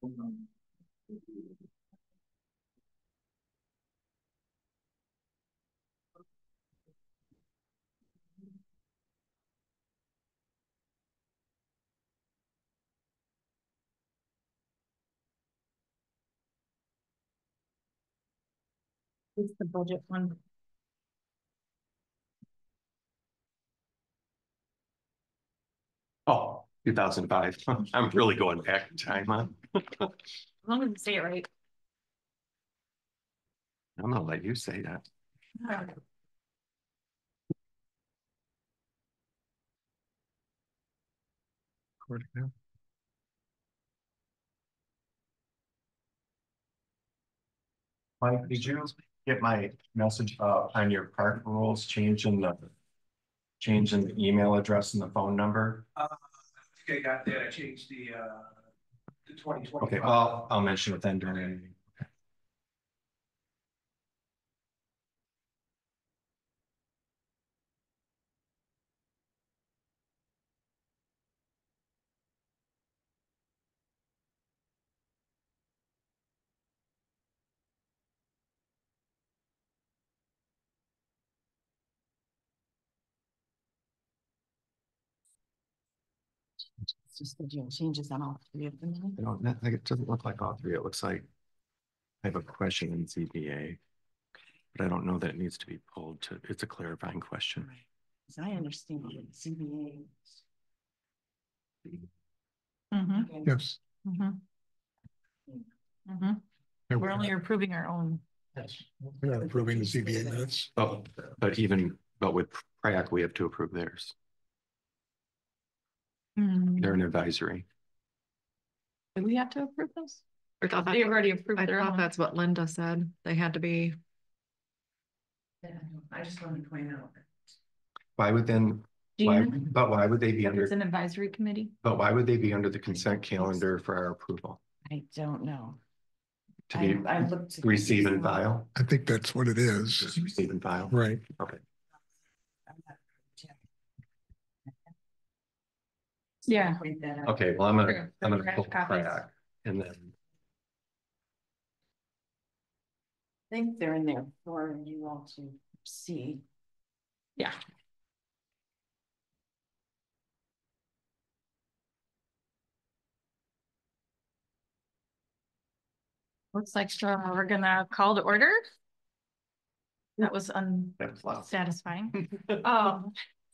It's the budget one. Oh, 2005. I'm really going back in time, huh? As long as you say it right. I'm gonna let you say that. Mike, did you get my message on your park rules changing the email address and the phone number? I think I got that. I changed the 2020. Okay, well, I'll mention it then during the meeting. It's just the changes on all three of them. I don't think it doesn't look like all three. It looks like I have a question in ZBA, but I don't know that it needs to be pulled to. It's a clarifying question. As I understand it, CBA. Yes. We're only approving our own. Yes. We're not approving the CBA minutes. Oh, but with PRAC, we have to approve theirs. They're an advisory. Do we have to approve those? I thought They already approved I their thought own. that's what Linda said. They had to be. I just wanted to point out. Why would then? But why would they be under? It's an advisory committee. But why would they be under the consent calendar for our approval? I don't know. To be receive and file? I think that's what it is. Just receive and file. Right. Okay. Yeah. Okay, well, I'm gonna pull copies. PRAC and then. I think they're in there for you all to see. Yeah. Looks like we're gonna call to order. That was unsatisfying.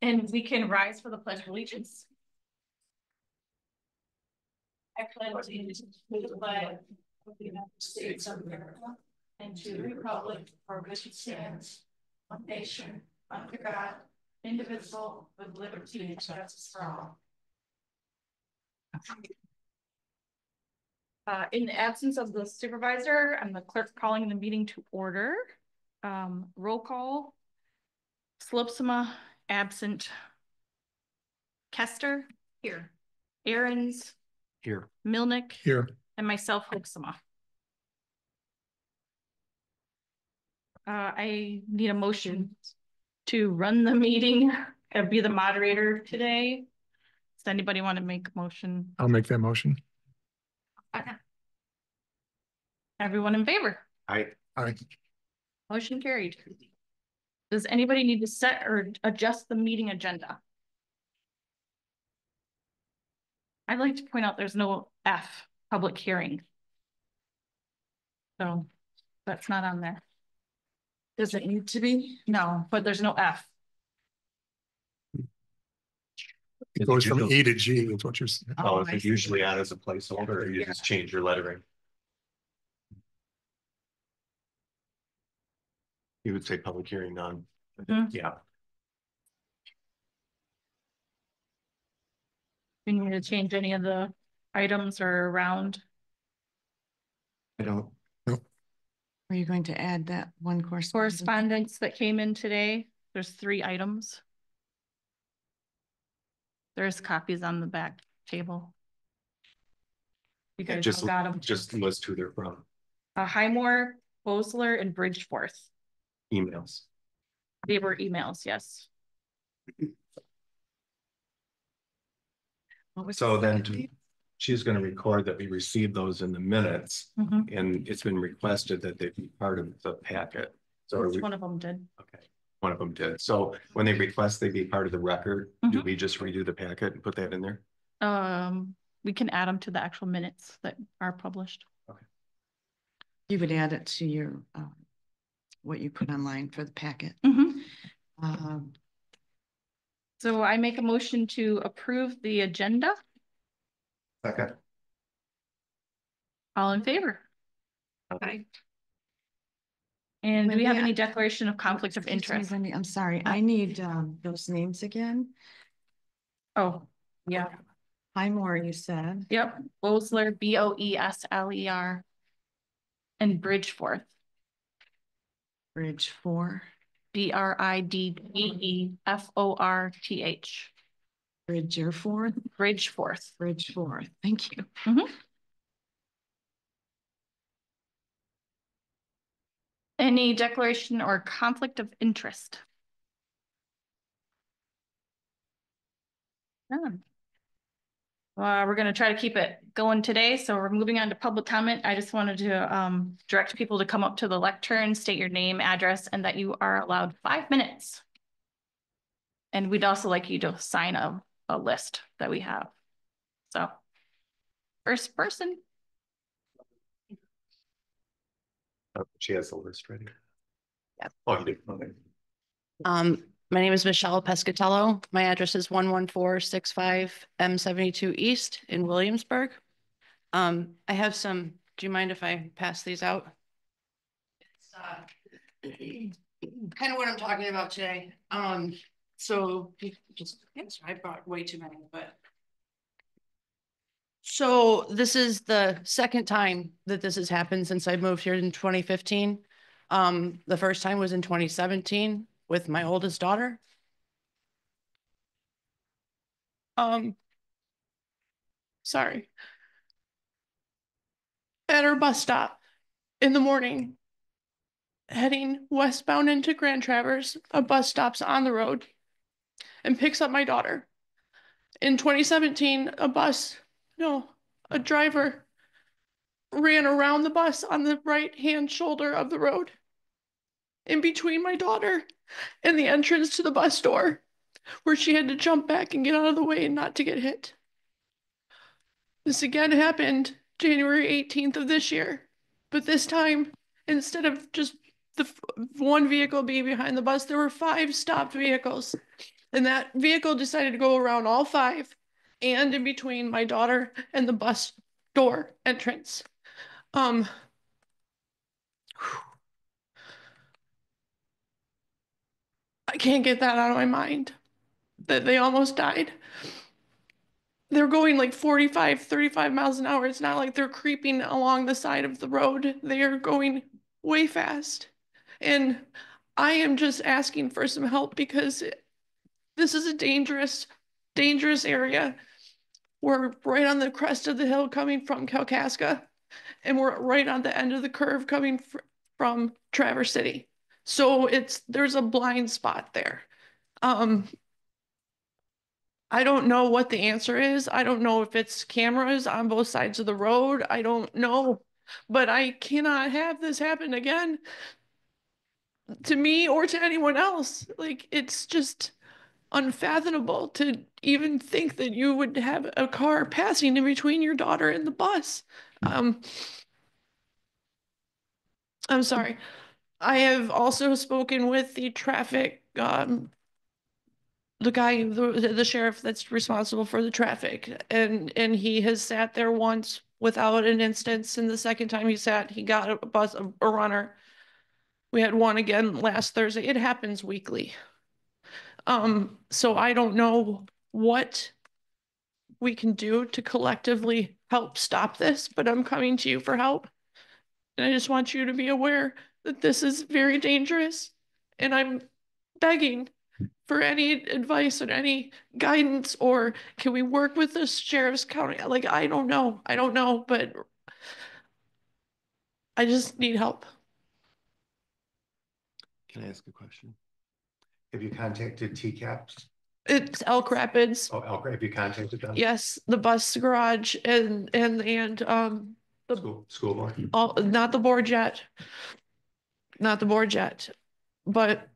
And we can rise for the Pledge of Allegiance. I pledge allegiance to the flag of the United States of America and to the republic for which it stands, one nation, under God, indivisible, with liberty and justice for all. In the absence of the supervisor and the clerk calling the meeting to order, roll call. Slipsma, absent. Kester, here. Aaron's, Here. Milnick, Here. and myself, Hoeksema. I need a motion to run the meeting and be the moderator today. Does anybody want to make a motion? I'll make that motion. Everyone in favor? Aye. Motion carried. Does anybody need to set or adjust the meeting agenda? I'd like to point out there's no F, public hearing. So that's not on there. Does it need to be? No, but there's no F. It goes from E to G, is what you're saying. Oh, is it usually out as a placeholder or you just change your lettering? You would say public hearing none. Yeah. Do you need to change any of the items or around? I don't. Are you going to add that one Correspondence that came in today? There's 3 items. There's copies on the back table. You guys just got them. Just list who they're from. Highmore, Bosler, and Bridgeforth. Emails. They were emails, yes. So then she's gonna record that we received those in the minutes. Mhm. And it's been requested that they be part of the packet. So are we, One of them did. okay, one of them did. So when they request they be part of the record, do we just redo the packet and put that in there? We can add them to the actual minutes that are published. You would add it to your, what you put online for the packet. Um, So I make a motion to approve the agenda. Okay. All in favor? Okay. And do we have Wendy, any declaration of conflict of excuse me, interest? Wendy, I'm sorry. I need those names again. Oh, yeah. Highmore, you said. Yep. Boesler, Boesler. And Bridgeforth. Bridge 4. Bridgeforth. Bridgerforth. Bridgeforth. Bridgeforth. Thank you. Any declaration or conflict of interest? None. We're going to try to keep it going today. So we're moving on to public comment. I just wanted to direct people to come up to the lectern, state your name, address, and that you are allowed 5 minutes. And we'd also like you to sign a list that we have. So first person. Oh, she has the list ready. Yeah. Oh, you did. Okay. My name is Michelle Pescatello. My address is 11465 M72 East in Williamsburg. I have some, do you mind if I pass these out? It's kind of what I'm talking about today. So I brought way too many, but. So this is the second time that this has happened since I moved here in 2015. The first time was in 2017 with my oldest daughter. Sorry. At our bus stop in the morning, heading westbound into Grand Traverse, a bus stops on the road and picks up my daughter. In 2017, a driver ran around the bus on the right-hand shoulder of the road in between my daughter and the entrance to the bus door, where she had to jump back and get out of the way and not to get hit. This again happened January 18th of this year, but this time, instead of just the one vehicle being behind the bus, there were 5 stopped vehicles, and that vehicle decided to go around all 5 and in between my daughter and the bus door entrance. I can't get that out of my mind that they almost died. They're going like 45, 35 miles an hour. It's not like they're creeping along the side of the road. They are going way fast. And I am just asking for some help because this is a dangerous, dangerous area. We're right on the crest of the hill coming from Kalkaska, and we're right on the end of the curve coming from Traverse City. So there's a blind spot there. I don't know what the answer is. I don't know if it's cameras on both sides of the road. I don't know, but I cannot have this happen again to me or to anyone else. Like, it's just unfathomable to even think that you would have a car passing in between your daughter and the bus. I'm sorry. I have also spoken with the traffic, the guy, the sheriff that's responsible for the traffic, and he has sat there once without an instance, and the second time he sat, he got a runner. We had one again last Thursday. It happens weekly. So I don't know what we can do to collectively help stop this, but I'm coming to you for help. And I just want you to be aware that this is very dangerous, and I'm begging for any advice or any guidance, or can we work with the sheriff's county? Like, I don't know, but I just need help. Can I ask a question? Have you contacted TCAPS? It's Elk Rapids. Oh, Elk, have you contacted them? Yes, the bus garage and the School board? all, not the board yet. Not the board yet, but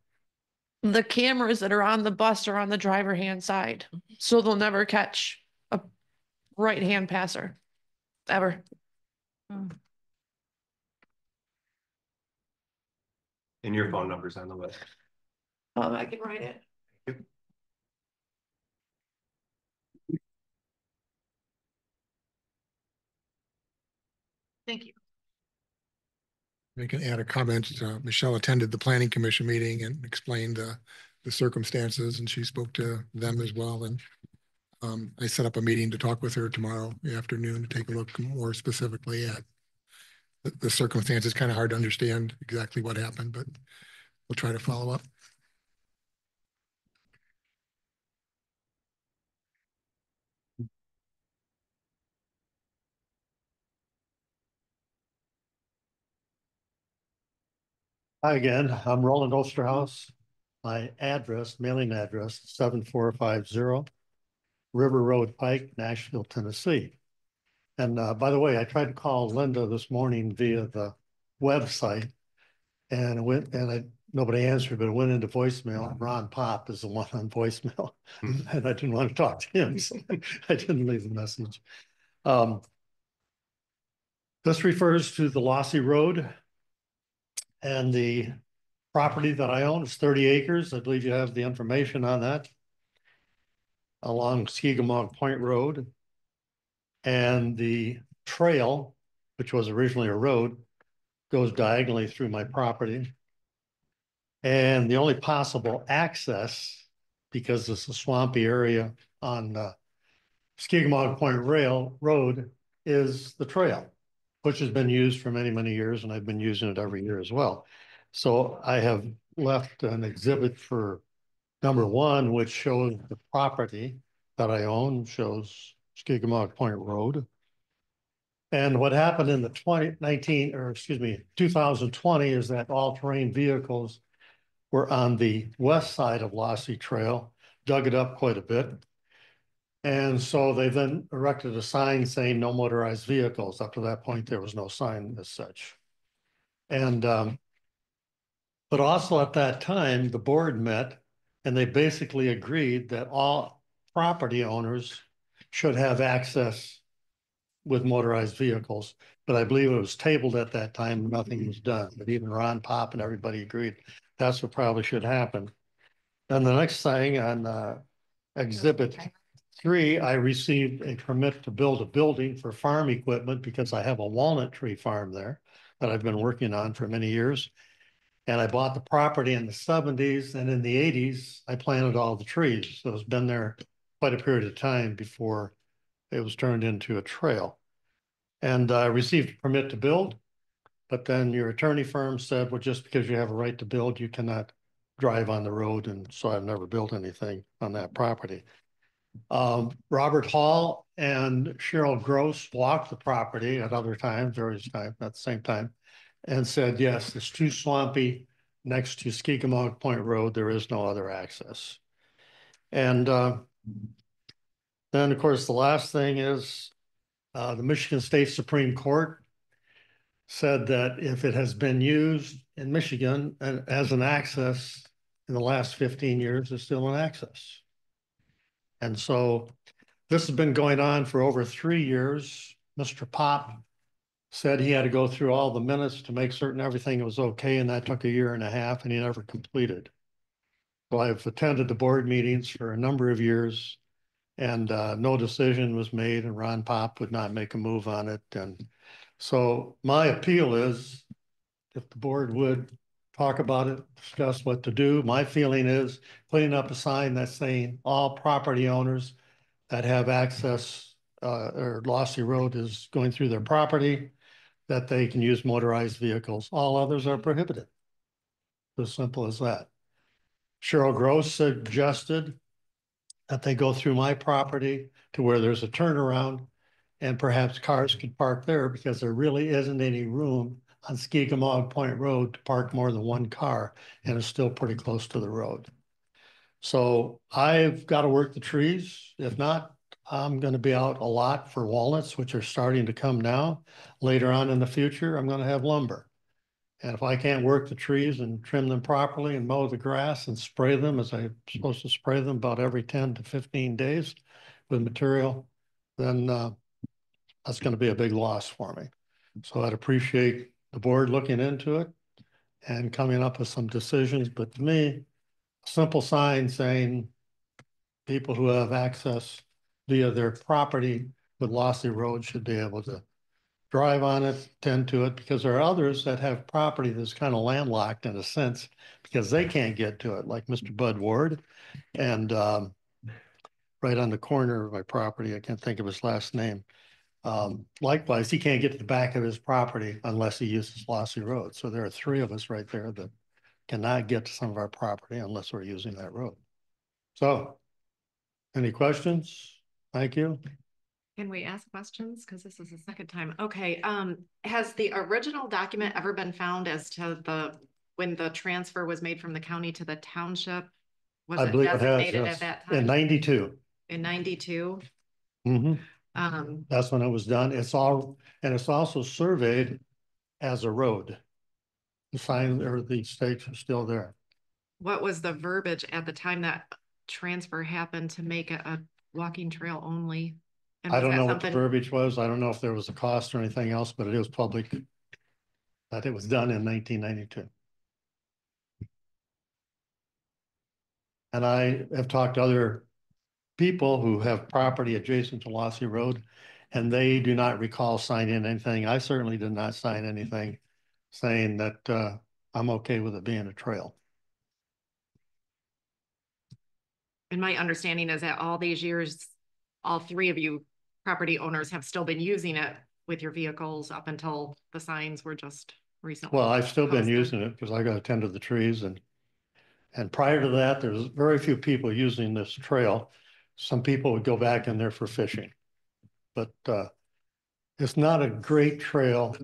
the cameras that are on the bus are on the driver hand side. So they'll never catch a right hand passer. Ever. And your phone number's on the list. I can write it. Thank you. I can add a comment. Michelle attended the planning commission meeting and explained the circumstances, and she spoke to them as well. And I set up a meeting to talk with her tomorrow afternoon to take a look more specifically at the circumstances. Kind of hard to understand exactly what happened, but we'll try to follow up. Hi again, I'm Roland Osterhaus. My address, mailing address, 7450 River Road Pike, Nashville, Tennessee. And by the way, I tried to call Linda this morning via the website, and nobody answered, but it went into voicemail. Ron Pop is the one on voicemail, and I didn't want to talk to him, so I didn't leave the message. This refers to the Lossy Road, and the property that I own is 30 acres. I believe you have the information on that, along Skeegamog Point Road. And the trail, which was originally a road, goes diagonally through my property. And the only possible access, because it's a swampy area on Skeegamog Point Road, is the trail, which has been used for many, many years, and I've been using it every year as well. So I have left an exhibit for number one, which shows the property that I own, shows Skeegamog Point Road. And what happened in the 2020 is that all-terrain vehicles were on the west side of Lossy Trail, dug it up quite a bit. And so they then erected a sign saying no motorized vehicles. Up to that point, there was no sign as such. And, but also at that time, the board met and they basically agreed that all property owners should have access with motorized vehicles. But I believe it was tabled at that time, nothing was done. But even Ron Pop and everybody agreed that's what probably should happen. And the next thing on Exhibit 3, I received a permit to build a building for farm equipment because I have a walnut tree farm there that I've been working on for many years. And I bought the property in the 70s, and in the 80s, I planted all the trees. So it's been there quite a period of time before it was turned into a trail. And I received a permit to build, but then your attorney firm said, well, just because you have a right to build, you cannot drive on the road. And so I've never built anything on that property. Robert Hall and Cheryl Gross walked the property at other times, various times, at the same time, and said, yes, it's too swampy next to Skeegamog Point Road. There is no other access. And then, of course, the last thing is the Michigan State Supreme Court said that if it has been used in Michigan as an access in the last 15 years, it's still an access. And so this has been going on for over 3 years. Mr. Pop said he had to go through all the minutes to make certain everything was okay, and that took 1.5 years, and he never completed. So I've attended the board meetings for a number of years, and no decision was made, and Ron Pop would not make a move on it. And so my appeal is, if the board would talk about it, discuss what to do. My feeling is putting up a sign that's saying all property owners that have access or Lossy Road is going through their property, that they can use motorized vehicles. All others are prohibited. As simple as that. Cheryl Gross suggested that they go through my property to where there's a turnaround and perhaps cars could park there because there really isn't any room on Skeegamog Point Road to park more than one car, and it's still pretty close to the road. So I've got to work the trees. If not, I'm going to be out a lot for walnuts, which are starting to come now. Later on in the future, I'm going to have lumber. And if I can't work the trees and trim them properly and mow the grass and spray them as I'm supposed to spray them about every 10 to 15 days with material, then that's going to be a big loss for me. So I'd appreciate the board looking into it and coming up with some decisions. But to me, a simple sign saying people who have access via their property with Lossy Road should be able to drive on it, tend to it, because there are others that have property that's kind of landlocked in a sense because they can't get to it, like Mr. Bud Ward. And right on the corner of my property, I can't think of his last name. Likewise, he can't get to the back of his property unless he uses Lossy Road. So there are three of us right there that cannot get to some of our property unless we're using that road. So, any questions? Thank you. Can we ask questions? Because this is the second time. Okay, has the original document ever been found as to when the transfer was made from the county to the township? Was I it believe it has, designated yes. at that In time? 92. In 92? That's when it was done. It's also surveyed as a road. The sign or the stakes are still there. What was the verbiage at the time that transfer happened to make it a walking trail only? And I don't know what the something? verbiage was. I don't know if there was a cost or anything else, but it was public that it was done in 1992. And I have talked to other people who have property adjacent to Lossy Road, and they do not recall signing anything. I certainly did not sign anything saying that I'm okay with it being a trail. And my understanding is that all these years, all three of you property owners have still been using it with your vehicles up until the signs were just recently. Well, I've still been posted. using it because I got to tend to the trees, and prior to that, there's very few people using this trail. Some people would go back in there for fishing, but it's not a great trail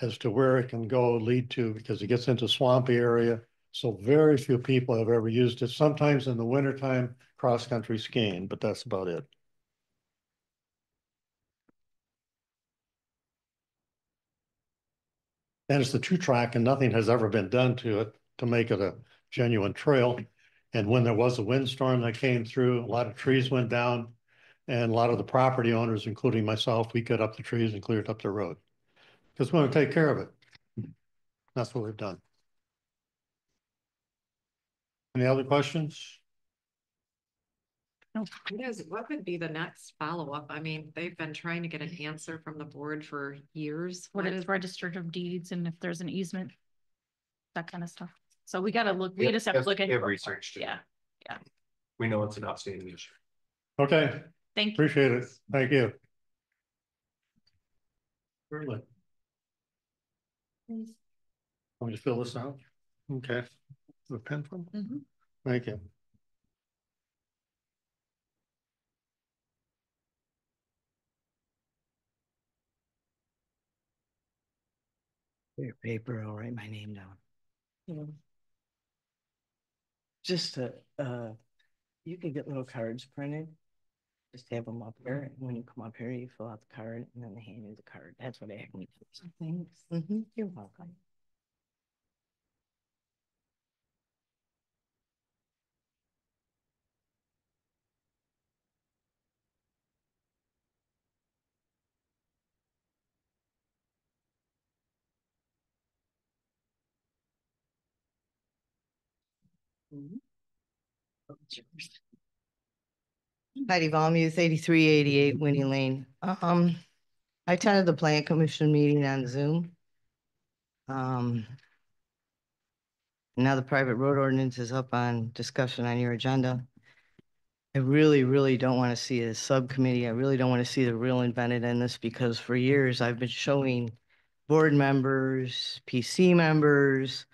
as to where it can go lead to because it gets into swampy area. So very few people have ever used it. Sometimes in the wintertime, cross-country skiing, but that's about it. And it's the 2-track and nothing has ever been done to it to make it a genuine trail. And when there was a windstorm that came through, a lot of trees went down and a lot of the property owners, including myself, we cut up the trees and cleared up the road because we want to take care of it. That's what we've done. Any other questions? What would be the next follow-up? I mean, they've been trying to get an answer from the board for years. What is registered of deeds and if there's an easement, that kind of stuff. So we gotta look, we just have to look at. We have research. Yeah, yeah. We know it's an outstanding issue. Okay, Thank you. appreciate it. Thank you. Really? Please. Want me to fill this out? Okay. A pen from? Mhm. Thank you. Your paper, I'll write my name down. Yeah. Just you can get little cards printed. Just have them up here. And when you come up here, you fill out the card and then they hand you the card. That's what I need. Thanks. You're welcome. Heidi Volmuth, 8388 Winnie Lane. I attended the Plan Commission meeting on Zoom. Now the private road ordinance is up on discussion on your agenda. I really, really don't want to see a subcommittee. I really don't want to see the real invented in this because for years I've been showing board members, PC members,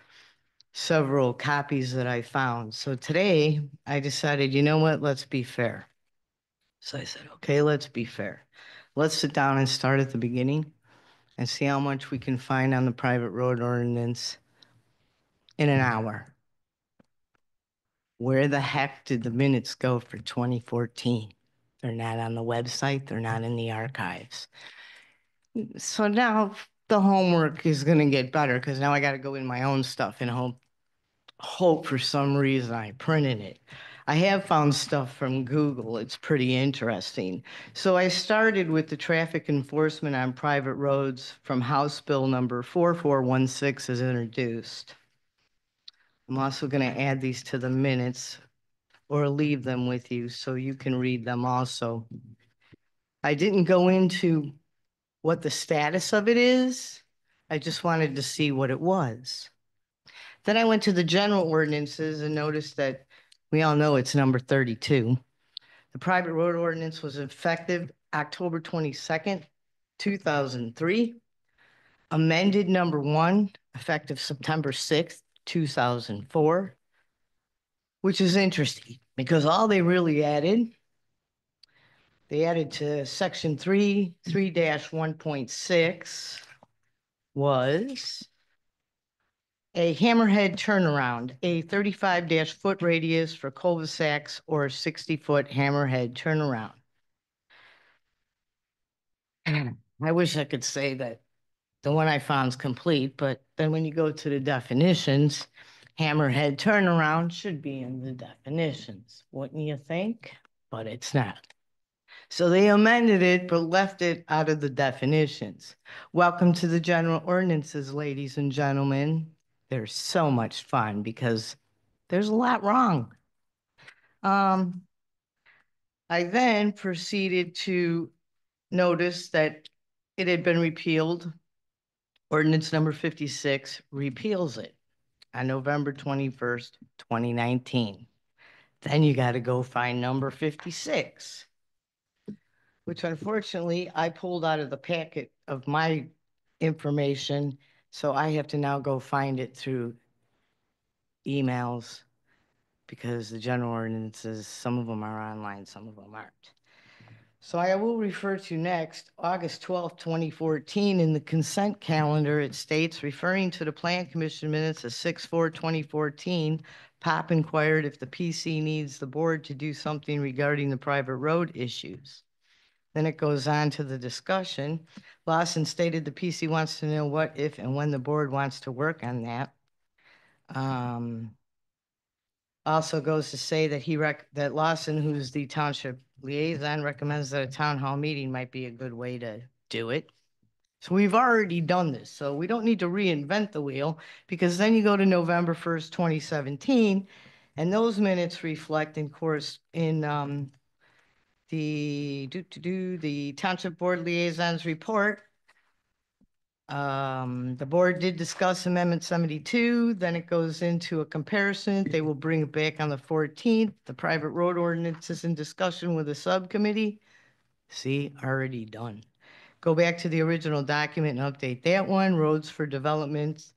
several copies that I found. So today I decided, you know what, let's be fair. So I said, okay, let's be fair. Let's sit down and start at the beginning and see how much we can find on the private road ordinance in an hour. Where the heck did the minutes go for 2014? They're not on the website. They're not in the archives. So now the homework is going to get better because now I got to go in my own stuff and hope for some reason I printed it. I have found stuff from Google. It's pretty interesting. So I started with the traffic enforcement on private roads from House Bill number 4416 as introduced. I'm also going to add these to the minutes or leave them with you so you can read them also. I didn't go into what the status of it is. I just wanted to see what it was. Then I went to the general ordinances and noticed that we all know it's number 32. The private road ordinance was effective October 22nd, 2003. Amended number 1, effective September 6th, 2004, which is interesting because all they really added, they added to section 3.1.6 was a hammerhead turnaround, a 35-foot radius for cul-de-sacs or 60-foot hammerhead turnaround. I wish I could say that the one I found is complete, but then when you go to the definitions, hammerhead turnaround should be in the definitions, wouldn't you think? But it's not. So they amended it, but left it out of the definitions. Welcome to the general ordinances, ladies and gentlemen. They're so much fun because there's a lot wrong. I then proceeded to notice that it had been repealed. Ordinance number 56 repeals it on November 21st, 2019. Then you got to go find number 56, which unfortunately I pulled out of the packet of my information. So I have to now go find it through emails because the general ordinances, some of them are online, some of them aren't. So I will refer to next, August 12th, 2014, in the consent calendar, it states, referring to the Plan Commission minutes of 6/4/2014, Pop inquired if the PC needs the board to do something regarding the private road issues. Then it goes on to the discussion. Lawson stated the PC wants to know what, if, and when the board wants to work on that. Also goes to say that that Lawson, who's the township liaison, recommends that a town hall meeting might be a good way to do it. So we've already done this, so we don't need to reinvent the wheel, because then you go to November 1st, 2017, and those minutes reflect in course in the township board liaisons report. The board did discuss Amendment 72, then it goes into a comparison. They will bring it back on the 14th. The private road ordinance is in discussion with the subcommittee. See, already done. Go back to the original document and update that one. Roads for developments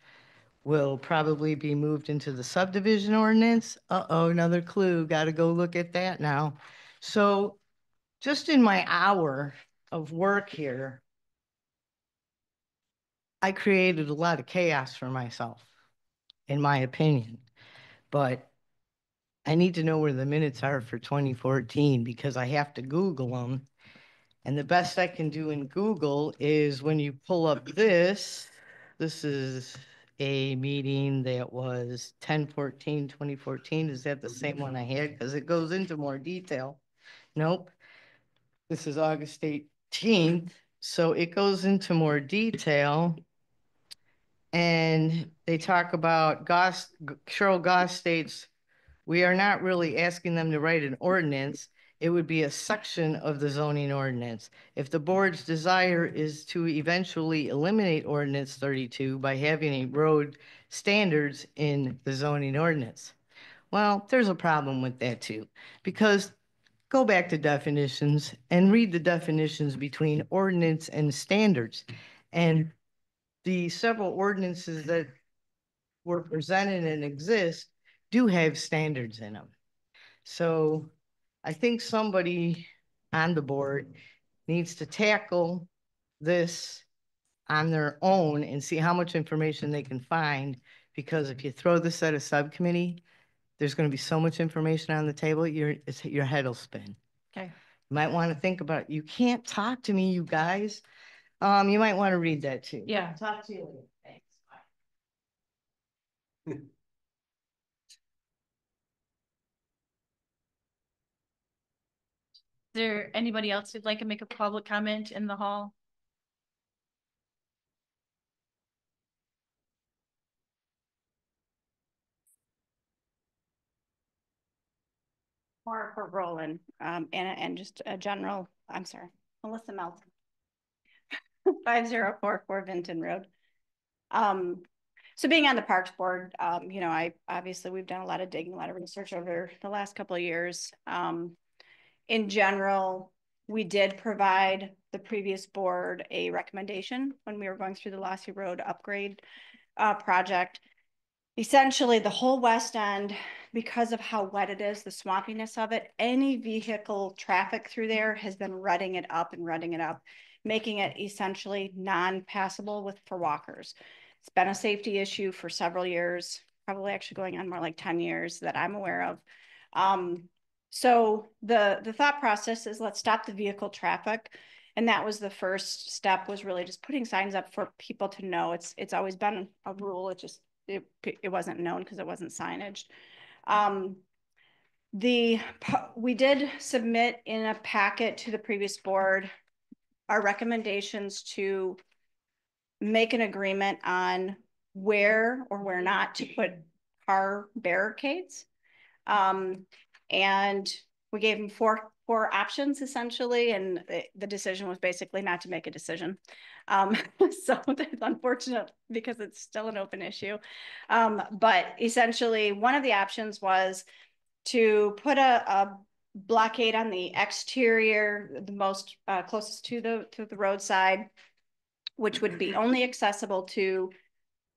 will probably be moved into the subdivision ordinance. Uh-oh, another clue. Got to go look at that now. So just in my hour of work here, I created a lot of chaos for myself, in my opinion. But I need to know where the minutes are for 2014 because I have to Google them. And the best I can do in Google is when you pull up this is a meeting that was 10/14/2014. Is that the same one I had? Because it goes into more detail. Nope. This is August 18th. So it goes into more detail. And they talk about Cheryl Goss states, we are not really asking them to write an ordinance. It would be a section of the zoning ordinance. If the board's desire is to eventually eliminate ordinance 32 by having a road standards in the zoning ordinance. Well, there's a problem with that too, because go back to definitions and read the definitions between ordinance and standards. And the several ordinances that were presented and exist do have standards in them. So I think somebody on the board needs to tackle this on their own and see how much information they can find. Because if you throw this at a subcommittee, There's going to be so much information on the table, your head will spin. Okay. You might want to think about it. You can't talk to me, you guys. You might want to read that too. Yeah. Talk to you later. Thanks. Is there anybody else who'd like to make a public comment in the hall? More for Roland, and just a general, I'm sorry, Melissa Melton. 5044 Vinton Road. So being on the Parks Board, you know, we've done a lot of digging, a lot of research over the last couple of years. In general, we did provide the previous board a recommendation when we were going through the Lassie Road upgrade project. Essentially, the whole west end, because of how wet it is, the swampiness of it, any vehicle traffic through there has been rutting it up, making it essentially non-passable for walkers. It's been a safety issue for several years, probably actually going on more like 10 years that I'm aware of. So the thought process is, let's stop the vehicle traffic. And that was the first step, was really just putting signs up for people to know. It's always been a rule. It wasn't known because it wasn't signaged. We did submit in a packet to the previous board our recommendations to make an agreement on where or where not to put car barricades. And we gave them four options essentially, and the decision was basically not to make a decision. So that's unfortunate because it's still an open issue. But essentially one of the options was to put a blockade on the exterior, the most closest to the roadside, which would be only accessible to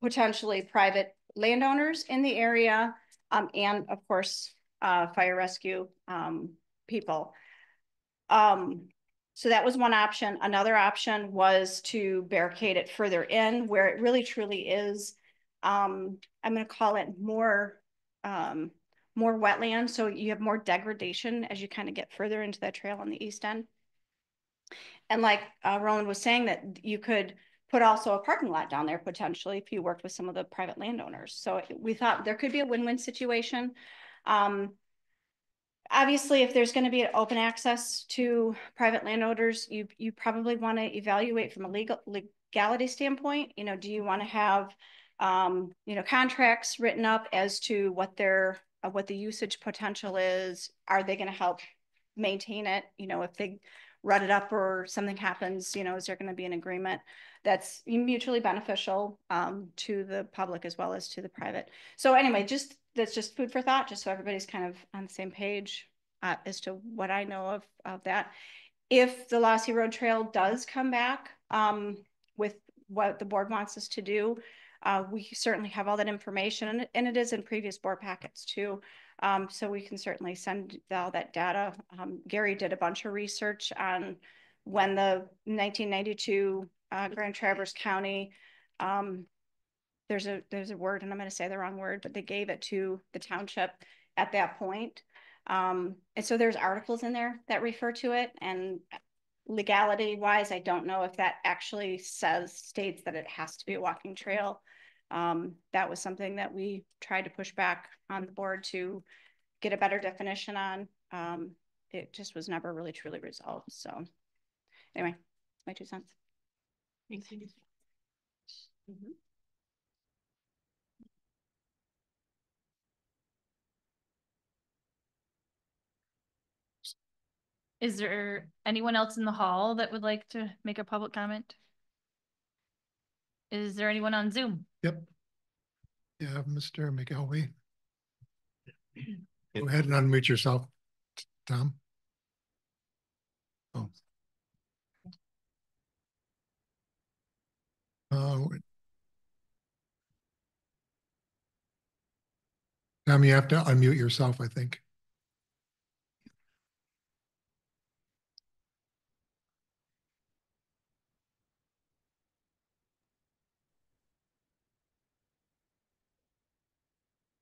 potentially private landowners in the area, and of course, fire rescue people. So that was one option. Another option was to barricade it further in where it really truly is. I'm going to call it more wetland. So you have more degradation as you kind of get further into that trail on the east end. And like Roland was saying, that you could put also a parking lot down there potentially if you worked with some of the private landowners. So we thought there could be a win-win situation. Obviously, if there's going to be an open access to private landowners, you probably want to evaluate from a legality standpoint. You know, do you want to have you know, contracts written up as to what the usage potential is? Are they going to help maintain it? You know, if they rut it up or something happens, you know, is there going to be an agreement that's mutually beneficial to the public as well as to the private? So anyway, that's just food for thought, just so everybody's kind of on the same page as to what I know of that. If the Lassie Road Trail does come back with what the board wants us to do, we certainly have all that information, and it is in previous board packets too. So we can certainly send all that data. Gary did a bunch of research on when the 1992 Grand Traverse County, there's a word, and I'm going to say the wrong word, but they gave it to the township at that point. And so there's articles in there that refer to it, and legality wise, I don't know if that actually states that it has to be a walking trail. That was something that we tried to push back on the board to get a better definition on. It just was never really truly resolved. So anyway, my 2 cents. Thanks. Mm-hmm. Is there anyone else in the hall that would like to make a public comment? Is there anyone on Zoom? Yep. Yeah, Mr. McElwee. Go ahead and unmute yourself, Tom. Oh. Tom, you have to unmute yourself, I think.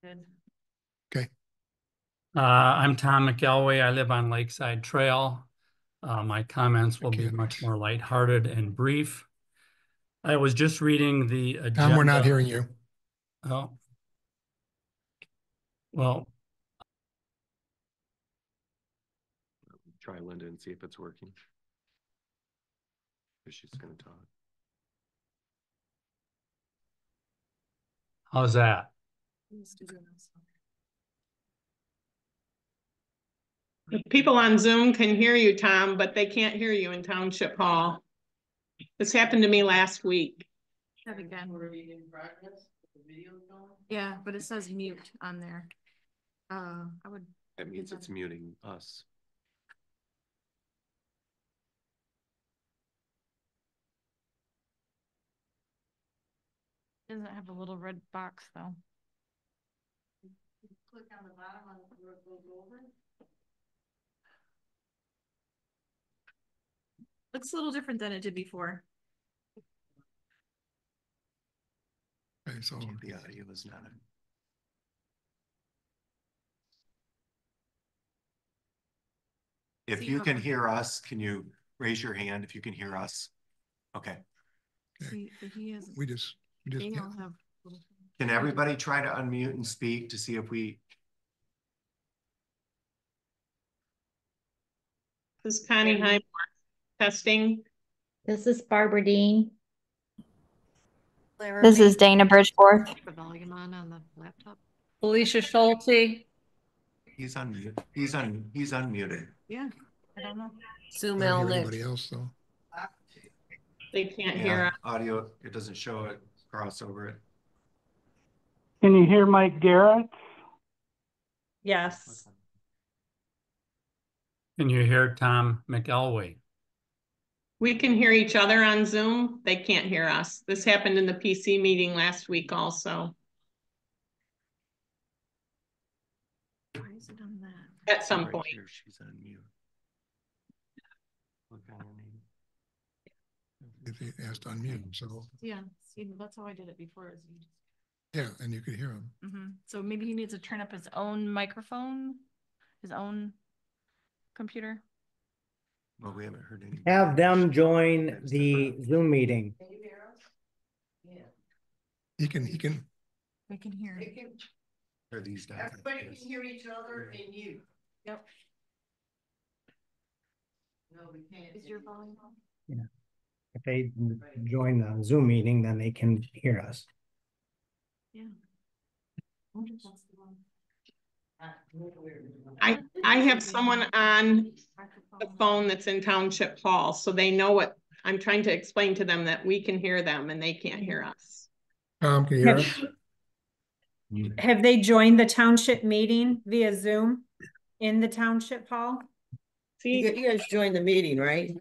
Good. Okay. I'm Tom McElway. I live on Lakeside Trail. My comments will be much more lighthearted and brief. I was just reading the agenda. Tom, we're not hearing you. Oh. Well. Try Linda and see if it's working. If she's gonna talk. How's that? The people on Zoom can hear you, Tom, but they can't hear you in Township Hall. This happened to me last week. That again. Yeah, but it says mute on there. I would. That means it's muting us. Doesn't have a little red box though. Click on the bottom on where it goes over. Looks a little different than it did before. Okay, so the audio is not. If you can hear us, can you raise your hand if you can hear us? Okay. See, but he has. We just have. Can everybody try to unmute and speak to see if we? This is Connie Highmore testing. This is Barbara Dean. This is Dana Bridgeforth. The volume on the laptop. Felicia Schulte. He's unmuted. He's unmuted. Yeah, I don't know. Zoom anybody else though. They can't hear us. Audio, it doesn't show it, cross over it. Can you hear Mike Garrett? Yes. Can you hear Tom McElway? We can hear each other on Zoom. They can't hear us. This happened in the PC meeting last week also. Why is it on that? At some point. Here, she's on mute. Look on her name. If he asked to unmute, so. Yeah, see, that's how I did it before. Yeah, and you could hear him. So maybe he needs to turn up his own microphone, his own computer. Well, we haven't heard any. Have them join the Zoom meeting. He can. We can hear. Are these guys? Everybody can hear each other and you. Yep. No, we can't. Is your volume on? Yeah. If they join the Zoom meeting, then they can hear us. Yeah. I have someone on the phone that's in Township Hall, so they know what I'm trying to explain to them, that we can hear them and they can't hear us. Tom, can you hear us? Have they joined the township meeting via Zoom in the township hall? See, You guys joined the meeting, right?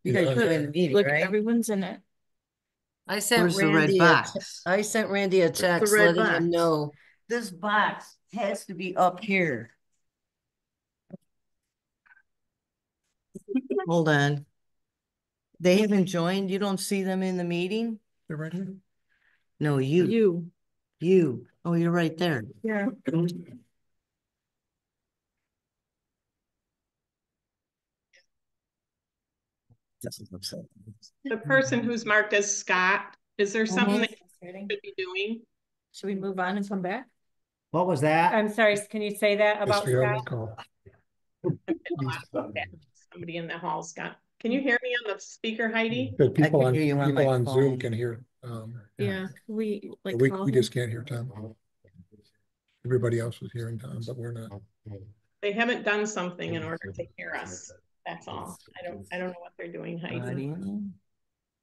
You guys joined the meeting, Look, right? everyone's in it. I sent Where's the red Randy box? I sent Randy a text red letting him box? know this box has to be up here. Hold on. They haven't joined? You don't see them in the meeting? They're right here. No, you. Oh, you're right there. Yeah. the person who's marked as Scott, is there something that you should be doing? Should we move on and come back? What was that? I'm sorry, can you say that about Scott? Call. Somebody in the hall, Scott. Can you hear me on the speaker, Heidi? But people can on hear you on people my on phone. Zoom can hear. Yeah, we like We just can't hear Tom. Everybody else was hearing Tom, but we're not. They haven't done something in order to hear us. That's all. I don't know what they're doing, Heidi.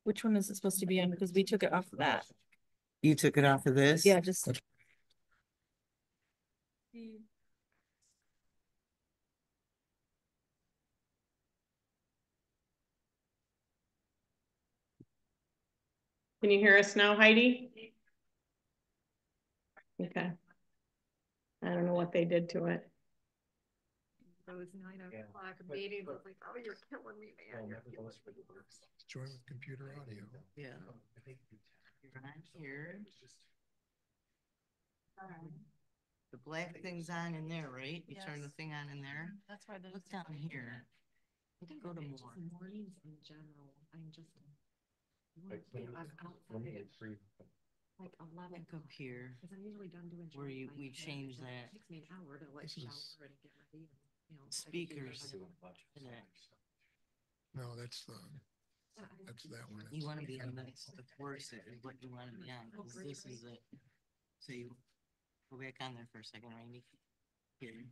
Which one is it supposed to be on? Because we took it off of that. You took it off of this? Yeah, just. Can you hear us now, Heidi? Okay. I don't know what they did to it. It was 9 o'clock meeting, but like, oh, you're killing me, man. Join with computer audio. Yeah. Right here. The black thing's on in there, right? You turn the Yes. thing on in there. That's why there's. Look down here. Go to more. Mornings in general, I'm just. Like, I'm outside Like at like 11. Go here. Because I'm usually done doing. Where chores by we 10. change It that. takes me an hour to like This is shower and get ready. And, Speakers. No, that's that one. You want to be on the course is what you want to be on, because this is it. So you go back on there for a second, Randy. Here.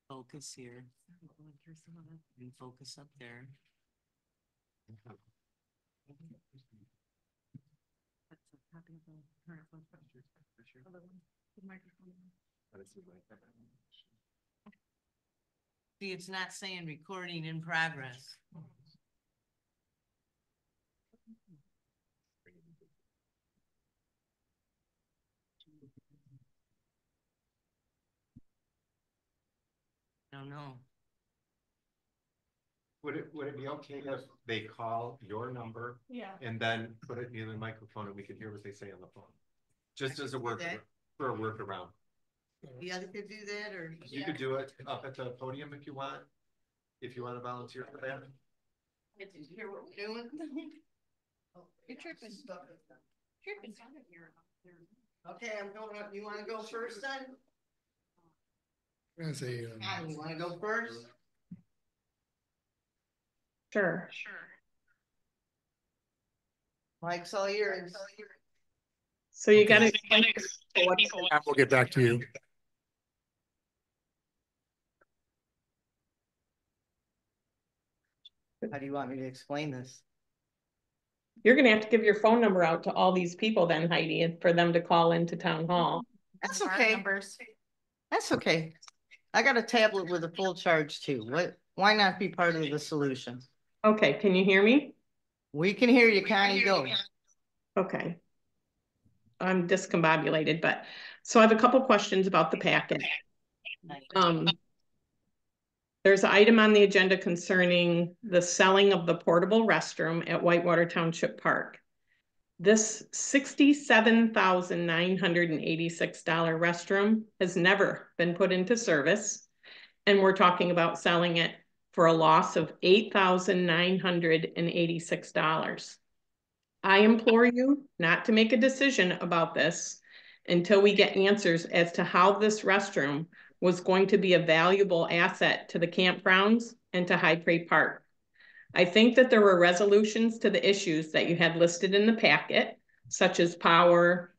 Focus here. And focus up there. That's a copy of the current one. Other one, the microphone. See, it's not saying recording in progress. I don't know. Would it be okay if they call your number? Yeah. And then put it near the microphone and we can hear what they say on the phone? Just as a work, for a workaround. The other could do that, or? You could do it up at the podium if you want to volunteer for that. Did you hear what we're doing? You're tripping. Tripping. Okay, I'm going up. You want to go first then? As a, You want to go first? Sure. Mike's all yours. So you gotta. we'll get back to you. How do you want me to explain this? You're gonna have to give your phone number out to all these people then, Heidi, and for them to call into town hall. That's okay. That's okay. I got a tablet with a full charge too. Why not be part of the solution? Okay, can you hear me? We can hear you, Connie, go. Okay. I'm discombobulated, but so I have a couple questions about the packet. There's an item on the agenda concerning the selling of the portable restroom at Whitewater Township Park. This $67,986 restroom has never been put into service, and we're talking about selling it for a loss of $8,986. I implore you not to make a decision about this until we get answers as to how this restroom was going to be a valuable asset to the campgrounds and to High Prairie Park. I think that there were resolutions to the issues that you had listed in the packet, such as power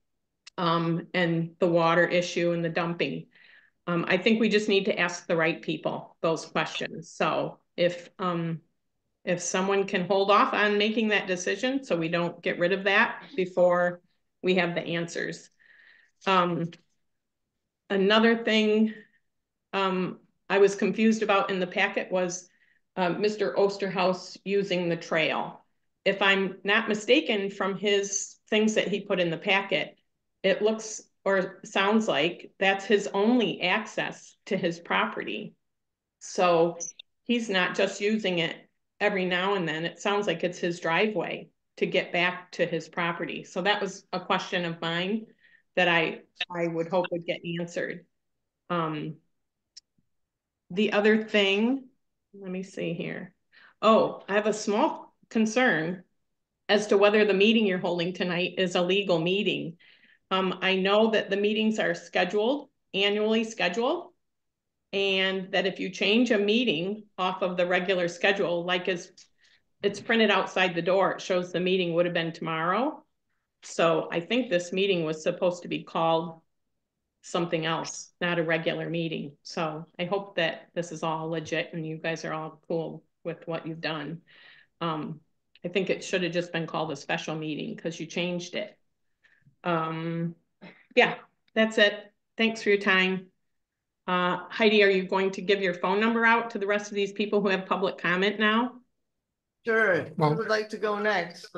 and the water issue and the dumping. I think we just need to ask the right people those questions. So if someone can hold off on making that decision so we don't get rid of that before we have the answers. Another thing I was confused about in the packet was Mr. Osterhaus using the trail. If I'm not mistaken from his things that he put in the packet, it looks or sounds like that's his only access to his property. So he's not just using it every now and then. It sounds like it's his driveway to get back to his property. So that was a question of mine that I would hope would get answered. The other thing, let me see here. Oh, I have a small concern as to whether the meeting you're holding tonight is a legal meeting. I know that the meetings are scheduled, annually scheduled, and that if you change a meeting off of the regular schedule, like it's printed outside the door, it shows the meeting would have been tomorrow. So I think this meeting was supposed to be called something else, not a regular meeting. So I hope that this is all legit and you guys are all cool with what you've done. I think it should have just been called a special meeting because you changed it. Yeah, that's it. Thanks for your time. Heidi, are you going to give your phone number out to the rest of these people who have public comment now? Sure. Well, Who would like to go next?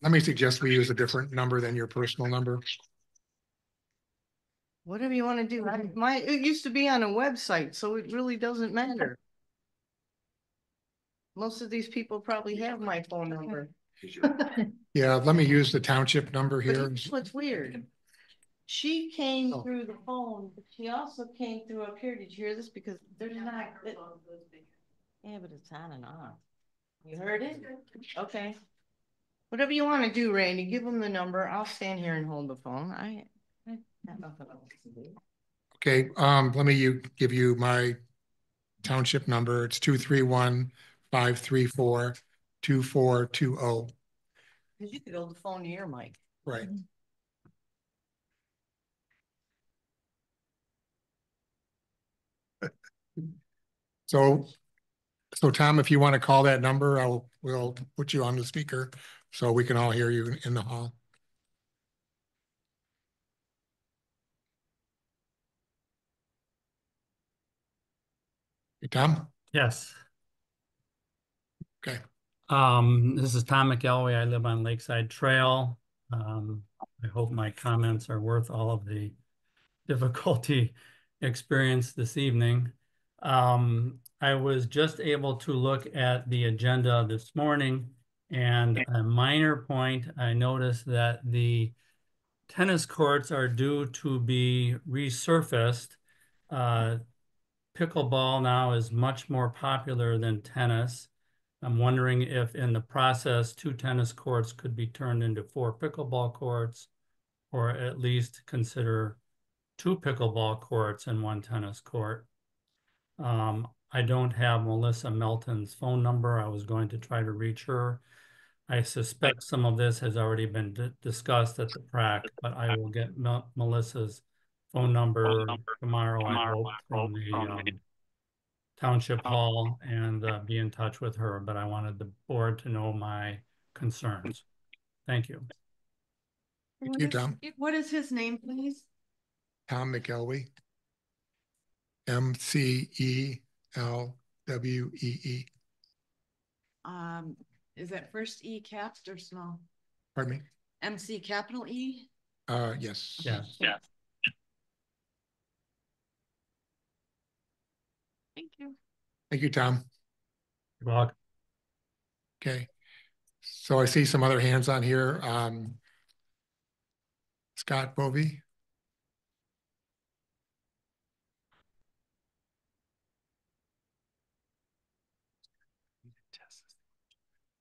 let me suggest we use a different number than your personal number. Whatever you want to do. It used to be on a website, so it really doesn't matter. Most of these people probably have my phone number. Yeah, let me use the township number here. What's weird? She came Oh. through the phone, but she also came through up here. Did you hear this? Because there's not. Yeah, but it's on and off. You heard it? Okay. Whatever you want to do, Randy, give them the number. I'll stand here and hold the phone. I got nothing else to do. Okay, let me give you my township number. It's 231-534-2420. Because you could hold the phone to your mic. Right. So Tom, if you want to call that number, we'll put you on the speaker so we can all hear you in the hall. Hey, Tom? Yes. Okay. This is Tom McElway. I live on Lakeside Trail. I hope my comments are worth all of the difficulty experienced this evening. I was just able to look at the agenda this morning, and a minor point, I noticed that the tennis courts are due to be resurfaced. Pickleball now is much more popular than tennis. I'm wondering if in the process, 2 tennis courts could be turned into 4 pickleball courts, or at least consider 2 pickleball courts and 1 tennis court. I don't have Melissa Melton's phone number. I was going to try to reach her. I suspect some of this has already been discussed at the PrAC, but I will get Melissa's phone number tomorrow, I hope, from the Township Hall and be in touch with her. But I wanted the board to know my concerns. Thank you. Thank you, Tom. What is his name, please? Tom McElwee. McElwee. Is that first E capped or small? Pardon me? MC capital E? Yes. Yes. Yeah. Thank you. Thank you, Tom. You're welcome. Okay. So I see some other hands on here. Scott Bovee.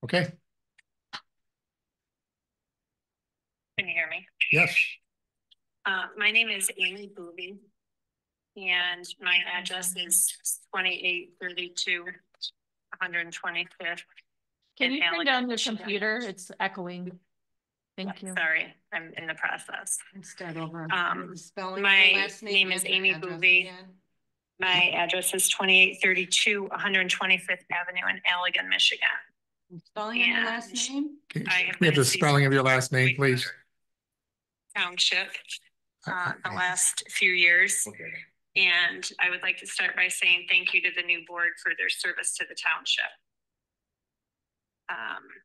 Okay. Can you hear me? Yes. My name is Amy Booby, and my address is 2832 125th. Can you turn down your computer? It's echoing. Thank you. Sorry, I'm in the process. Start over. My name is Amy Booby. My address is 2832 125th Avenue in Allegan, Michigan. Spelling of your last name? We have the spelling of your last name, please. Township, the last few years. Okay. And I would like to start by saying thank you to the new board for their service to the township.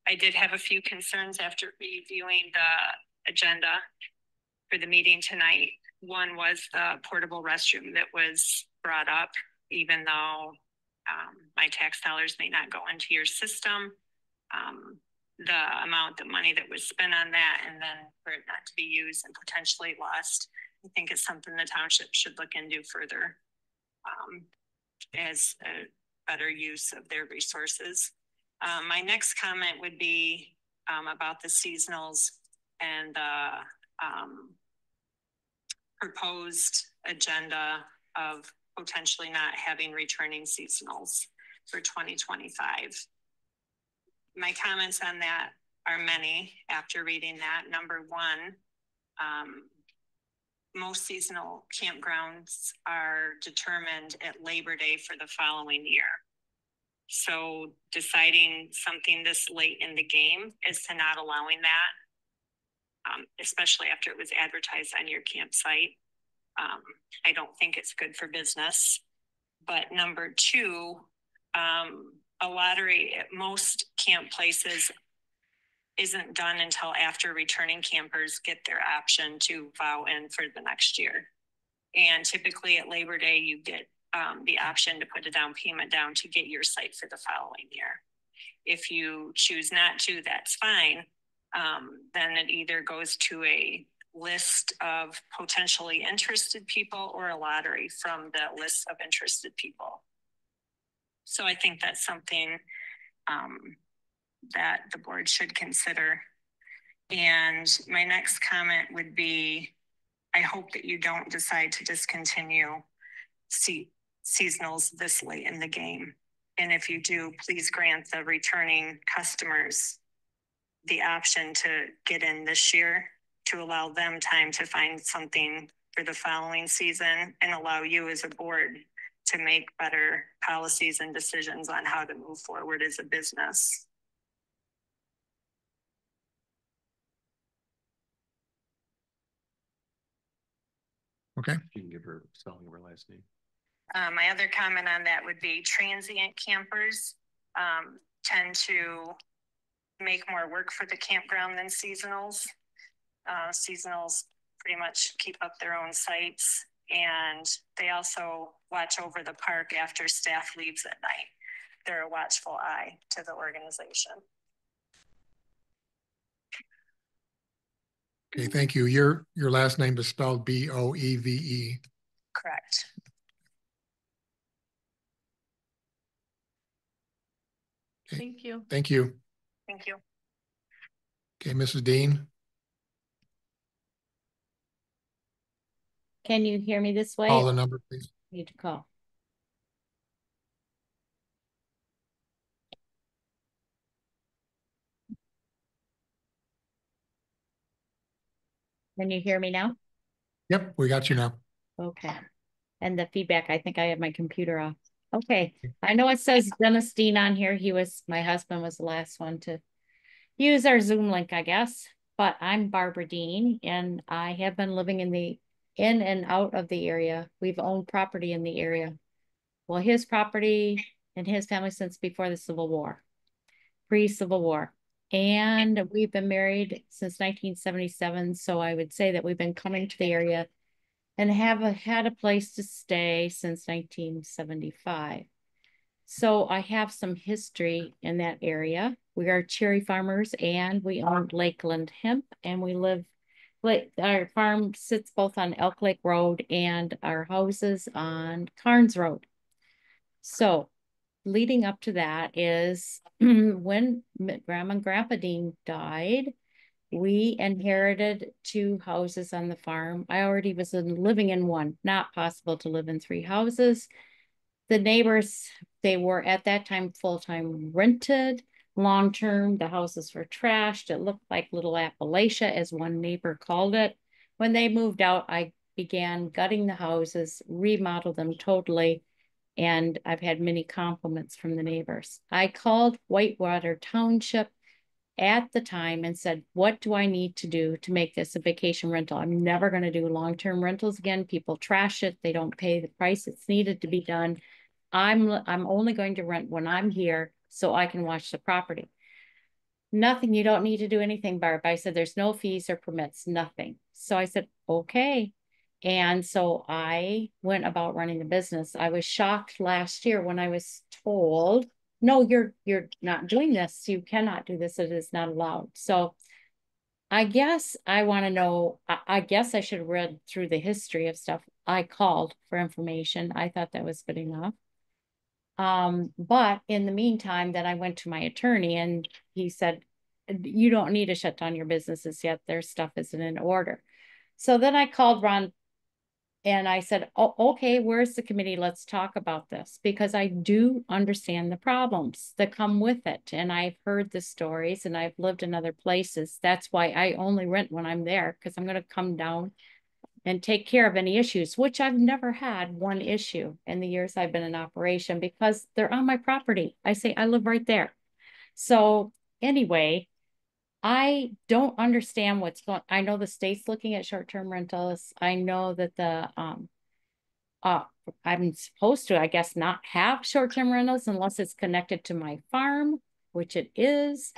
I did have a few concerns after reviewing the agenda for the meeting tonight. One was the portable restroom that was brought up, even though my tax dollars may not go into your system. The amount of money that was spent on that and then for it not to be used and potentially lost, I think is something the township should look into further as a better use of their resources. My next comment would be about the seasonals and the proposed agenda of potentially not having returning seasonals for 2025. My comments on that are many after reading that. Number one, most seasonal campgrounds are determined at Labor Day for the following year. So deciding something this late in the game is to not allowing that, especially after it was advertised on your campsite. I don't think it's good for business. But number two, a lottery at most camp places isn't done until after returning campers get their option to vow in for the next year. And typically at Labor Day, you get the option to put a down payment down to get your site for the following year. If you choose not to, that's fine. Then it either goes to a list of potentially interested people or a lottery from the list of interested people. So I think that's something that the board should consider. And my next comment would be, I hope that you don't decide to discontinue seasonals this late in the game. And if you do, please grant the returning customers the option to get in this year to allow them time to find something for the following season and allow you as a board to make better policies and decisions on how to move forward as a business. Okay. You can give her spelling of her last name. My other comment on that would be transient campers tend to make more work for the campground than seasonals. Seasonals pretty much keep up their own sites, and they also watch over the park after staff leaves at night. They're a watchful eye to the organization. Okay, thank you. Your last name is spelled B-O-E-V-E. Correct. Okay. Thank you. Thank you. Thank you. Okay, Mrs. Dean. Can you hear me this way? Call the number, please. Need to call. Can you hear me now? Yep, we got you now. Okay. And the feedback, I think I have my computer off. Okay. I know it says Dennis Dean on here. My husband was the last one to use our Zoom link, I guess. But I'm Barbara Dean, and I have been living in and out of the area. We've owned property in the area. Well, his property and his family since before the Civil War, pre-Civil War. And we've been married since 1977. So I would say that we've been coming to the area and have had a place to stay since 1975. So I have some history in that area. We are cherry farmers and we own Lakeland Hemp, and our farm sits both on Elk Lake Road and our houses on Carnes Road. So leading up to that is when Grandma and Grandpa Dean died, we inherited 2 houses on the farm. I already was living in one, not possible to live in 3 houses. The neighbors, they were at that time full-time rented, long-term. The houses were trashed. It looked like Little Appalachia, as one neighbor called it. When they moved out, I began gutting the houses, remodeled them totally, and I've had many compliments from the neighbors. I called Whitewater Township at the time and said, what do I need to do to make this a vacation rental? I'm never going to do long-term rentals again. People trash it. They don't pay the price it's needed to be done. I'm only going to rent when I'm here so I can watch the property. Nothing, you don't need to do anything, Barb. I said, there's no fees or permits, nothing. So I said, okay. And so I went about running the business. I was shocked last year when I was told, no, you're not doing this. You cannot do this. It is not allowed. So I guess I want to know, I guess I should have read through the history of stuff. I called for information. I thought that was good enough. But in the meantime, then I went to my attorney and he said, you don't need to shut down your businesses yet. Their stuff isn't in order. So then I called Ron and I said, oh, okay, where's the committee? Let's talk about this, because I do understand the problems that come with it. And I've heard the stories and I've lived in other places. That's why I only rent when I'm there, because I'm going to come down and take care of any issues, which I've never had one issue in the years I've been in operation, because they're on my property. I say I live right there. So anyway, I don't understand what's going on. I know the state's looking at short-term rentals. I know that I'm supposed to, I guess, not have short-term rentals unless it's connected to my farm, which it is.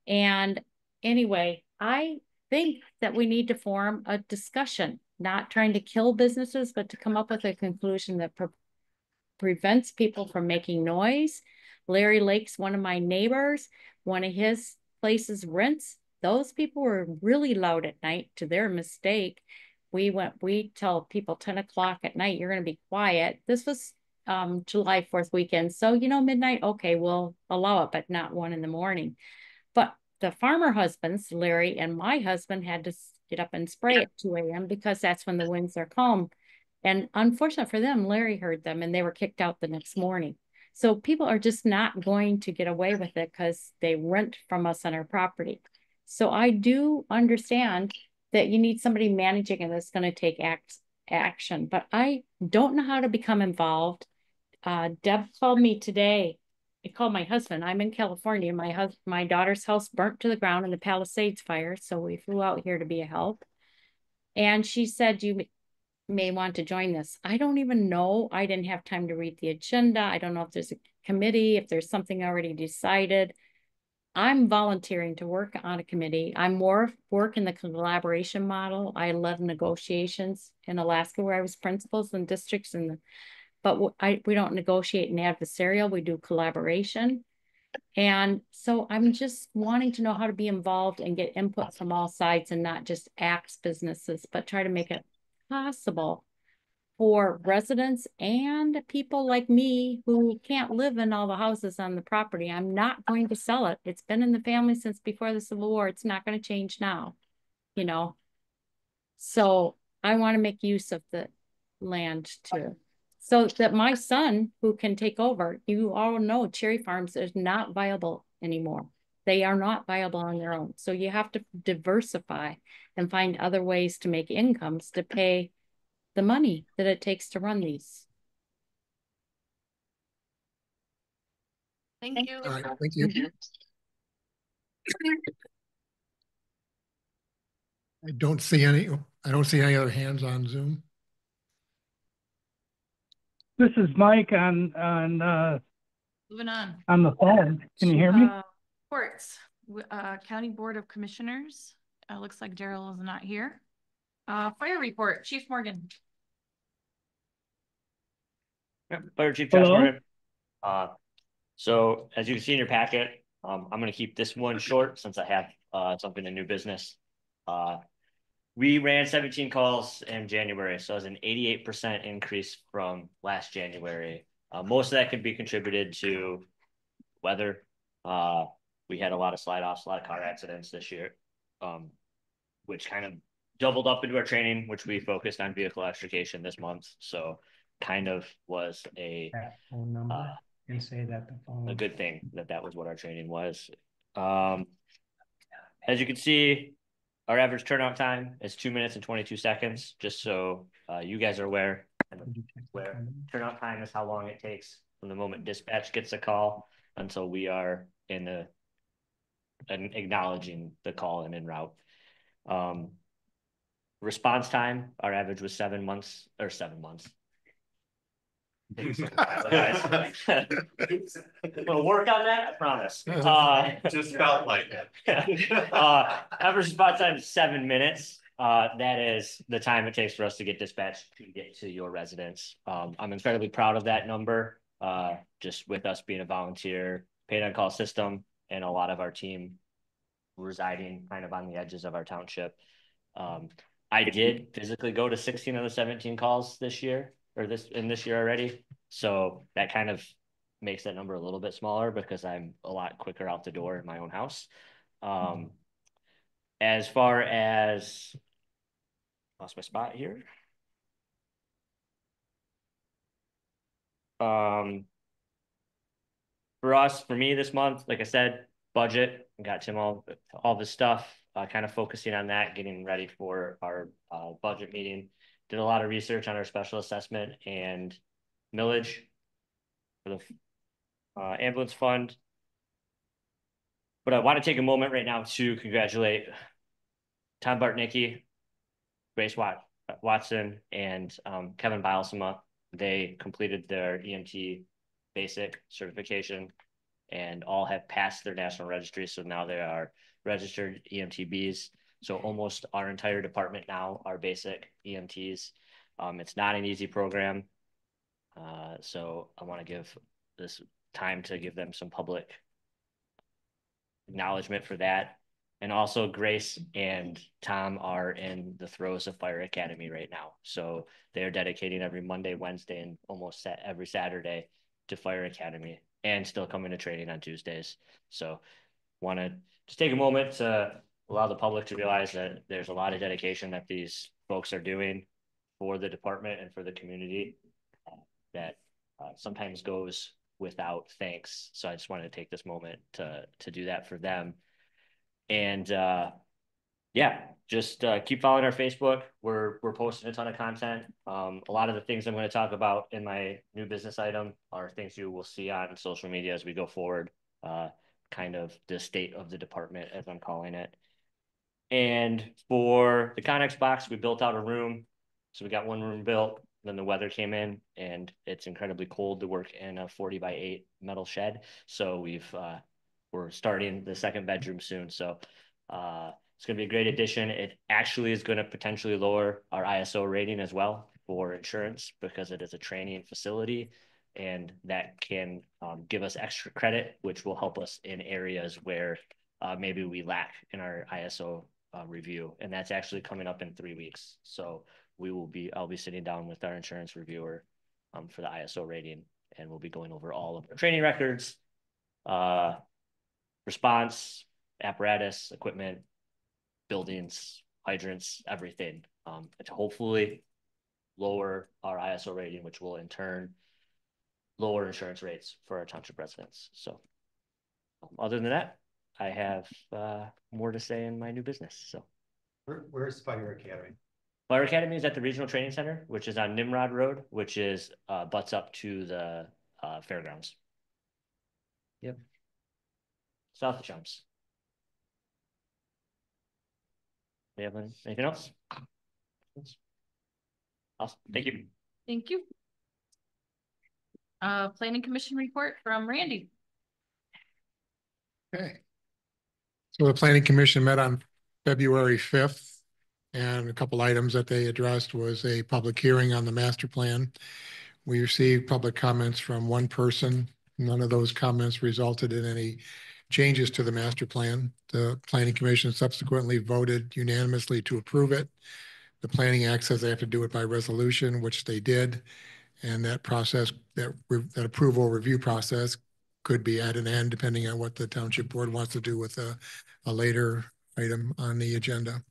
And anyway, I think that we need to form a discussion, not trying to kill businesses, but to come up with a conclusion that prevents people from making noise. Larry Lake's one of my neighbors. One of his places rents those people were really loud at night to their mistake. We tell people 10 o'clock at night, you're going to be quiet. This was July 4th weekend. So, midnight, okay, we'll allow it, but not 1 a.m. But the farmer husbands, Larry and my husband, had to get up and spray at 2 a.m. because that's when the winds are calm. And unfortunate for them, Larry heard them and they were kicked out the next morning. So people are just not going to get away with it because they rent from us on our property. So I do understand that you need somebody managing and that's going to take action, but I don't know how to become involved. Deb called me today. I called my husband. I'm in California. My daughter's house burnt to the ground in the Palisades fire. So we flew out here to be a help. And she said, you may want to join this. I don't even know. I didn't have time to read the agenda. I don't know if there's a committee, if there's something already decided. I'm volunteering to work on a committee. I'm more work in the collaboration model. I led negotiations in Alaska where I was principals and districts, but we don't negotiate in adversarial. We do collaboration. And so I'm just wanting to know how to be involved and get input from all sides and not just axe businesses, but try to make it possible for residents and people like me who can't live in all the houses on the property. I'm not going to sell it. It's been in the family since before the Civil War. It's not going to change now, So I want to make use of the land too. So that my son who can take over, you all know Cherry Farms is not viable anymore. They are not viable on their own. So you have to diversify and find other ways to make incomes to pay the money that it takes to run these. Thank you. All right, thank you. I don't see any other hands on Zoom. This is Mike on Moving on. the phone. Can you hear me? Reports. County Board of Commissioners. Looks like Daryl is not here. Fire report, Chief Morgan. Fire Chief Josh Morgan. So as you can see in your packet, I'm going to keep this one short since I have something in new business. We ran 17 calls in January, so it was an 88% increase from last January. Most of that could be contributed to weather. We had a lot of slide-offs, a lot of car accidents this year, which kind of doubled up into our training, which we focused on vehicle extrication this month. So kind of was a phone number and say that the phone a good thing that was what our training was. As you can see, our average turnout time is 2 minutes and 22 seconds, just so you guys are aware. Where turnout time is how long it takes from the moment dispatch gets a call until we are acknowledging the call and en route. Response time, our average was 7 months. We'll work on that, I promise. Just felt like it. Average response time is 7 minutes. That is the time it takes for us to get dispatched to get to your residence. I'm incredibly proud of that number. Just with us being a volunteer paid on call system and a lot of our team residing kind of on the edges of our township. I did physically go to 16 of the 17 calls this year this year already. So that kind of makes that number a little bit smaller because I'm a lot quicker out the door in my own house. As far as lost my spot here. For me this month, like I said, budget, got Tim all this stuff, kind of focusing on that, getting ready for our budget meeting. Did a lot of research on our special assessment and millage for the ambulance fund. But I want to take a moment right now to congratulate Tom Bartnicki, Grace Watson, and Kevin Bilesema. They completed their EMT basic certification and all have passed their national registry. So now they are registered EMTBs. So almost our entire department now are basic EMTs. It's not an easy program. So I want to give this time to give them some public acknowledgement for that. And also Grace and Tom are in the throes of Fire Academy right now. So they're dedicating every Monday, Wednesday, and almost every Saturday to Fire Academy, and still coming to training on Tuesdays. So want to just take a moment to allow the public to realize that there's a lot of dedication that these folks are doing for the department and for the community that sometimes goes without thanks. So I just wanted to take this moment to do that for them. And yeah, just keep following our Facebook. We're posting a ton of content. A lot of the things I'm going to talk about in my new business item are things you will see on social media as we go forward. Kind of the state of the department, as I'm calling it. And for the Connex box, we built out a room. So we got one room built. Then the weather came in, and it's incredibly cold to work in a 40x8 metal shed. So we're starting the second bedroom soon. So it's going to be a great addition. It actually is going to potentially lower our ISO rating as well for insurance, because it is a training facility, and that can give us extra credit, which will help us in areas where maybe we lack in our ISO review. And that's actually coming up in 3 weeks. So I'll be sitting down with our insurance reviewer for the ISO rating, and we'll be going over all of our training records, response, apparatus, equipment, buildings, hydrants, everything, to hopefully lower our ISO rating, which will in turn lower insurance rates for our township residents. So other than that, I have more to say in my new business. So where's Fire Academy? Fire Academy is at the Regional Training Center, which is on Nimrod Road, which is butts up to the fairgrounds. Yep. South of Chumps. Do you have anything else? Awesome. Thank you. Thank you. Planning Commission report from Randy. Okay. So the Planning Commission met on February 5th, and a couple items that they addressed was a public hearing on the master plan. We received public comments from one person. None of those comments resulted in any changes to the master plan. The Planning Commission subsequently voted unanimously to approve it. The planning act says they have to do it by resolution, which they did. And that process, that approval review process could be at an end depending on what the township board wants to do with a later item on the agenda.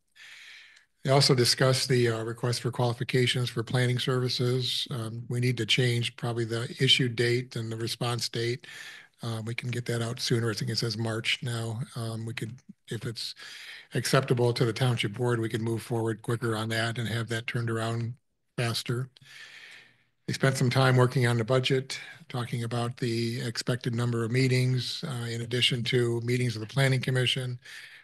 They also discussed the request for qualifications for planning services. We need to change probably the issue date and the response date. We can get that out sooner. I think it says March now. We could, if it's acceptable to the township board, we could move forward quicker on that and have that turned around faster. They spent some time working on the budget, talking about the expected number of meetings, in addition to meetings of the Planning Commission,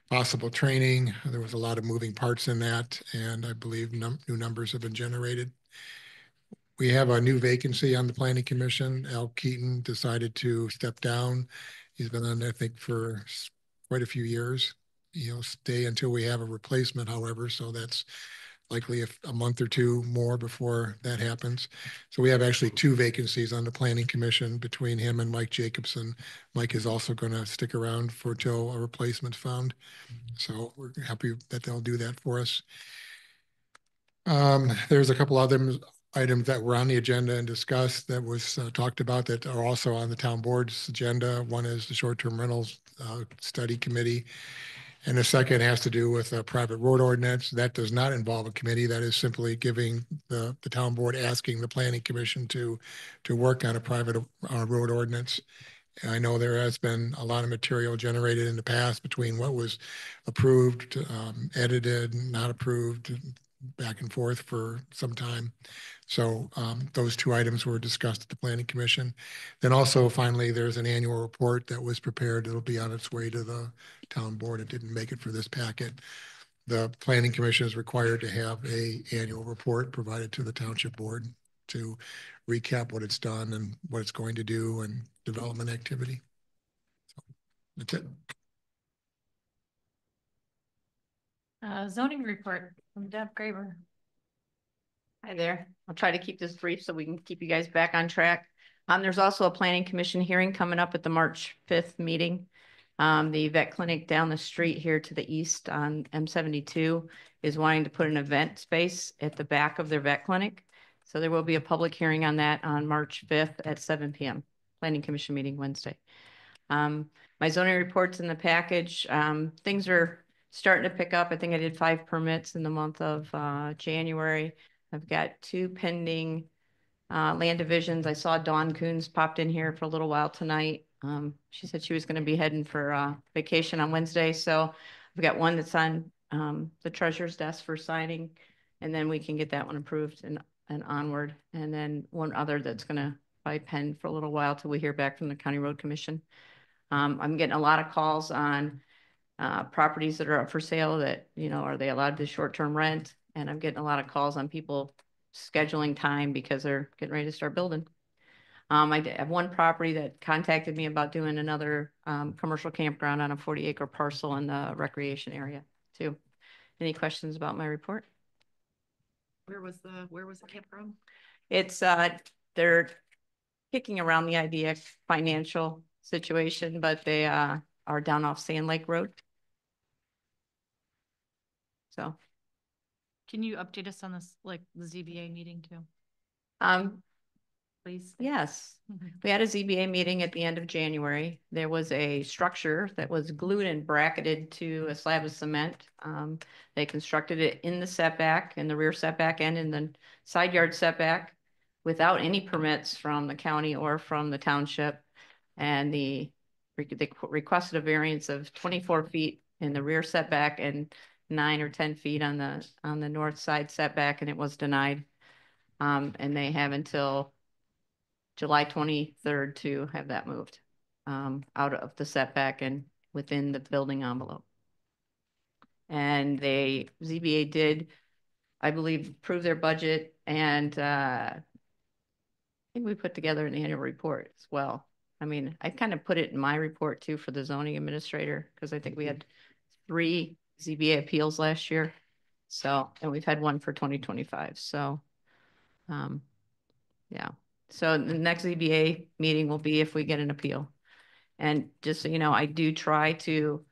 possible training. There was a lot of moving parts in that, and I believe new numbers have been generated. We have a new vacancy on the Planning Commission. Al Keaton decided to step down. He's been on, I think, for quite a few years. He'll stay until we have a replacement, however, so that's likely a month or two more before that happens. So we have actually two vacancies on the Planning Commission between him and Mike Jacobson. Mike is also going to stick around for till a replacement found. So we're happy that they'll do that for us. There's a couple other items that were on the agenda and discussed that was talked about that are also on the town board's agenda. One is the short-term rentals study committee. And the second has to do with a private road ordinance. That does not involve a committee. That is simply giving the town board, asking the Planning Commission to work on a private road ordinance. And I know there has been a lot of material generated in the past between what was approved, edited, not approved, back and forth for some time. So those two items were discussed at the Planning Commission. Then also, finally, there's an annual report that was prepared. It'll be on its way to the town board. It didn't make it for this packet. The Planning Commission is required to have an annual report provided to the township board to recap what it's done and what it's going to do and development activity. So that's it. Zoning report from Deb Graber. Hi there. I'll try to keep this brief so we can keep you guys back on track. There's also a Planning Commission hearing coming up at the March 5th meeting. The vet clinic down the street here to the east on M72 is wanting to put an event space at the back of their vet clinic. So there will be a public hearing on that on March 5th at 7 p.m. Planning Commission meeting Wednesday. My zoning report's in the package. Things are starting to pick up. I think I did 5 permits in the month of January. I've got 2 pending land divisions. I saw Dawn Coons popped in here for a little while tonight. She said she was going to be heading for vacation on Wednesday. So we've got one that's on the treasurer's desk for signing, and then we can get that one approved and onward. And then one other that's going to probably pen for a little while till we hear back from the County Road Commission. I'm getting a lot of calls on properties that are up for sale that, you know, are they allowed to short-term rent? And I'm getting a lot of calls on people scheduling time because they're getting ready to start building. I have one property that contacted me about doing another commercial campground on a 40-acre parcel in the recreation area too. Any questions about my report? Where was the campground? It's they're kicking around the idea of financial situation, but they are down off Sand Lake Road. So Can you update us on this, like the ZBA meeting too? Please. Yes, we had a ZBA meeting at the end of January. There was a structure that was glued and bracketed to a slab of cement. They constructed it in the setback, in the rear setback and in the side yard setback without any permits from the county or from the township. And they requested a variance of 24 feet in the rear setback and 9 or 10 feet on the north side setback, and it was denied. And they have until July 23rd to have that moved out of the setback and within the building envelope. And ZBA did, I believe, approve their budget, and I think we put together an annual report as well. I mean, I kind of put it in my report too for the zoning administrator, because I think we had 3 ZBA appeals last year. So, and we've had 1 for 2025. So, yeah. So the next ZBA meeting will be if we get an appeal. And just so you know, I do try to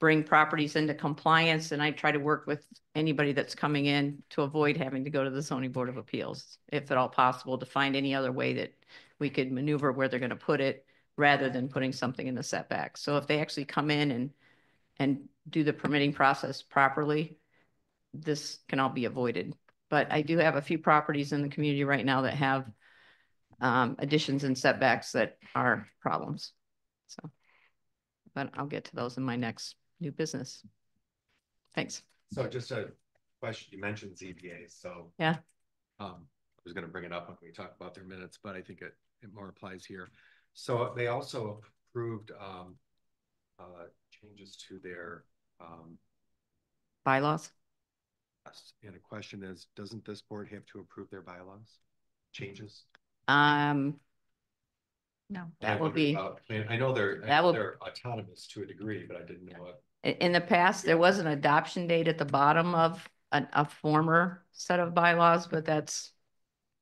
bring properties into compliance, and I try to work with anybody that's coming in to avoid having to go to the zoning board of appeals, if at all possible, to find any other way that we could maneuver where they're going to put it rather than putting something in the setback. So if they actually come in and do the permitting process properly, this can all be avoided. But I do have a few properties in the community right now that have additions and setbacks that are problems. So, but I'll get to those in my next new business. Thanks. So just a question, you mentioned ZBA, so. Yeah. I was gonna bring it up when we talk about their minutes, but I think it more applies here. So they also approved changes to their bylaws. And a question is, doesn't this board have to approve their bylaws changes? No, that will be. I know they're autonomous to a degree, but I didn't know what. In the past, there was an adoption date at the bottom of a former set of bylaws, but that's,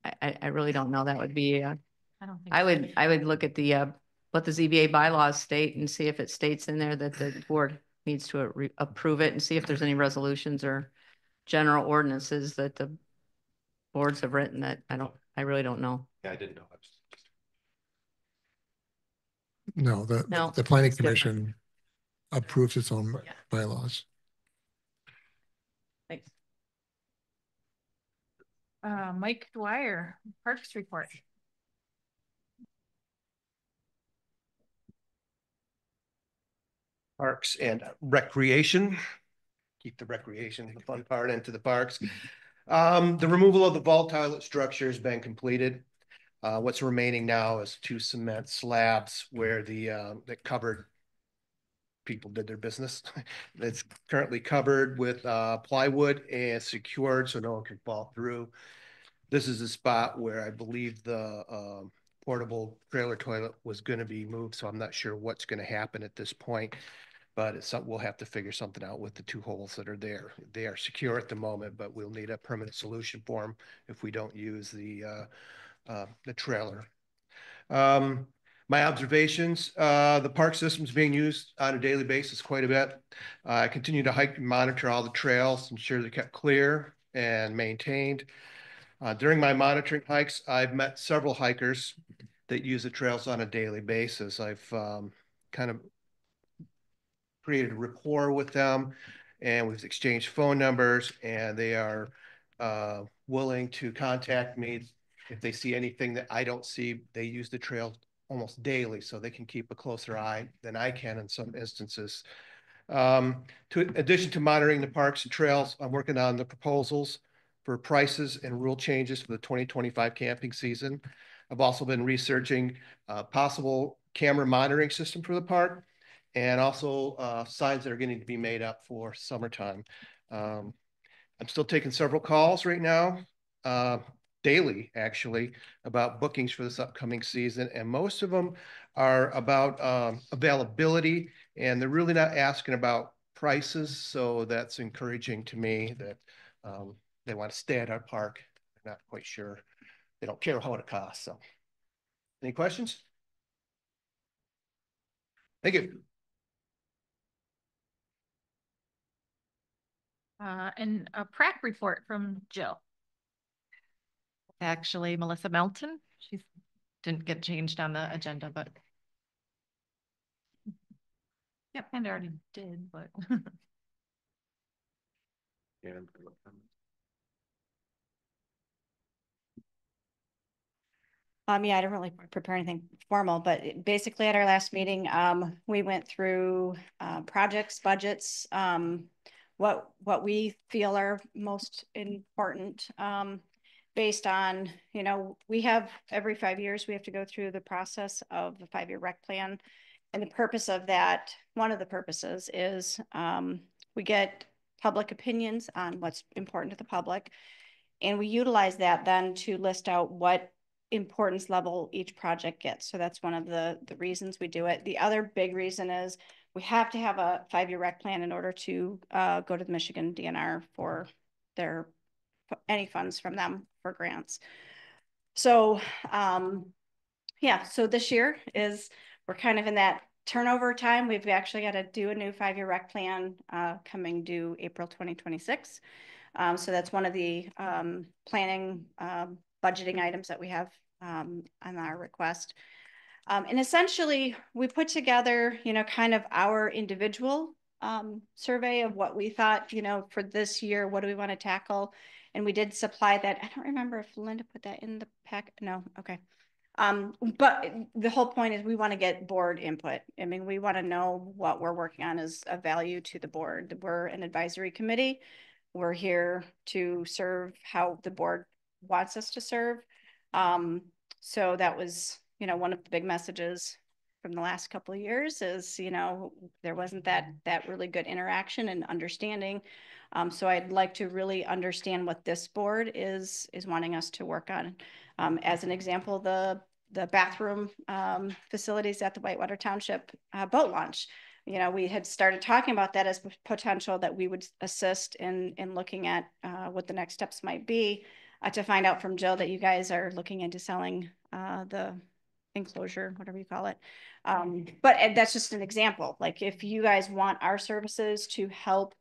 I really don't know. That would be. I don't think. I would look at the what the ZBA bylaws state and see if it states in there that the board needs to approve it, and see if there's any resolutions or general ordinances that the boards have written that I really don't know. Yeah, I didn't know. No, the planning commission approves its own bylaws. Thanks. Mike Dwyer, Parks report. Parks and recreation. Keep the recreation, the fun part, into the parks. The removal of the vault toilet structure has been completed. What's remaining now is 2 cement slabs where that covered people did their business. It's currently covered with plywood and secured so no one can fall through. This is a spot where I believe the portable trailer toilet was going to be moved, so I'm not sure what's going to happen at this point. But it's something we'll have to figure something out with the 2 holes that are there. They are secure at the moment, but we'll need a permanent solution for them if we don't use the trailer. My observations, the park system is being used on a daily basis quite a bit. I continue to hike and monitor all the trails, ensure they're kept clear and maintained. During my monitoring hikes, I've met several hikers that use the trails on a daily basis. I've kind of created a rapport with them, and we've exchanged phone numbers, and they are willing to contact me if they see anything that I don't see. They use the trail almost daily, so they can keep a closer eye than I can in some instances. In addition to monitoring the parks and trails, I'm working on the proposals for prices and rule changes for the 2025 camping season. I've also been researching a possible camera monitoring system for the park, and also signs that are getting to be made up for summertime. I'm still taking several calls right now, daily actually, about bookings for this upcoming season. And most of them are about availability, and they're really not asking about prices. So that's encouraging to me that they want to stay at our park. They're not quite sure. They don't care how it costs. So any questions? Thank you. And a prac report from Jill. Actually, Melissa Melton, she didn't get changed on the agenda, but. Yep, and I already did, but. Yeah, I didn't really prepare anything formal, but basically at our last meeting, we went through projects, budgets, what we feel are most important, based on, you know, we have every 5 years, we have to go through the process of the 5-year rec plan. And the purpose of that, one of the purposes is we get public opinions on what's important to the public. And we utilize that then to list out what importance level each project gets. So that's one of the reasons we do it. The other big reason is we have to have a 5-year rec plan in order to go to the Michigan DNR for their any funds from them for grants. So yeah, so this year we're kind of in that turnover time. We've actually got to do a new 5-year rec plan coming due April 2026. So that's one of the planning budgeting items that we have on our request. And essentially we put together, you know, kind of our individual survey of what we thought, you know, for this year, what do we want to tackle? And we did supply that. I don't remember if Linda put that in the pack. No. Okay. But the whole point is we want to get board input. I mean, we want to know what we're working on is of value to the board. We're an advisory committee. We're here to serve how the board wants us to serve. So that was, you know, one of the big messages from the last couple of years is, you know, there wasn't that really good interaction and understanding. So I'd like to really understand what this board is wanting us to work on. As an example, the bathroom facilities at the Whitewater Township boat launch. You know, we had started talking about that as potential that we would assist in looking at what the next steps might be, to find out from Jill that you guys are looking into selling the enclosure, whatever you call it. But that's just an example. Like if you guys want our services to help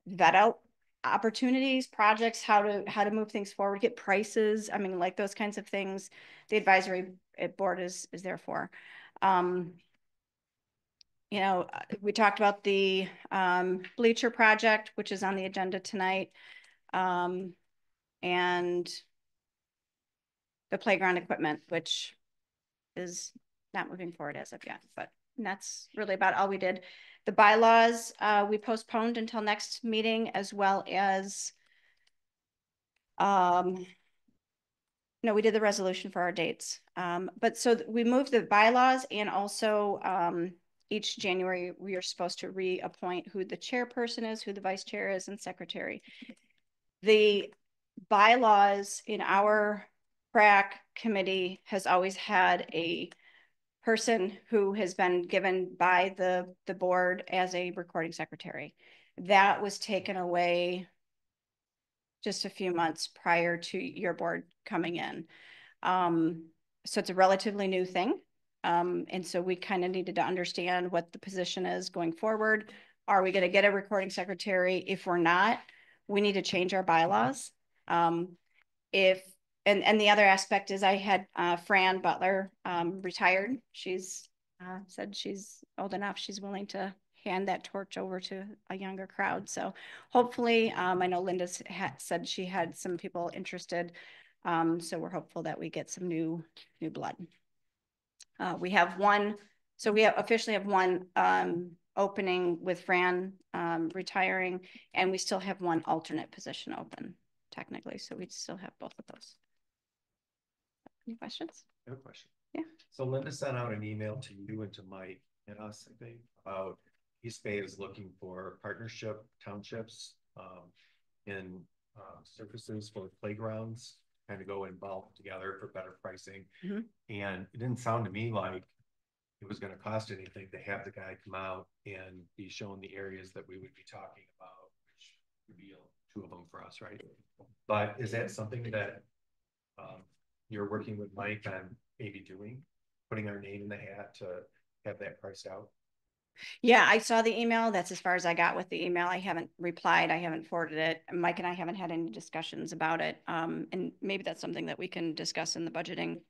vet out opportunities, projects, how to move things forward, get prices. I mean, like those kinds of things, the advisory board is there for. You know, we talked about the bleacher project, which is on the agenda tonight, and the playground equipment, which is not moving forward as of yet, but that's really about all we did. The bylaws, we postponed until next meeting, as well as, no, we did the resolution for our dates. But so we moved the bylaws, and also each January, we are supposed to reappoint who the chairperson is, who the vice chair is, and secretary. The bylaws in our PrAC committee has always had a person who has been given by the board as a recording secretary. That was taken away just a few months prior to your board coming in. So it's a relatively new thing. And so we kind of needed to understand what the position is going forward. Are we going to get a recording secretary? If we're not, we need to change our bylaws. And the other aspect is I had Fran Butler retired. She's said she's old enough. She's willing to hand that torch over to a younger crowd. So hopefully, I know Linda said she had some people interested. So we're hopeful that we get some new blood. We have one, so we officially have one opening with Fran retiring, and we still have one alternate position open technically. So we still have both of those. Any questions? I have a question. Yeah. So Linda sent out an email to you and to Mike and us, I think, about East Bay is looking for partnership townships in services for playgrounds, kind of go involved together for better pricing. Mm-hmm. And it didn't sound to me like it was going to cost anything to have the guy come out and be shown the areas that we would be talking about, which would be two of them for us, right? But is that something that you're working with Mike on maybe doing, putting our name in the hat to have that priced out? Yeah, I saw the email. That's as far as I got with the email. I haven't replied. I haven't forwarded it. Mike and I haven't had any discussions about it. And maybe that's something that we can discuss in the budgeting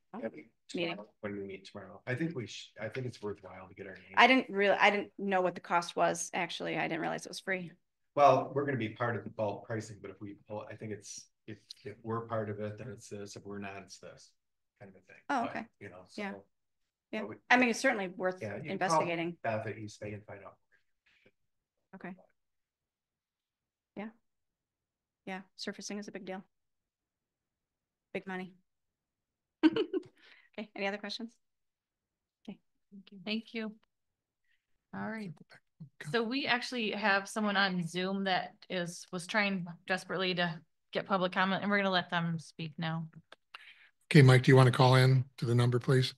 meeting. When we meet tomorrow, I think I think it's worthwhile to get our name. I didn't know what the cost was. Actually, I didn't realize it was free. Well, we're going to be part of the bulk pricing, but if we pull, I think it's, if we're part of it, then it's this. If we're not, it's this kind of a thing. Oh, okay. But, you know, so yeah. Yeah. I mean, it's certainly worth investigating. Beth at East Bay and find out. Okay. Yeah. Yeah. Surfacing is a big deal. Big money. Okay. Any other questions? Okay. Thank you. All right. So we actually have someone on Zoom that was trying desperately to get public comment, and we're going to let them speak now. Okay, Mike, do you want to call in to the number, please?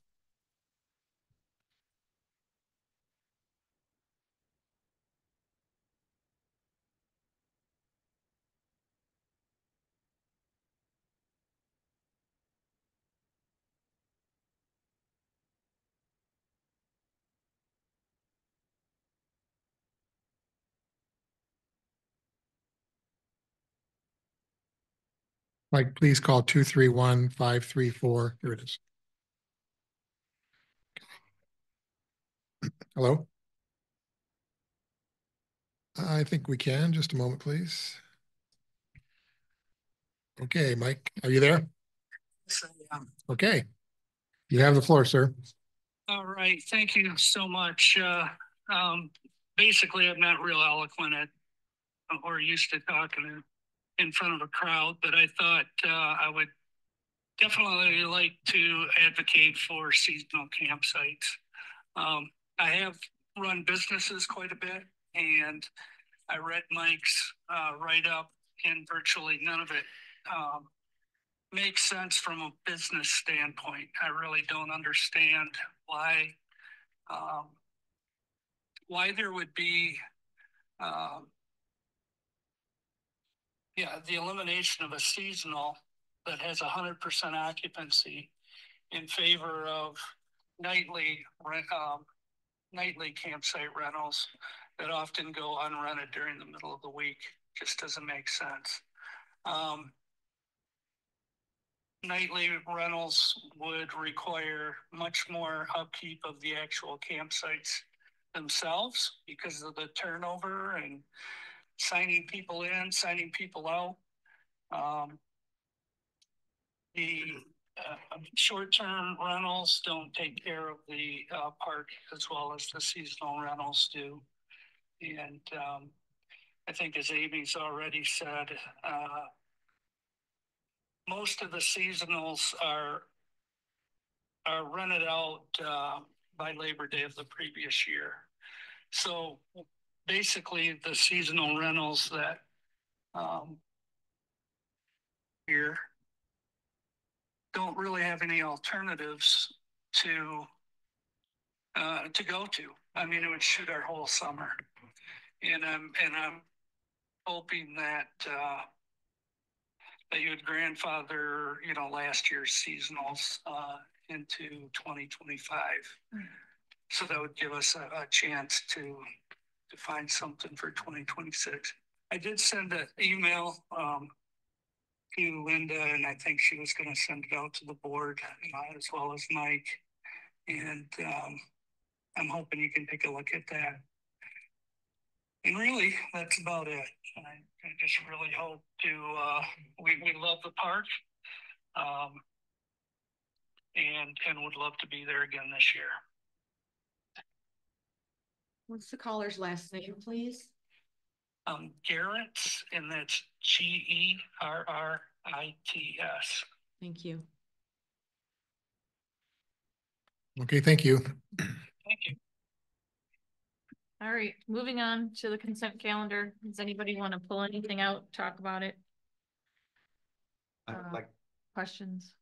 Mike, please call 231-534. Here it is. Hello? I think we can. Just a moment, please. Okay, Mike, are you there? Yes, I am. Okay. You have the floor, sir. All right. Thank you so much. Basically, I'm not real eloquent at or used to talking in front of a crowd, but I thought I would definitely like to advocate for seasonal campsites. I have run businesses quite a bit, and I read Mike's write-up, and virtually none of it makes sense from a business standpoint. I really don't understand why there would be the elimination of a seasonal that has 100% occupancy in favor of nightly campsite rentals that often go unrented during the middle of the week. Just doesn't make sense. Nightly rentals would require much more upkeep of the actual campsites themselves because of the turnover and signing people in, signing people out. The short-term rentals don't take care of the park as well as the seasonal rentals do. And I think, as Amy's already said, most of the seasonals are rented out by Labor Day of the previous year. So basically, the seasonal rentals that here don't really have any alternatives to go to. I mean, it would shoot our whole summer, and I'm hoping that that you would grandfather, last year's seasonals into 2025. So that would give us a chance to find something for 2026. I did send an email to Linda, and I think she was going to send it out to the board as well as Mike. And I'm hoping you can take a look at that. And really, that's about it. I just really hope to, we love the park and would love to be there again this year. What's the caller's last name, please? Garrett, and that's Gerrits. Thank you. Okay, thank you. Thank you. All right, moving on to the consent calendar. Does anybody want to pull anything out, talk about it? I'd like Questions?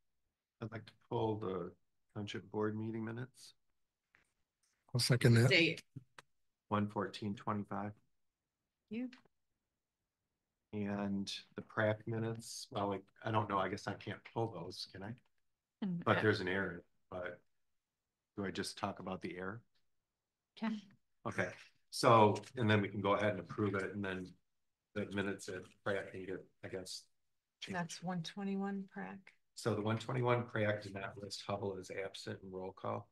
I'd like to pull the township board meeting minutes. I'll second that. Date. 1/14/25. You. And the PrAC minutes, well, like, I don't know, I guess I can't pull those, can I? And, But there's an error, but do I just talk about the error? Okay. Okay, so, and then we can go ahead and approve it, and then the minutes at PrAC can get, I guess. changed. That's 121 PrAC. So the 121 PrAC did not list Hubble as absent in roll call.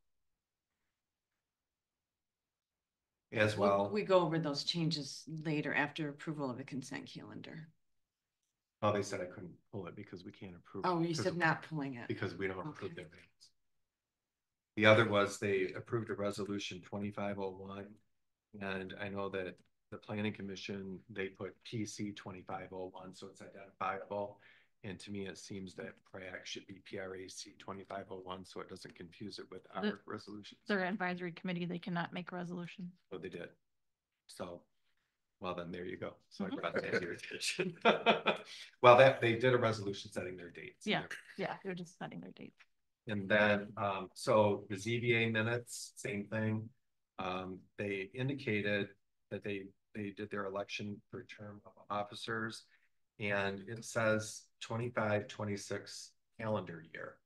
As well. We go over those changes later after approval of the consent calendar. Oh, they said I couldn't pull it because we can't approve. Oh, you said not pulling it. Because we don't approve their minutes. The other was they approved a resolution 2501. And I know that the planning commission, they put PC 2501, so it's identifiable. And to me, it seems that PrAC should be PRAC 2501, so it doesn't confuse it with our resolutions. Their advisory committee, they cannot make resolutions. So they did. So, well, then there you go. So I brought that to your attention. Well, that they did a resolution setting their dates. Yeah, yeah, they're just setting their dates. And then, so the ZBA minutes, same thing. They indicated that they did their election for term of officers, and it says 25-26 calendar year.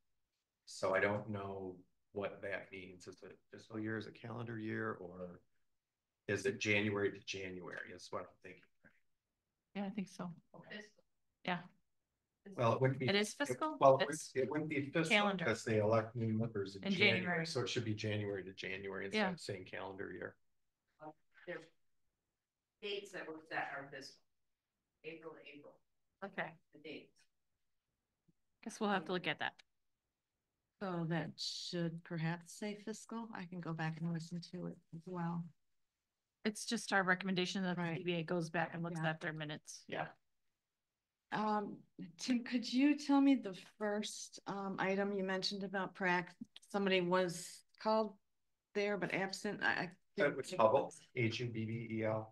So I don't know what that means. Is it fiscal year? Is it calendar year, or is it January to January? Is what I'm thinking. Yeah, I think so. Okay. Yeah. Well, it wouldn't be. It is fiscal? It wouldn't be fiscal calendar. because they elect new members in January. January. So it should be January to January instead of saying calendar year. Their dates that were set are fiscal. April to April. Okay. The dates. Guess we'll have to look at that. So that should perhaps say fiscal. I can go back and listen to it as well. It's just our recommendation that the ZBA goes back and looks at their minutes. Yeah. Tim, could you tell me the first item you mentioned about PrAC? Somebody was called there but absent. That was Hubble, Hubbel.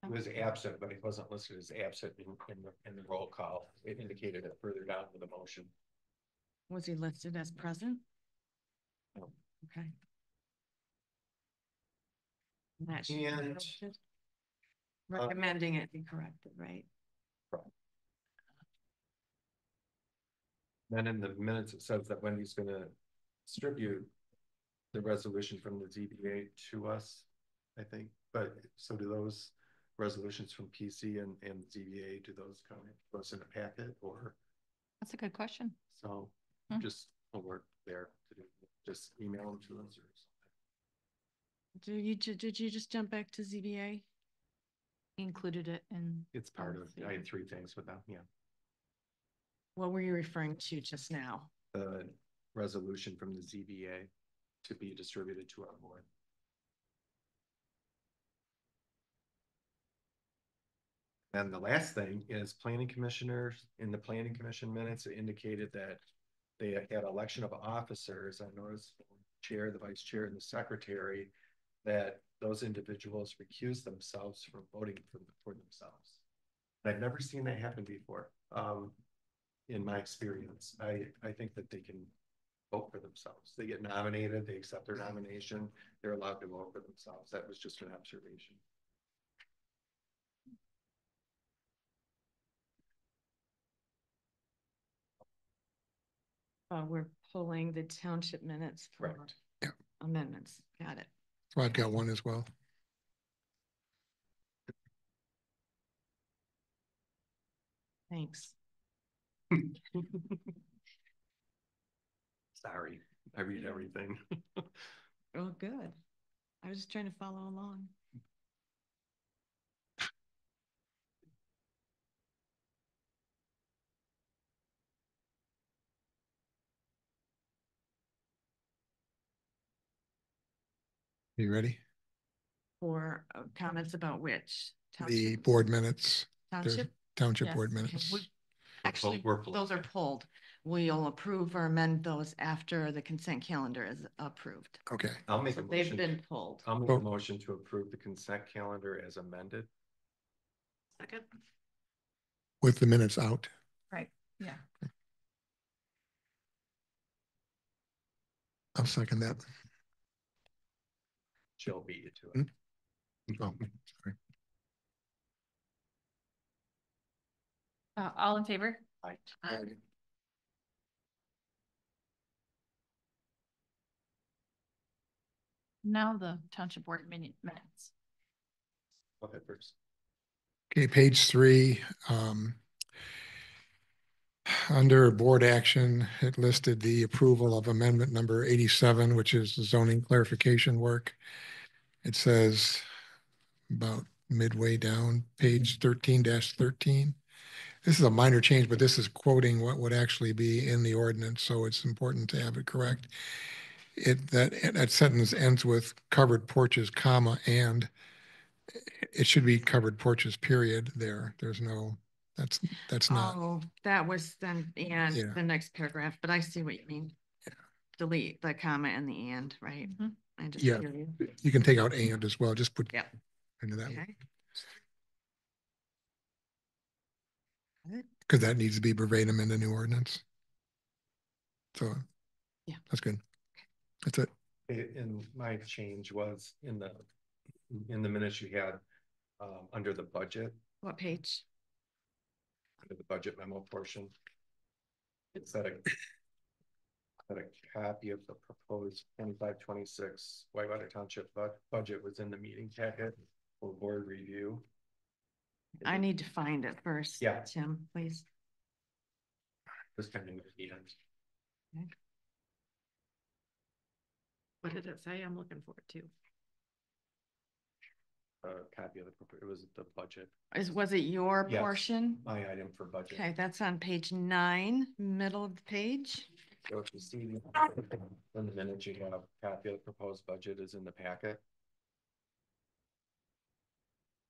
He was absent, but he wasn't listed as absent in the roll call. It indicated it further down in the motion. Was he listed as present? No. Okay. That should be corrected. Recommending it be corrected, right? Then in the minutes, it says that Wendy's going to distribute the resolution from the ZBA to us, I think. But so do those resolutions from PC and ZBA, do those come in a packet, or? That's a good question. So just a work there to do. Just email them to us or something. Did you just jump back to ZBA? Included it in. It's part of, I had 3 things with them, yeah. What were you referring to just now? The resolution from the ZBA to be distributed to our board. And the last thing is planning commissioners. In the planning commission minutes, it indicated that they had election of officers. I noticed the chair, the vice chair, and the secretary, that those individuals recused themselves from voting for themselves. I've never seen that happen before. In my experience, I think that they can vote for themselves. They get nominated, they accept their nomination, they're allowed to vote for themselves. That was just an observation. We're pulling the township minutes for Correct. amendments. Got it. So I've got one as well. Thanks. Sorry, I read everything. Oh, good. I was just trying to follow along. You ready? For comments about which? The board minutes. There's Township? Township Yes. board minutes. Actually, those are pulled. We'll approve or amend those after the consent calendar is approved. Okay. I'll make a So they've motion. been pulled. I'll make a motion to approve the consent calendar as amended. Second. With the minutes out. Right, yeah. I'll second that. Jill beat you to it. Oh, sorry. All in favor? Aye. Now the township board minutes. Go ahead first. Okay, page 3. Under board action, it listed the approval of amendment number 87, which is the zoning clarification work. It says about midway down, page 13-13. This is a minor change, but this is quoting what would actually be in the ordinance, so it's important to have it correct. That sentence ends with covered porches, comma, and it should be covered porches, period, there. There's no, that's not. Oh, that was then and Yeah. the next paragraph, but I see what you mean. Yeah. Delete the comma and the and, right? I just Yeah, hear you. you can take out and as well, just put Yep. into that. Okay. Because that needs to be verbatim in the new ordinance. So, yeah, that's good. That's it. And my change was in the minutes you had under the budget. What page? Under the budget memo portion. It said a copy of the proposed 25-26 Whitewater Township budget was in the meeting packet for board review. I need to find it first. Yeah. Tim, please. This kind of the end. Okay. What did it say? I'm looking for it too. A copy of it was the budget. Was it your Yes, portion? my item for budget. Okay, that's on page 9, middle of the page. So if you see in the minutes you have a copy of the proposed budget is in the packet.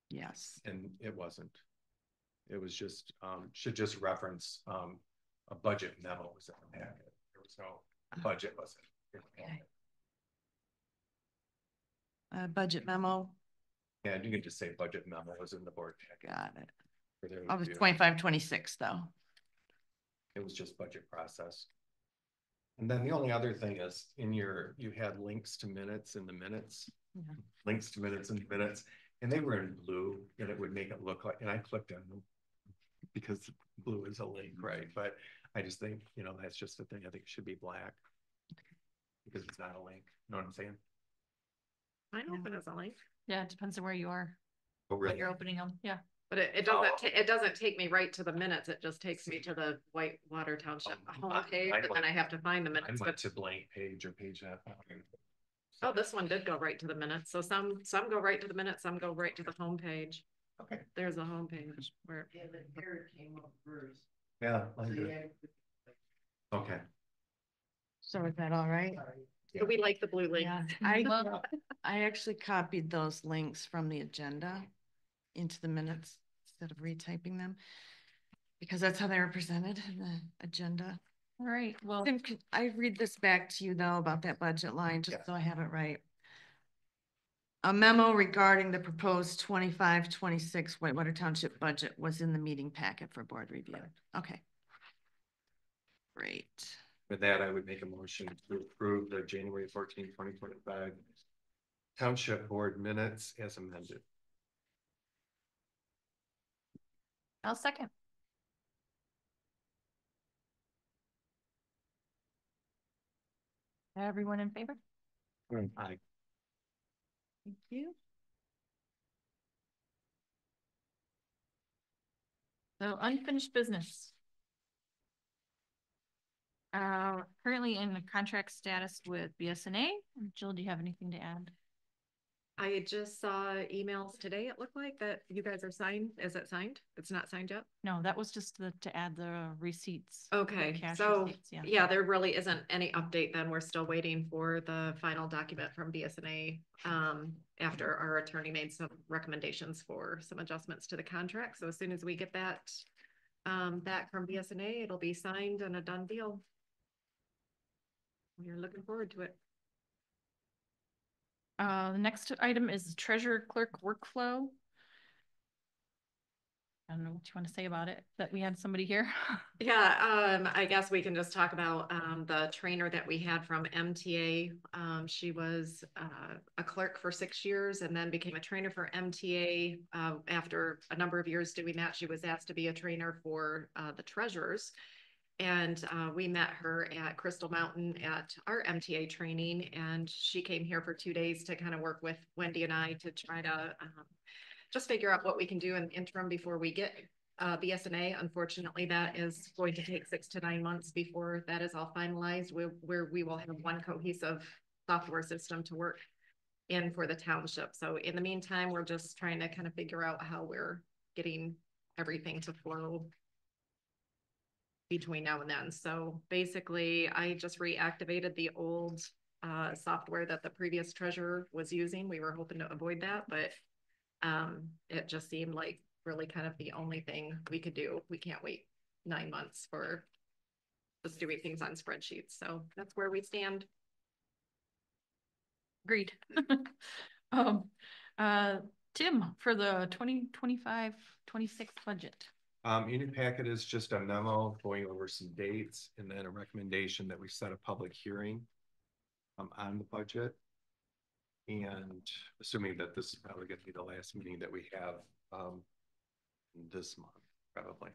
Yes. And it wasn't. It was just should just reference a budget memo was in the packet. There was no budget wasn't in the packet. Budget memo. Yeah, you can just say budget memo was in the board packet. Got it. For their Of review. 25-26 though. It was just budget process. And then the only other thing is you had links to minutes in the minutes. Yeah. Links to minutes in the minutes. And they were in blue and it would make it look like, and I clicked on them because blue is a link, right? But I just think, that's just the thing. I think it should be black because it's not a link. You know what I'm saying? Mine open as a link. Yeah, it depends on where you are. Oh, really? What you're opening them, yeah. But it doesn't it doesn't take me right to the minutes. It just takes me to the Whitewater Township homepage, and then I have to find the I minutes. went to blank page or page that. Oh, this one did go right to the minutes. So some go right to the minutes, some go right to the homepage. Okay. There's the homepage where. Yeah, the here came up first. Yeah. Okay. So is that all right? Do we like the blue link? Yeah, I actually copied those links from the agenda into the minutes instead of retyping them because that's how they were presented in the agenda. All right, well. Tim, could I read this back to you though about that budget line, just so I have it right. A memo regarding the proposed 25-26 Whitewater Township budget was in the meeting packet for board review. Okay. Great. With that, I would make a motion to approve the January 14, 2025 Township Board minutes as amended. I'll second. Everyone in favor? Aye. Thank you. So unfinished business. Currently in a contract status with BSNA. Jill, do you have anything to add? I just saw emails today, it looked like, that you guys are signed. Is it signed? It's not signed yet? No, that was just to add the receipts. Okay, cash so receipts, yeah, there really isn't any update then. We're still waiting for the final document from BSNA after our attorney made some recommendations for some adjustments to the contract. So as soon as we get that back from BSNA, it'll be signed and a done deal. We're looking forward to it. The next item is treasurer clerk workflow. I don't know what you want to say about it, that we had somebody here. Yeah, I guess we can just talk about the trainer that we had from MTA. She was a clerk for 6 years and then became a trainer for MTA. After a number of years doing that, she was asked to be a trainer for the treasurers. And we met her at Crystal Mountain at our MTA training, and she came here for 2 days to kind of work with Wendy and I to try to just figure out what we can do in the interim before we get BSNA. Unfortunately, that is going to take 6 to 9 months before that is all finalized, where we will have one cohesive software system to work in for the township. So in the meantime, we're just trying to kind of figure out how we're getting everything to flow between now and then. So basically, I just reactivated the old software that the previous treasurer was using. We were hoping to avoid that, but it just seemed like really kind of the only thing we could do. We can't wait 9 months for just doing things on spreadsheets. So that's where we stand. Agreed. Tim, for the 2025-26 budget. In your packet is just a memo going over some dates and then a recommendation that we set a public hearing on the budget. And assuming that this is probably going to be the last meeting that we have this month, probably.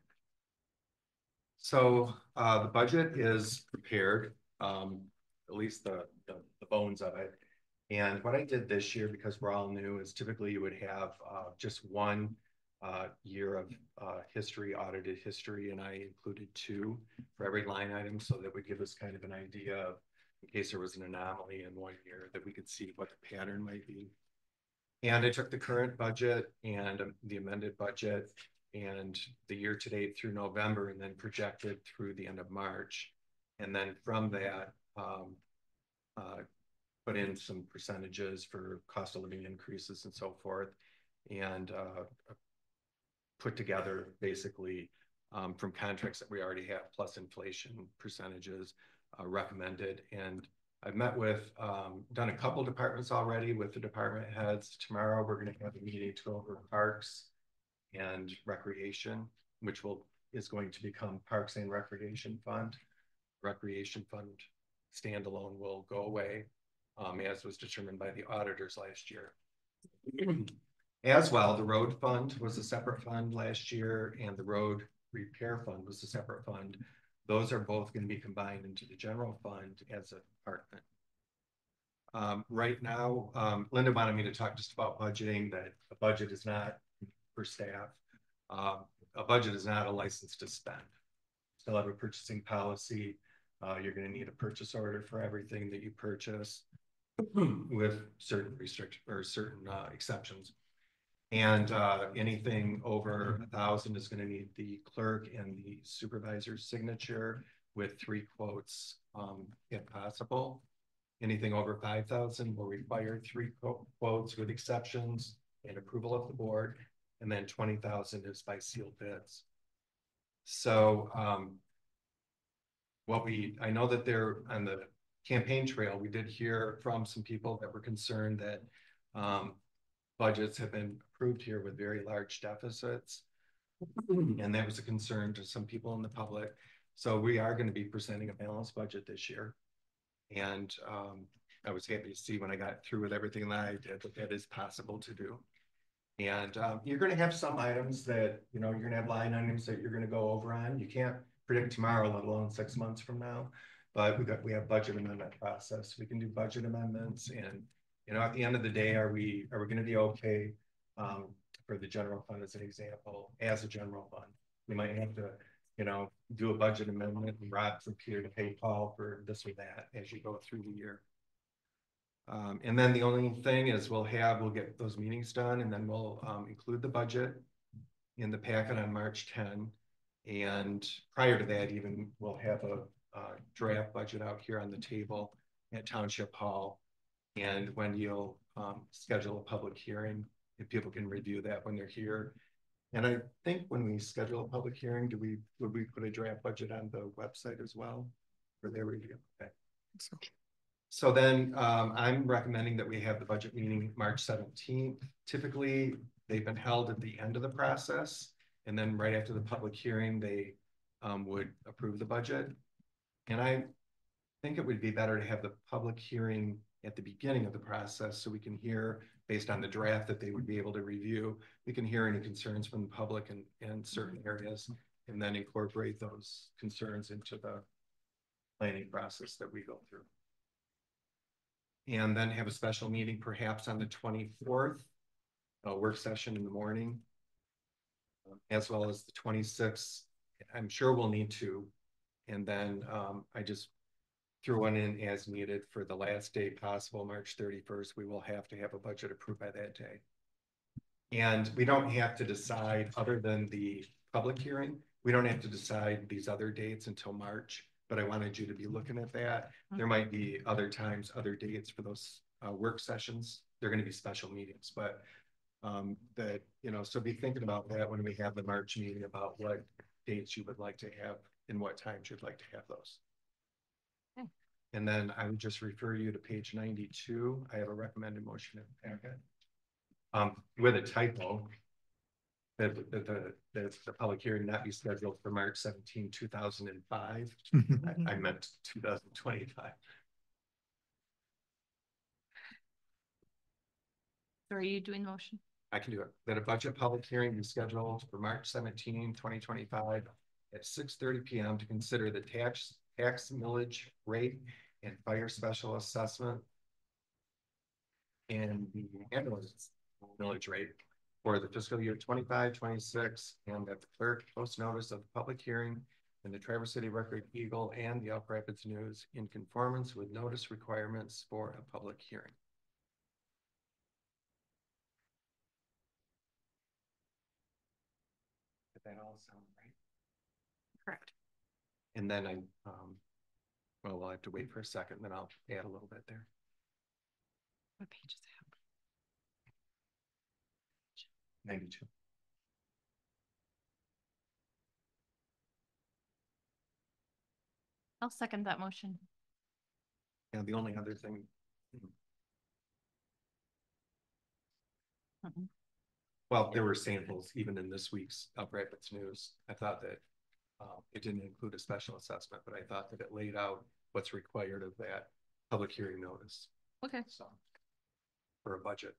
So the budget is prepared, at least the bones of it. And what I did this year, because we're all new, is typically you would have just one year of history, audited history, and I included 2 for every line item, so that would give us kind of an idea of, in case there was an anomaly in one year, that we could see what the pattern might be. And I took the current budget and the amended budget and the year to date through November, and then projected through the end of March. And then from that, put in some percentages for cost of living increases and so forth, and put together basically from contracts that we already have plus inflation percentages recommended. And I've met with, done a couple departments already with the department heads. Tomorrow we're going to have a meeting to go over parks and recreation, which is going to become Parks and Recreation Fund. Recreation Fund standalone will go away, as was determined by the auditors last year. As well, the road fund was a separate fund last year, and the road repair fund was a separate fund. Those are both going to be combined into the general fund as a department. Right now, Linda wanted me to talk just about budgeting, that a budget is not for staff. A budget is not a license to spend. Still have a purchasing policy. You're going to need a purchase order for everything that you purchase, with certain restrictions or certain exceptions. And anything over 1,000 is going to need the clerk and the supervisor's signature with 3 quotes, if possible. Anything over 5,000 will require 3 quotes with exceptions and approval of the board. And then 20,000 is by sealed bids. So I know that they're on the campaign trail. We did hear from some people that were concerned that budgets have been approved here with very large deficits. And that was a concern to some people in the public. So we are going to be presenting a balanced budget this year. And I was happy to see when I got through with everything that I did that is possible to do. And you're going to have some items that, you're going to have line items that you're going to go over on. You can't predict tomorrow, let alone 6 months from now. but we have budget amendment process. We can do budget amendments, and you know, at the end of the day, are we going to be okay for the general fund as an example, as a general fund? We might have to, you know, do a budget amendment and rob from Peter to pay Paul for this or that as you go through the year. And then the only thing is we'll get those meetings done, and then we'll include the budget in the packet on March 10. And prior to that, even we'll have a draft budget out here on the table at Township Hall. And when you'll schedule a public hearing, if people can review that when they're here. And I think when we schedule a public hearing, would we put a draft budget on the website as well for their review? Okay. So then I'm recommending that we have the budget meeting March 17th. Typically, they've been held at the end of the process. And then right after the public hearing, they would approve the budget. And I think it would be better to have the public hearing at the beginning of the process so we can hear, based on the draft that they would be able to review, we can hear any concerns from the public in certain areas, and then incorporate those concerns into the planning process that we go through. And then have a special meeting perhaps on the 24th, a work session in the morning, as well as the 26th. I'm sure we'll need to. And then I just threw one in as needed for the last day possible, March 31st. We will have to have a budget approved by that day. And we don't have to decide, other than the public hearing, we don't have to decide these other dates until March, but I wanted you to be looking at that. There might be other times, other dates for those work sessions. They're going to be special meetings, but that, you know, so be thinking about that when we have the March meeting, about what dates you would like to have and what times you'd like to have those. Okay. And then I would just refer you to page 92. I have a recommended motion in the packet with a typo that the public hearing not be scheduled for March 17, 2005. I meant 2025. So are you doing the motion? I can do it. That a budget public hearing be scheduled for March 17, 2025 at 6:30 p.m. to consider the tax millage rate and fire special assessment and the ambulance millage rate for the fiscal year 25-26, and that the clerk post notice of the public hearing in the Traverse City Record Eagle and the Elk Rapids News in conformance with notice requirements for a public hearing. Did that all sound right? Correct. And then well, we'll have to wait for a second, then I'll add a little bit there. What page is that? 92. I'll second that motion. And the only other thing, well, there were samples even in this week's Elk Rapids News. I thought that it didn't include a special assessment, but I thought that it laid out what's required of that public hearing notice. Okay. So for a budget.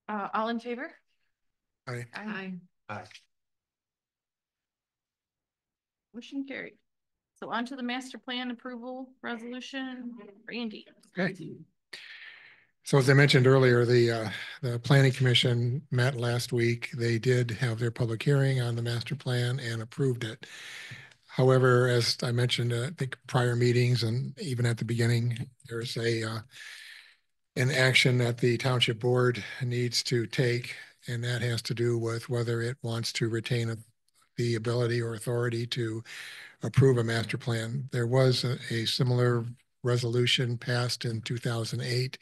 All in favor? Aye. Aye. Aye. Motion carried. So on to the master plan approval resolution. Randy. Okay. So as I mentioned earlier, the Planning Commission met last week. They did have their public hearing on the master plan and approved it. However, as I mentioned, I think prior meetings and even at the beginning, there's an action that the township board needs to take, and that has to do with whether it wants to retain the ability or authority to approve a master plan. There was a similar resolution passed in 2008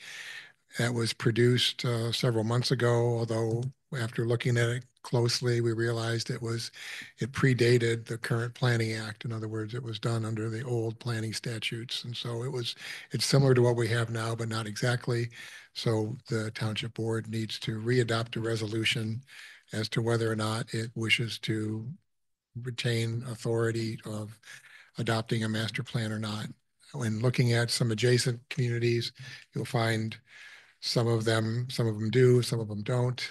that was produced several months ago, although after looking at it closely, we realized it predated the current Planning Act. In other words, it was done under the old planning statutes. And so it's similar to what we have now, but not exactly. So the township board needs to readopt a resolution as to whether or not it wishes to retain authority of adopting a master plan or not. When looking at some adjacent communities, you'll find some of them do, some of them don't.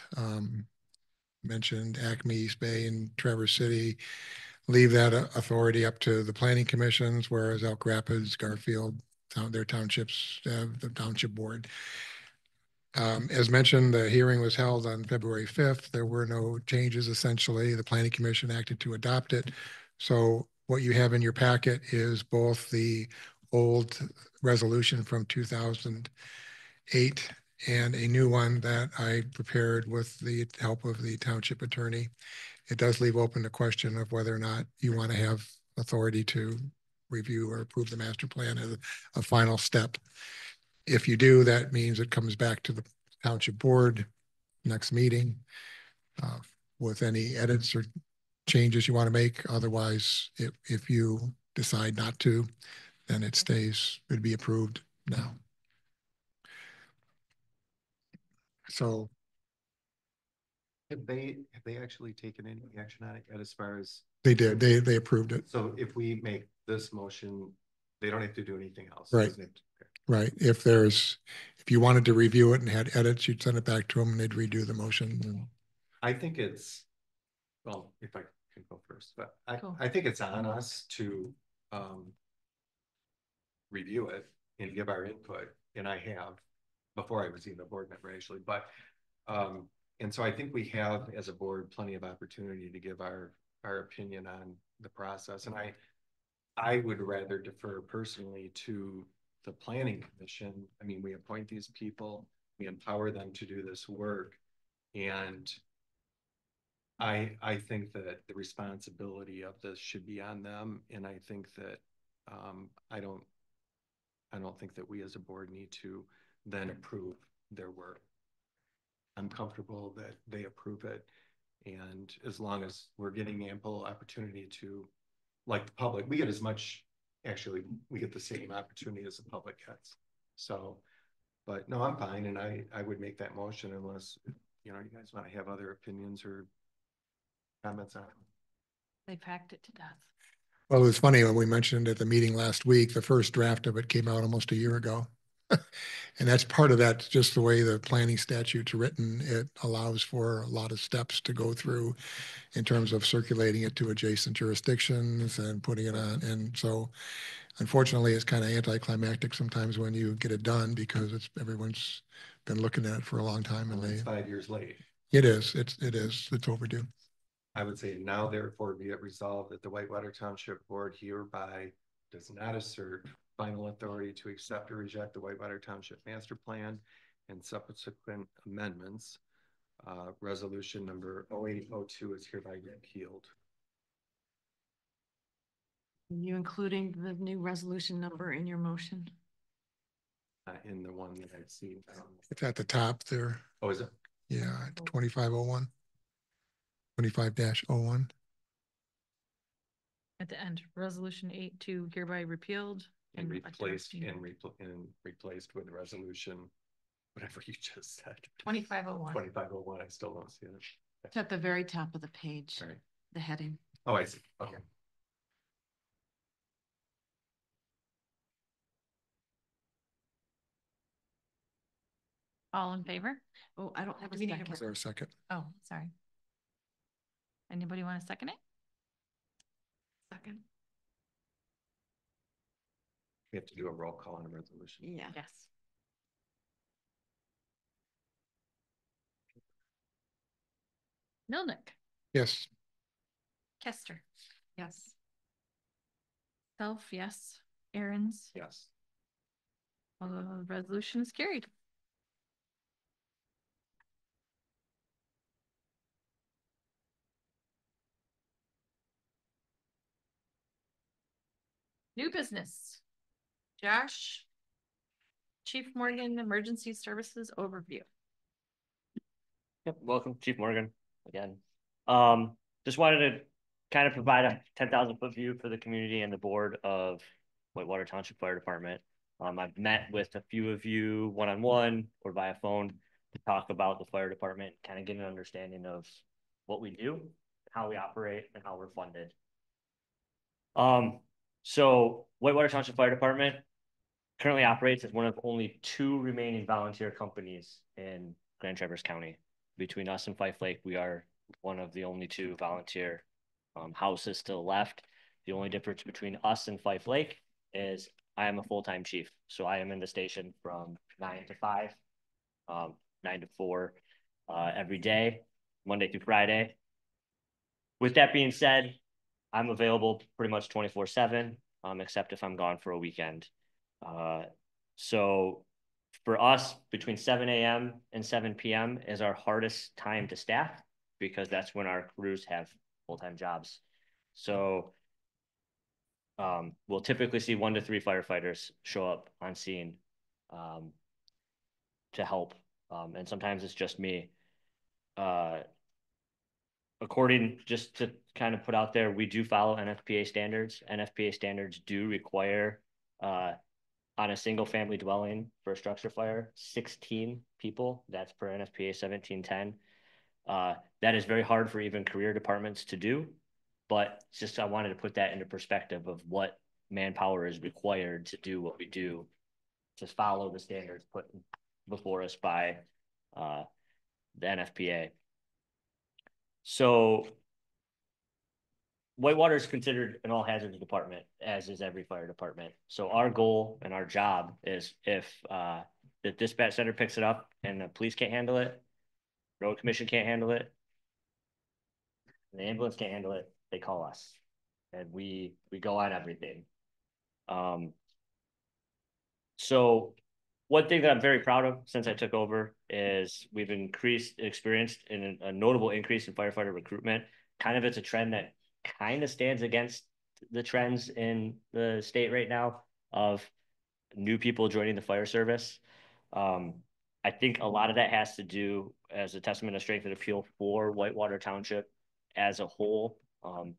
Mentioned Acme, East Bay, and Traverse City leave that authority up to the planning commissions, whereas Elk Rapids, Garfield, their townships, the township board. As mentioned, the hearing was held on February 5th. There were no changes essentially. The planning commission acted to adopt it. So what you have in your packet is both the old resolution from 2008 and a new one that I prepared with the help of the township attorney. It does leave open the question of whether or not you want to have authority to review or approve the master plan as a final step. If you do, that means it comes back to the township board next meeting with any edits or changes you want to make. Otherwise, if you decide not to, then it stays, it'd be approved now. So have they actually taken any action on it yet as far as? They did, they approved it. So if we make this motion, they don't have to do anything else. Right. Right. If you wanted to review it and had edits, you'd send it back to them and they'd redo the motion. I think it's, well, if I can go first, but I think it's on us to review it and give our input. And I have, before I was even a board member actually, but and so I think we have as a board plenty of opportunity to give our opinion on the process. And I would rather defer personally to the planning commission. I mean, we appoint these people, we empower them to do this work. And I think that the responsibility of this should be on them. And I think that I don't think that we as a board need to then approve their work. I'm comfortable that they approve it. And as long as we're getting ample opportunity to, like the public, we get as much, actually, we get the same opportunity as the public gets. So, but no, I'm fine. And I would make that motion unless, you know, you guys want to have other opinions or comments on it. They packed it to death. Well, it was funny when we mentioned at the meeting last week, the first draft of it came out almost a year ago. And that's part of that, just the way the planning statute's written. It allows for a lot of steps to go through in terms of circulating it to adjacent jurisdictions and putting it on. And so unfortunately, it's kind of anticlimactic sometimes when you get it done because everyone's been looking at it for a long time. Well, and it's 5 years late. It is. It's overdue. I would say now therefore be it resolved that the Whitewater Township Board hereby does not assert final authority to accept or reject the Whitewater Township Master Plan and subsequent amendments. Resolution number 0802 is hereby repealed. Are you including the new resolution number in your motion? In the one that I've seen. It's at the top there. Oh, is it? Yeah, 2501. 25-01. At the end, resolution 8.2 hereby repealed and replaced with the resolution, whatever you just said. 2501. 2501. I still don't see it. It's at the very top of the page. Right. The heading. Oh, I see. Okay. All in favor? Oh, I don't have a second. Is there a second? Oh, sorry. Anybody want to second it? Second. We have to do a roll call on a resolution. Yeah. Yes. Milnick. Yes. Kester. Yes. Self, yes. Aaron's. Yes. Resolution is carried. New business. Josh. Chief Morgan Emergency Services Overview. Yep, welcome, Chief Morgan, again. Just wanted to kind of provide a 10,000-foot view for the community and the board of Whitewater Township Fire Department. I've met with a few of you one-on-one or via phone to talk about the fire department, kind of get an understanding of what we do, how we operate, and how we're funded. So Whitewater Township Fire Department currently operates as one of only 2 remaining volunteer companies in Grand Traverse County. Between us and Fife Lake, we are one of the only 2 volunteer houses to the left. The only difference between us and Fife Lake is I am a full-time chief. So I am in the station from 9 to 5, 9 to 4 every day, Monday through Friday. With that being said, I'm available pretty much 24/7, except if I'm gone for a weekend. So for us, between 7 a.m. and 7 p.m. is our hardest time to staff because that's when our crews have full-time jobs. So we'll typically see 1 to 3 firefighters show up on scene to help. And sometimes it's just me. According, just to kind of put out there, we do follow NFPA standards. NFPA standards do require on a single family dwelling for a structure fire, 16 people. That's per NFPA 1710. That is very hard for even career departments to do, but it's just I wanted to put that into perspective of what manpower is required to do what we do, to follow the standards put before us by the NFPA. So Whitewater is considered an all hazards department, as is every fire department. So our goal and our job is if the dispatch center picks it up and the police can't handle it, road commission can't handle it, and the ambulance can't handle it, they call us, and we go on everything. So one thing that I'm very proud of since I took over is we've experienced a notable increase in firefighter recruitment. Kind of it's a trend that kind of stands against the trends in the state right now of new people joining the fire service. I think a lot of that has to do as a testament of strength and appeal for Whitewater Township as a whole,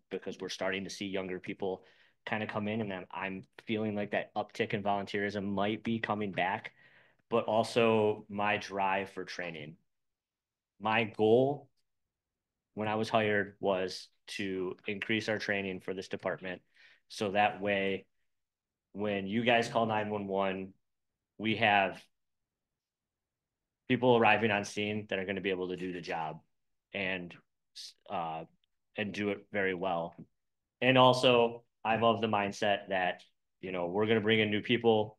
because we're starting to see younger people kind of come in, and I'm feeling like that uptick in volunteerism might be coming back, but also my drive for training. My goal when I was hired was to increase our training for this department. So that way, when you guys call 911, we have people arriving on scene that are going to be able to do the job and do it very well. And also, I'm of the mindset that, you know, we're going to bring in new people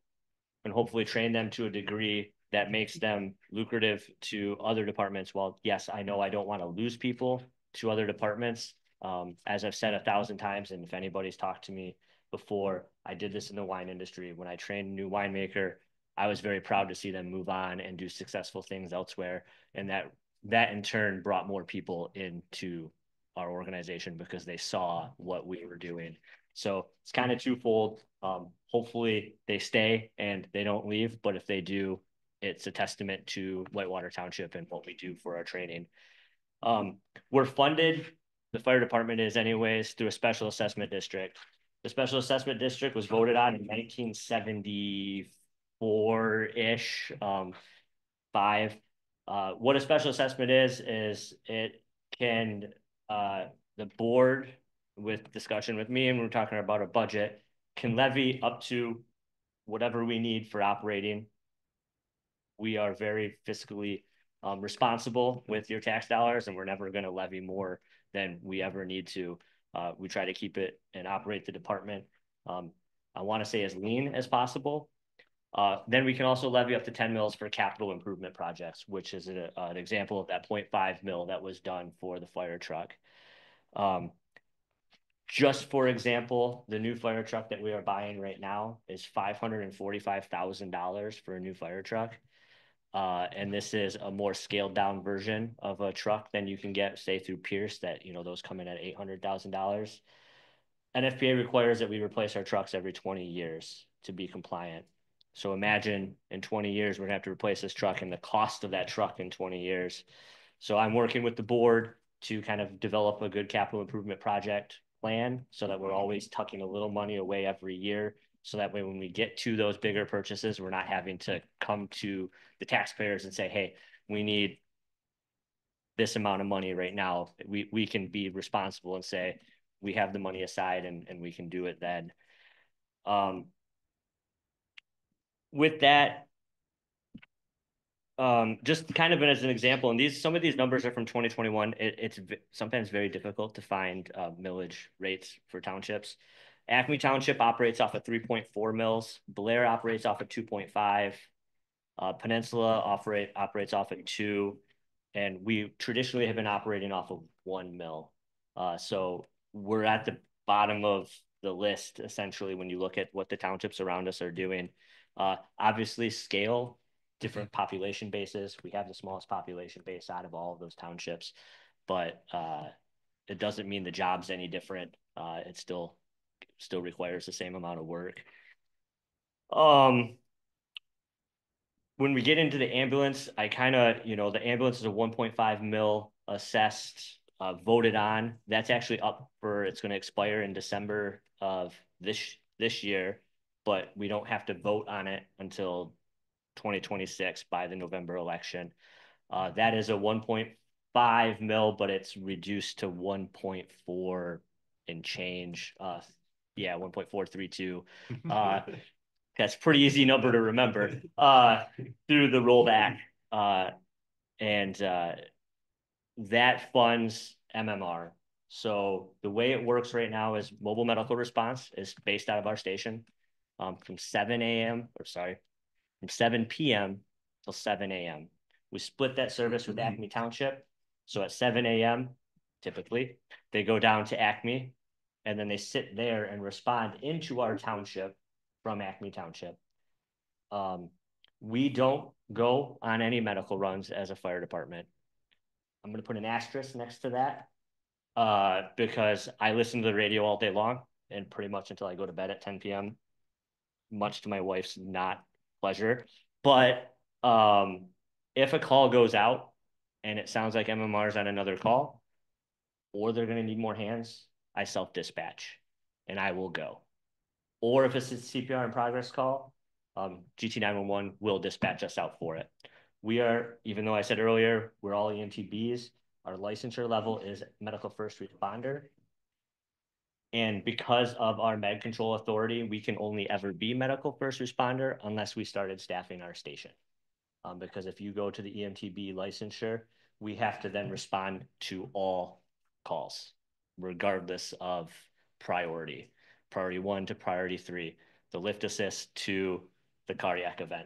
and hopefully train them to a degree that makes them lucrative to other departments. Well, yes, I know I don't want to lose people to other departments. As I've said 1,000 times, and if anybody's talked to me before, I did this in the wine industry. When I trained a new winemaker, I was very proud to see them move on and do successful things elsewhere. And that in turn brought more people into our organization because they saw what we were doing. So it's kind of twofold. Hopefully they stay and they don't leave, but if they do, it's a testament to Whitewater Township and what we do for our training. We're funded, the fire department is anyways, through a special assessment district. The special assessment district was voted on in 1974-ish, 5. What a special assessment is it can, the board, with discussion with me, and we're talking about a budget, can levy up to whatever we need for operating. We are very fiscally responsible with your tax dollars, and we're never going to levy more than we ever need to. We try to keep it and operate the department, I want to say, as lean as possible. Then we can also levy up to 10 mils for capital improvement projects, which is an example of that 0.5 mil that was done for the fire truck. Just for example, the new fire truck that we are buying right now is $545,000 for a new fire truck. And this is a more scaled down version of a truck than you can get, say, through Pierce, that, you know, those come in at $800,000. NFPA requires that we replace our trucks every 20 years to be compliant. So imagine in 20 years, we're gonna have to replace this truck and the cost of that truck in 20 years. So I'm working with the board to kind of develop a good capital improvement project plan so that we're always tucking a little money away every year. So that way, when we get to those bigger purchases, we're not having to come to the taxpayers and say, hey, we need this amount of money right now. We can be responsible and say, we have the money aside and we can do it then. With that, just kind of as an example, and some of these numbers are from 2021. It's sometimes very difficult to find millage rates for townships. Acme Township operates off of 3.4 mils. Blair operates off of 2.5. Peninsula operates off of 2, and we traditionally have been operating off of 1 mil. So we're at the bottom of the list essentially when you look at what the townships around us are doing. Obviously, scale, different population bases. We have the smallest population base out of all of those townships, but it doesn't mean the job's any different. It still requires the same amount of work. When we get into the ambulance, I kind of, the ambulance is a 1.5 mil assessed, voted on. That's actually it's going to expire in December of this year, but we don't have to vote on it until 2026 by the November election. That is a 1.5 mil, but it's reduced to 1.4 and change. 1.432. That's a pretty easy number to remember through the rollback. And that funds MMR. So the way it works right now is mobile medical response is based out of our station from 7 p.m. till 7 a.m. We split that service with Acme Township. So at 7 a.m., typically, they go down to Acme, and then they sit there and respond into our township from Acme Township. We don't go on any medical runs as a fire department. I'm going to put an asterisk next to that because I listen to the radio all day long and pretty much until I go to bed at 10 p.m., much to my wife's not pleasure. But if a call goes out and it sounds like MMR is on another call or they're going to need more hands, I self-dispatch and I will go. Or if it's a CPR in progress call, GT911 will dispatch us out for it. We are, even though I said earlier, we're all EMTBs, our licensure level is medical first responder. And because of our med control authority, we can only ever be medical first responder unless we started staffing our station. Because if you go to the EMTB licensure, we have to then respond to all calls, regardless of priority 1 to priority 3, the lift assist to the cardiac event.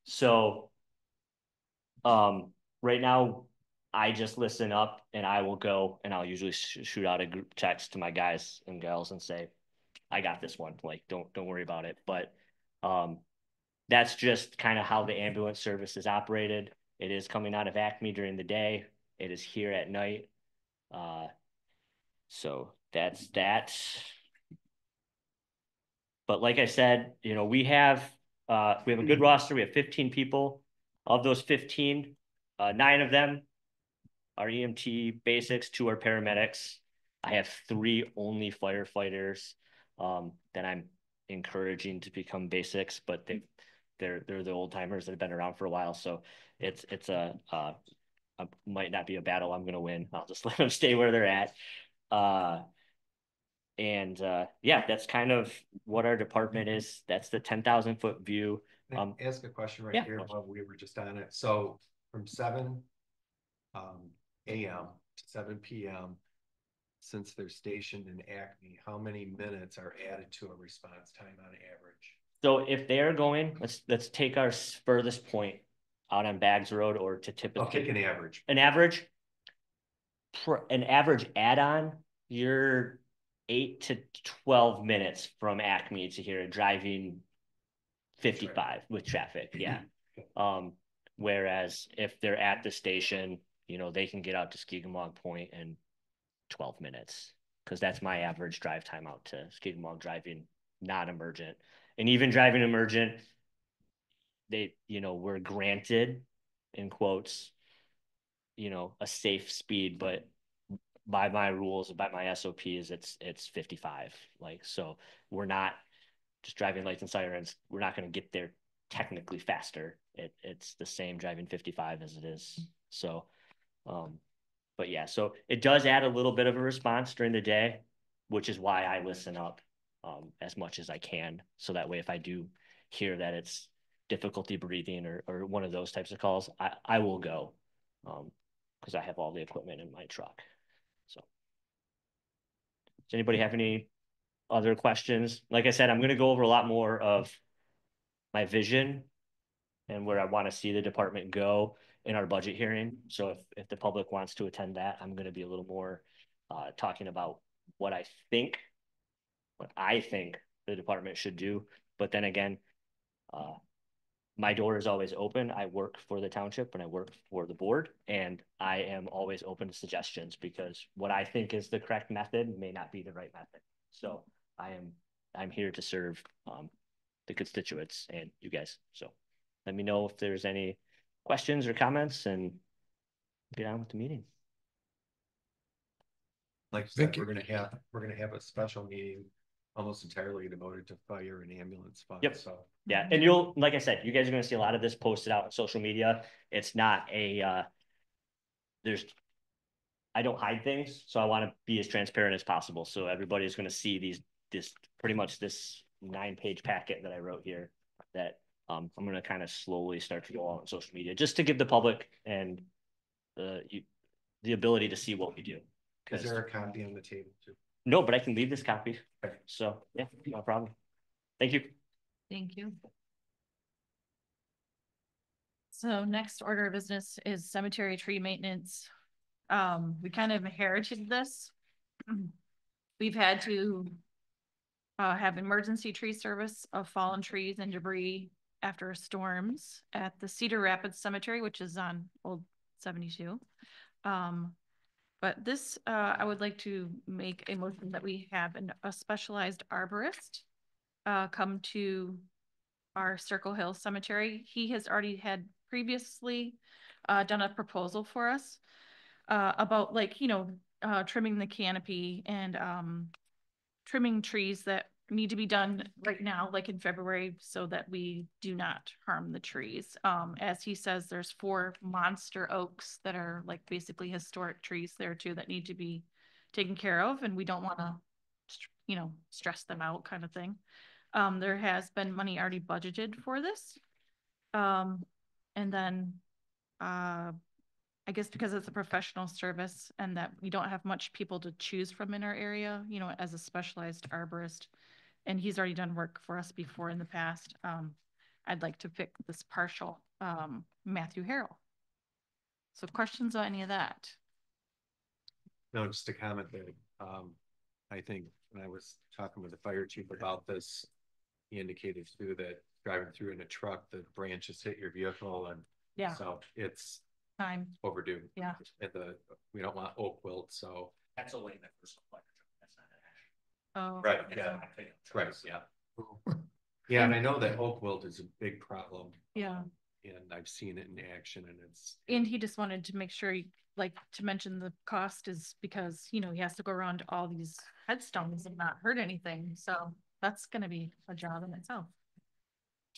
So right now, I just listen up and I will go and I'll usually shoot out a group text to my guys and gals and say, I got this one. Like, don't worry about it. But that's just kind of how the ambulance service is operated. It is coming out of Acme during the day. It is here at night. So that's that. But like I said, we have a good roster. We have 15 people. Of those 15, 9 of them are EMT basics, 2 are paramedics. I have 3 only firefighters that I'm encouraging to become basics, but they're the old timers that have been around for a while. So it's might not be a battle I'm going to win. I'll just let them stay where they're at. Yeah, that's kind of what our department is. That's the 10,000-foot view. Ask a question right here while we were just on it. So from 7 a.m. to 7 p.m., since they're stationed in Acme, how many minutes are added to a response time on average? So if they're going, let's take our furthest point out on Baggs Road or to Tippett. I'll take an average. An average add-on, you're 8 to 12 minutes from Acme to here, driving 55 with traffic. Yeah. Whereas if they're at the station, they can get out to Skegumog Point in 12 minutes because that's my average drive time out to Skegumog driving non-emergent. And even driving emergent, we're granted, in quotes, a safe speed, but by my rules, by my SOPs, it's 55. So we're not just driving lights and sirens. We're not going to get there technically faster. It's the same driving 55 as it is. So, but yeah, so it does add a little bit of a response during the day, which is why I listen up as much as I can. So that way, if I do hear that it's difficulty breathing or one of those types of calls, I will go. Because I have all the equipment in my truck. So does anybody have any other questions? Like I said, I'm going to go over a lot more of my vision and where I want to see the department go in our budget hearing. So if the public wants to attend that, I'm going to be a little more talking about what I think the department should do. But then again, my door is always open. I work for the township and I work for the board, and I am always open to suggestions because what I think is the correct method may not be the right method. So I'm here to serve the constituents and you guys. So let me know if there's any questions or comments and get on with the meeting. Like I said, we're gonna have a special meeting almost entirely devoted to fire and ambulance funds. Yep. So yeah, and like I said, you guys are gonna see a lot of this posted out on social media. It's not a I don't hide things, so I want to be as transparent as possible. So everybody's gonna see this 9-page packet that I wrote here that I'm gonna kind of slowly start to go out on social media just to give the public and the ability to see what we do. Is there a copy on the table too? No, but I can leave this copy. Okay. So yeah, no problem. Thank you. Thank you. So next order of business is cemetery tree maintenance. We kind of inherited this. We've had to have emergency tree service of fallen trees and debris after storms at the Cedar Rapids Cemetery, which is on Old 72. But this, I would like to make a motion that we have a specialized arborist come to our Circle Hill Cemetery. He has already had previously done a proposal for us about trimming the canopy and trimming trees that need to be done right now, like in February, so that we do not harm the trees. As he says, there's 4 monster oaks that are like basically historic trees there too that need to be taken care of, and we don't want to, stress them out kind of thing. There has been money already budgeted for this. And then I guess because it's a professional service and that we don't have much people to choose from in our area, as a specialized arborist, and he's already done work for us before in the past, I'd like to pick this partial Matthew Harrell. So questions on any of that? No, just a comment that I think when I was talking with the fire chief about this, he indicated too that driving through in a truck, the branches hit your vehicle, and yeah, so it's time overdue. Yeah, and we don't want oak wilt, so that's only the first one. That's not an ash. Oh, right, yeah, right, yeah. Yeah, and I know that oak wilt is a big problem. Yeah, and I've seen it in action, and he just wanted to make sure to mention the cost is because he has to go around all these headstones and not hurt anything, so that's going to be a job in itself.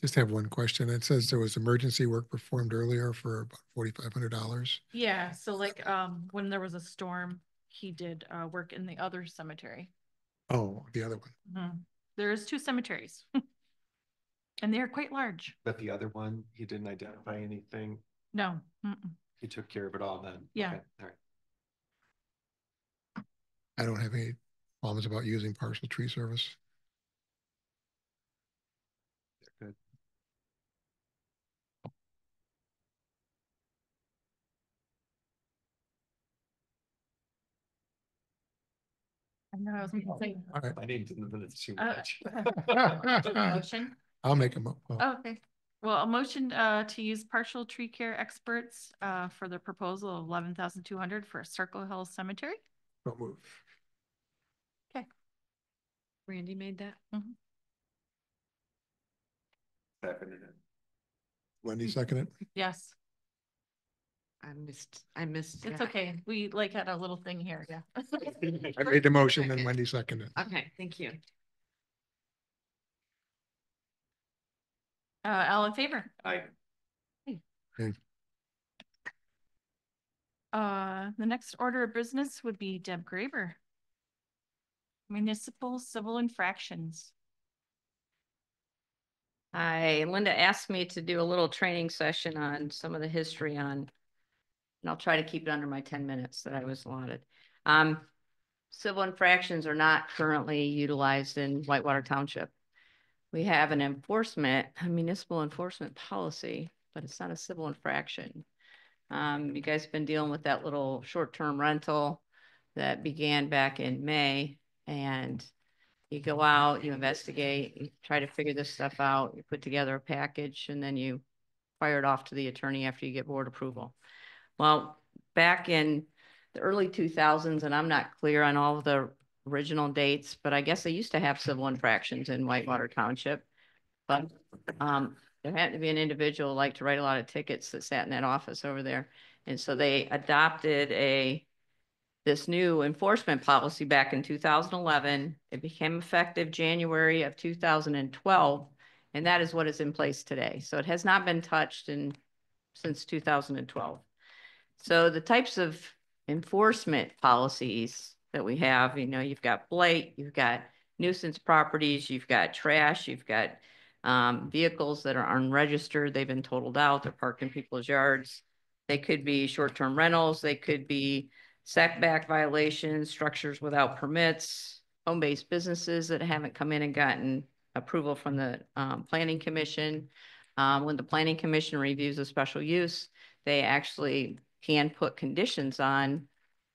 Just have one question. It says there was emergency work performed earlier for about $4,500. Yeah, so when there was a storm, he did work in the other cemetery. Oh, the other one. Mm-hmm. There's 2 cemeteries and they're quite large. But the other one, he didn't identify anything. No. He took care of it all then. Yeah. Okay. All right. I don't have any problems about using partial tree service. They're good. I know I was going to say. All right. My name's in the minutes too much. Motion. I'll make a motion. Oh, okay. Well, a motion to use partial tree care experts for the proposal of $11,200 for Circle Hill Cemetery. Don't move. Okay. Randy made that. Mm-hmm. Seconded it. Wendy seconded it? Yes. I missed. It's okay. We had a little thing here. Yeah. I made the motion and Wendy seconded it. Okay, thank you. All in favor? Aye. Okay. The next order of business would be Deb Graber. Municipal civil infractions. Linda asked me to do a little training session on some of the history on, and I'll try to keep it under my 10 minutes that I was allotted. Civil infractions are not currently utilized in Whitewater Township. We have a municipal enforcement policy, but it's not a civil infraction. You guys have been dealing with that little short-term rental that began back in May, and you go out, you investigate, you try to figure this stuff out, you put together a package, and then you fire it off to the attorney after you get board approval. Well, back in the early 2000s, and I'm not clear on all of the original dates, but I guess they used to have civil infractions in Whitewater Township. But there had to be an individual like to write a lot of tickets that sat in that office over there. And so they adopted this new enforcement policy back in 2011. It became effective January of 2012, and that is what is in place today. So it has not been touched since 2012. So the types of enforcement policies that we have, you've got blight, you've got nuisance properties, you've got trash, you've got vehicles that are unregistered, they've been totaled out, they're parked in people's yards. They could be short-term rentals, they could be setback violations, structures without permits, home-based businesses that haven't come in and gotten approval from the Planning Commission. When the Planning Commission reviews a special use, they actually can put conditions on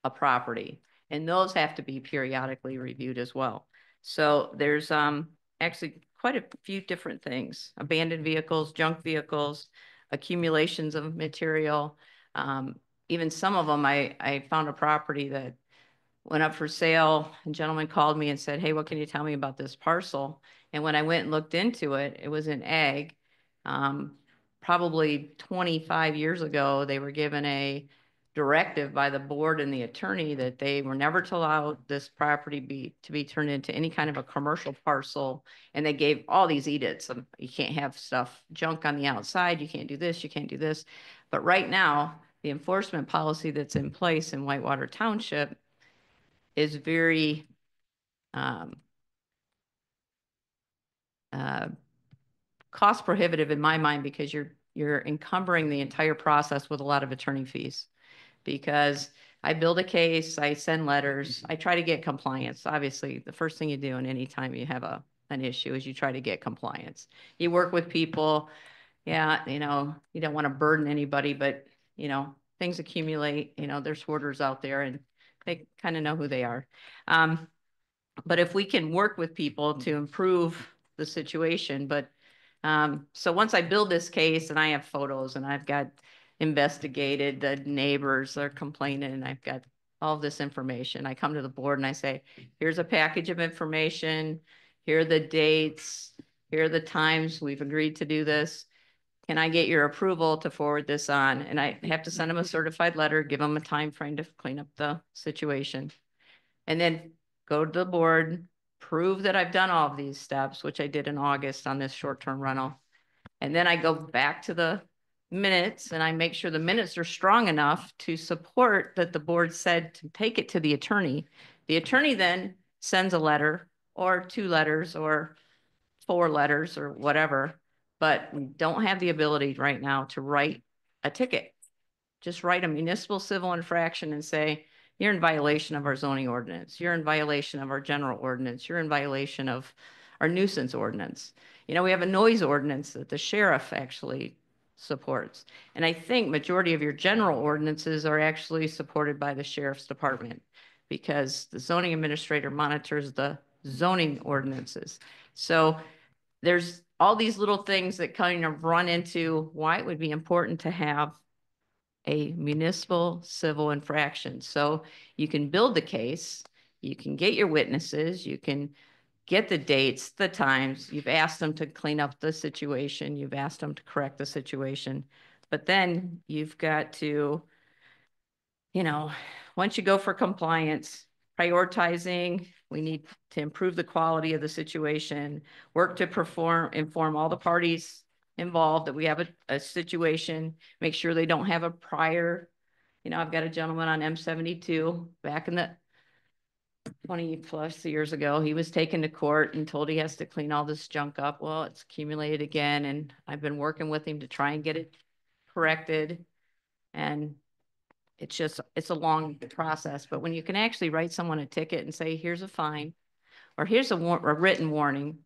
a property, and those have to be periodically reviewed as well. So there's actually quite a few different things: abandoned vehicles, junk vehicles, accumulations of material. Even some of them, I found a property that went up for sale. A gentleman called me and said, "Hey, what can you tell me about this parcel?" And when I went and looked into it, it was in ag. Probably 25 years ago, they were given a directive by the board and the attorney that they were never to allow this property to be turned into any kind of a commercial parcel. And they gave all these edicts. You can't have stuff, junk on the outside. You can't do this. You can't do this. But right now, the enforcement policy that's in place in Whitewater Township is very cost prohibitive in my mind, because you're encumbering the entire process with a lot of attorney fees. Because I build a case, I send letters, I try to get compliance. Obviously, the first thing you do in any time you have an issue is you try to get compliance. You work with people. Yeah, you don't want to burden anybody, but things accumulate. There's hoarders out there, and they kind of know who they are. But if we can work with people to improve the situation, so once I build this case and I have photos and I've got investigated, the neighbors are complaining, and I've got all this information, I come to the board and I say, here's a package of information. Here are the dates. Here are the times we've agreed to do this. Can I get your approval to forward this on? And I have to send them a certified letter, give them a time frame to clean up the situation. And then go to the board, prove that I've done all of these steps, which I did in August on this short-term rental. And then I go back to the minutes and I make sure the minutes are strong enough to support that the board said to take it to the attorney. The attorney then sends a letter or 2 letters or 4 letters or whatever, but we don't have the ability right now to write a ticket. Just write a municipal civil infraction and say, you're in violation of our zoning ordinance. You're in violation of our general ordinance. You're in violation of our nuisance ordinance. We have a noise ordinance that the sheriff actually supports. And I think majority of your general ordinances are actually supported by the sheriff's department, because the zoning administrator monitors the zoning ordinances. So there's all these little things that kind of run into why it would be important to have a municipal civil infraction. So you can build the case, you can get your witnesses, you can get the dates, the times, you've asked them to clean up the situation, you've asked them to correct the situation, but then you've got to, once you go for compliance, prioritizing, we need to improve the quality of the situation, work to inform all the parties involved that we have a situation, make sure they don't have a prior, I've got a gentleman on M72 back in the 20+ years ago. He was taken to court and told he has to clean all this junk up. Well, it's accumulated again, and I've been working with him to try and get it corrected. And it's a long process, but when you can actually write someone a ticket and say, here's a fine, or here's a written warning,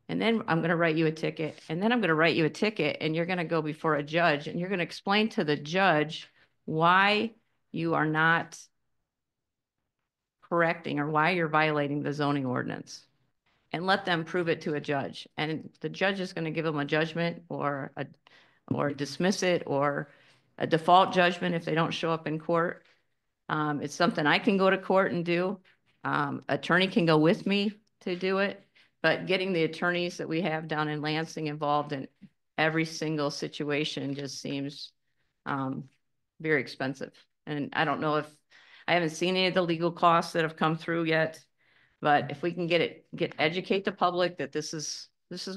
and then I'm going to write you a ticket, and then I'm going to write you a ticket, and you're going to go before a judge, and you're going to explain to the judge why you are not correcting or why you're violating the zoning ordinance, and let them prove it to a judge. And the judge is going to give them a judgment or dismiss it, or a default judgment if they don't show up in court. It's something I can go to court and do. Attorney can go with me to do it, but getting the attorneys that we have down in Lansing involved in every single situation just seems very expensive. And I don't know if, I haven't seen any of the legal costs that have come through yet, but if we can educate the public that this is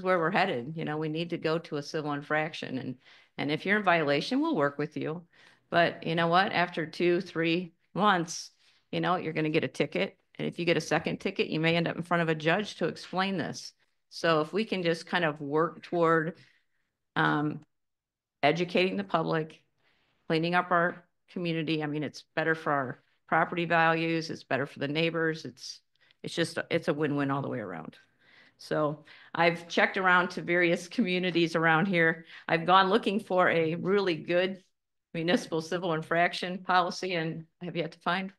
where we're headed, you know, we need to go to a civil infraction, and if you're in violation, we'll work with you. But you know what, after 2-3 months, you know, you're going to get a ticket. And if you get a second ticket, you may end up in front of a judge to explain this. So if we can just kind of work toward educating the public, cleaning up our community. I mean, it's better for our property values. It's better for the neighbors. It's a win-win all the way around. So I've checked around to various communities around here. I've gone looking for a really good municipal civil infraction policy, and I have yet to find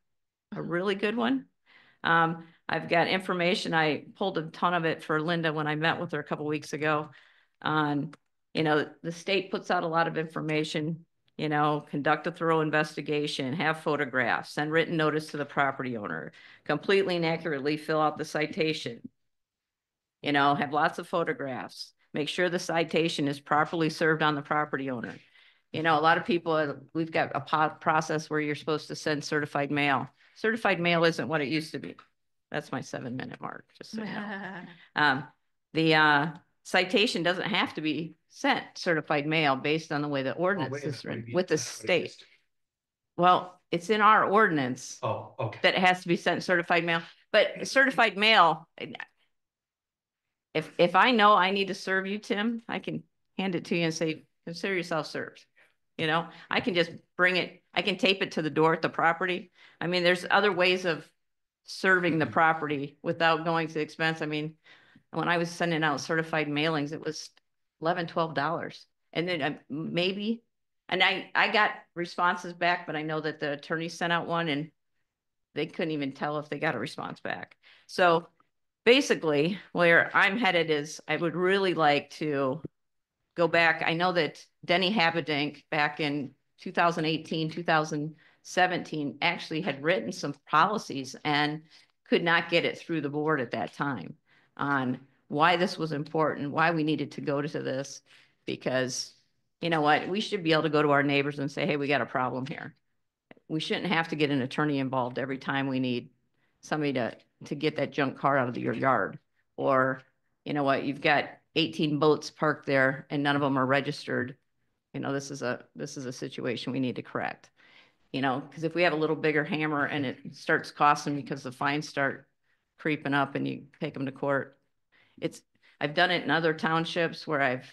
a really good one. I've got information. I pulled a ton of it for Linda when I met with her a couple weeks ago on, you know, the state puts out a lot of information, you know, conduct a thorough investigation, have photographs, send written notice to the property owner, completely and accurately fill out the citation, you know, have lots of photographs, make sure the citation is properly served on the property owner. You know, a lot of people, we've got a process where you're supposed to send certified mail. Certified mail isn't what it used to be. That's my 7-minute mark, just so you know. The citation doesn't have to be sent certified mail based on the way the ordinance is written with the state. Well, it's in our ordinance that it has to be sent certified mail, but certified mail, if I know I need to serve you, Tim, I can hand it to you and say, consider yourself served. You know, I can just bring it, I can tape it to the door at the property. I mean, there's other ways of serving the property without going to the expense. I mean, when I was sending out certified mailings, it was $11, $12. And then maybe, and I got responses back, but I know that the attorney sent out one and they couldn't even tell if they got a response back. So basically where I'm headed is I would really like to go back. I know that Denny Habadink back in 2018, 2017 actually had written some policies and could not get it through the board at that time on why this was important, why we needed to go to this, because you know what, we should be able to go to our neighbors and say, hey, we got a problem here. We shouldn't have to get an attorney involved every time we need somebody to get that junk car out of your yard. Or, you know what, you've got 18 boats parked there and none of them are registered. You know, this is a situation we need to correct. You know, because if we have a little bigger hammer and it starts costing because the fines start creeping up and you take them to court. I've done it in other townships where I've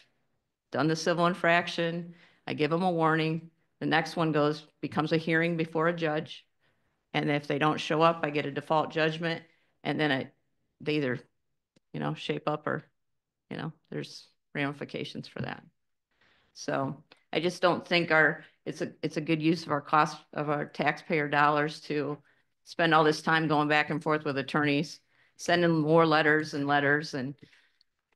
done the civil infraction. I give them a warning. The next one becomes a hearing before a judge. And if they don't show up, I get a default judgment. And then they either, you know, shape up or, you know, there's ramifications for that. So I just don't think it's a good use of our cost of our taxpayer dollars to spend all this time going back and forth with attorneys, sending more letters, and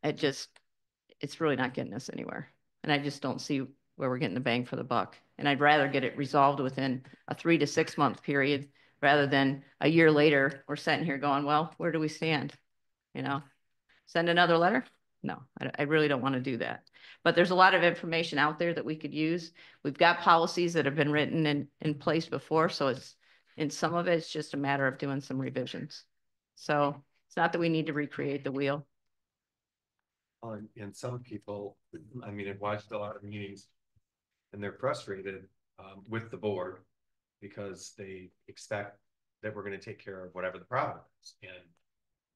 it's really not getting us anywhere. And I just don't see where we're getting the bang for the buck. And I'd rather get it resolved within a 3 to 6 month period rather than a year later, we're sitting here going, well, where do we stand? You know, send another letter? No, I really don't want to do that. But there's a lot of information out there that we could use. We've got policies that have been written in place before. So in some of it's just a matter of doing some revisions. So it's not that we need to recreate the wheel. And some people, I mean, I've watched a lot of meetings and they're frustrated with the board because they expect that we're gonna take care of whatever the problem is. And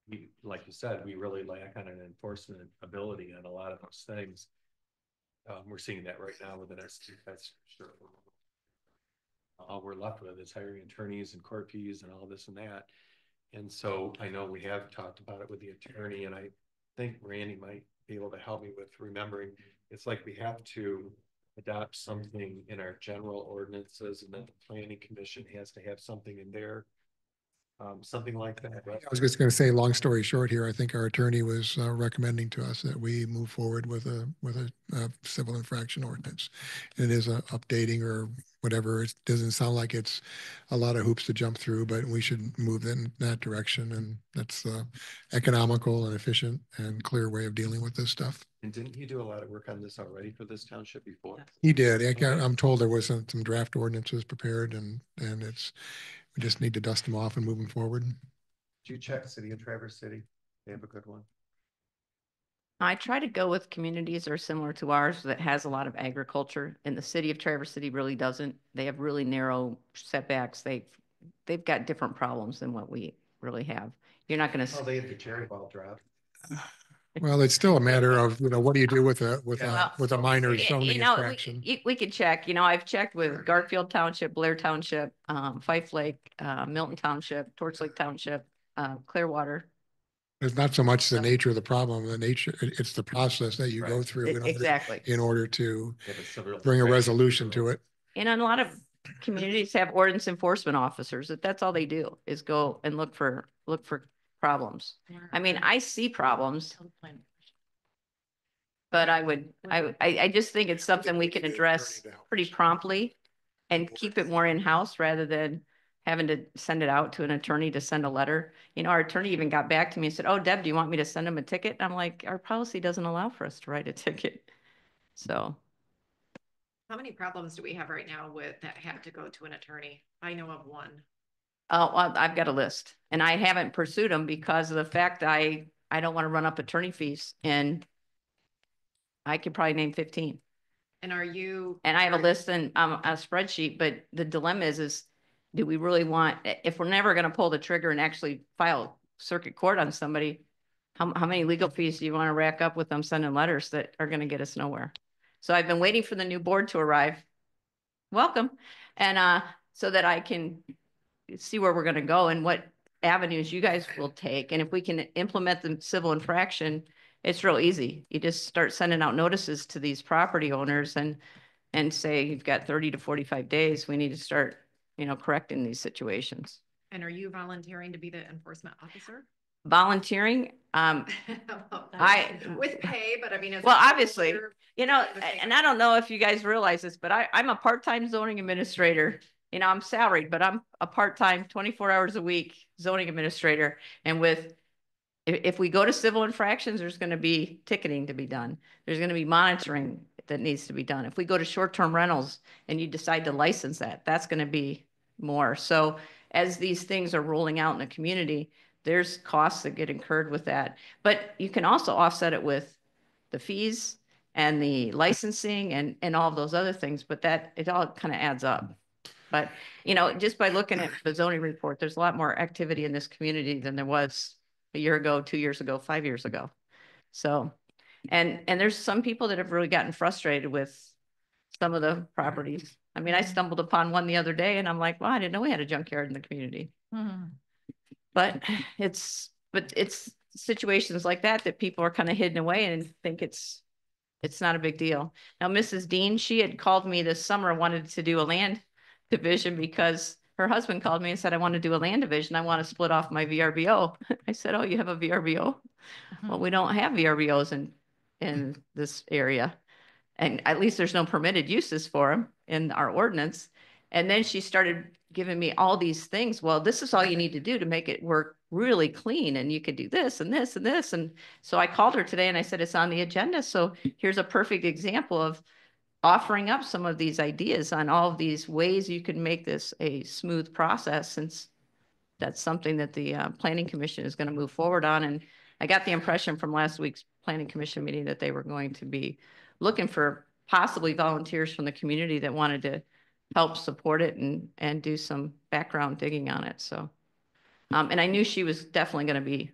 we, like you said, we really lack on an enforcement ability on a lot of those things. We're seeing that right now with the next, that's sure. All we're left with is hiring attorneys and court fees and all this and that. And so I know we have talked about it with the attorney, and I think Randy might be able to help me with remembering. It's like we have to adopt something in our general ordinances, and then the planning commission has to have something in there. Something like that. Right? I was just going to say, long story short here, I think our attorney was recommending to us that we move forward with a civil infraction ordinance. It is a updating or whatever. It doesn't sound like it's a lot of hoops to jump through, but we should move in that direction. And that's economical and efficient and clear way of dealing with this stuff. And didn't he do a lot of work on this already for this township before? He did. I'm told there was some draft ordinances prepared, and we just need to dust them off and move them forward. Did you check City of Traverse City? They have a good one. I try to go with communities that are similar to ours that has a lot of agriculture, and the city of Traverse City really doesn't. They have really narrow setbacks. They've got different problems than what we really have. You're not going to. Oh, they have the cherry ball drop. Well, it's still a matter of, what do you do with a minor zoning infraction? We could check. I've checked with Garfield Township, Blair Township, Fife Lake, Milton Township, Torch Lake Township, Clearwater. It's not so much the nature of the problem, it's the process that you go through in order to bring a resolution to it. And a lot of communities have ordinance enforcement officers. That's all they do is go and look for problems. I mean, I see problems, but I just think it's something we can address pretty promptly and keep it more in-house rather than having to send it out to an attorney to send a letter. Our attorney even got back to me and said, "Oh, Deb, do you want me to send him a ticket?" And I'm like, our policy doesn't allow for us to write a ticket. So. How many problems do we have right now with that have to go to an attorney? I know of one. Oh, well, I've got a list, and I haven't pursued them because of the fact I don't want to run up attorney fees, and I could probably name 15. And I have a list and a spreadsheet, but the dilemma is do we really want, if we're never going to pull the trigger and actually file circuit court on somebody, how many legal fees do you want to rack up with them sending letters that are going to get us nowhere? So I've been waiting for the new board to arrive. Welcome. And so that I can see where we're going to go and what avenues you guys will take. And if we can implement the civil infraction, it's real easy. You just start sending out notices to these property owners and say, you've got 30 to 45 days. We need to start, correcting these situations. And are you volunteering to be the enforcement officer? Volunteering? With pay, but I mean, well, obviously, and I don't know if you guys realize this, but I'm a part-time zoning administrator. I'm salaried, but I'm a part-time 24 hours a week zoning administrator. And if we go to civil infractions, there's going to be ticketing to be done. There's going to be monitoring that needs to be done. If we go to short-term rentals and you decide to license that's going to be more. So as these things are rolling out in the community, there's costs that get incurred with that. But you can also offset it with the fees and the licensing and all of those other things, but it all kind of adds up. But, just by looking at the zoning report, there's a lot more activity in this community than there was a year ago, 2 years ago, 5 years ago. So, and there's some people that have really gotten frustrated with some of the properties. I mean, I stumbled upon one the other day and I'm like, well, I didn't know we had a junkyard in the community. But it's situations like that people are kind of hidden away and think it's not a big deal. Now, Mrs. Dean, she had called me this summer and wanted to do a land division because her husband called me and said, I want to do a land division. I want to split off my VRBO. I said, oh, you have a VRBO? Well, we don't have VRBOs in this area. And at least there's no permitted uses for them in our ordinance. And then she started giving me all these things. Well, this is all you need to do to make it work really clean. And you could do this and this and this. And so I called her today and I said, it's on the agenda. So here's a perfect example of offering up some of these ideas on all of these ways you can make this a smooth process, since that's something that the Planning Commission is going to move forward on. And I got the impression from last week's Planning Commission meeting that they were going to be looking for possibly volunteers from the community that wanted to help support it and do some background digging on it. So, and I knew she was definitely going to be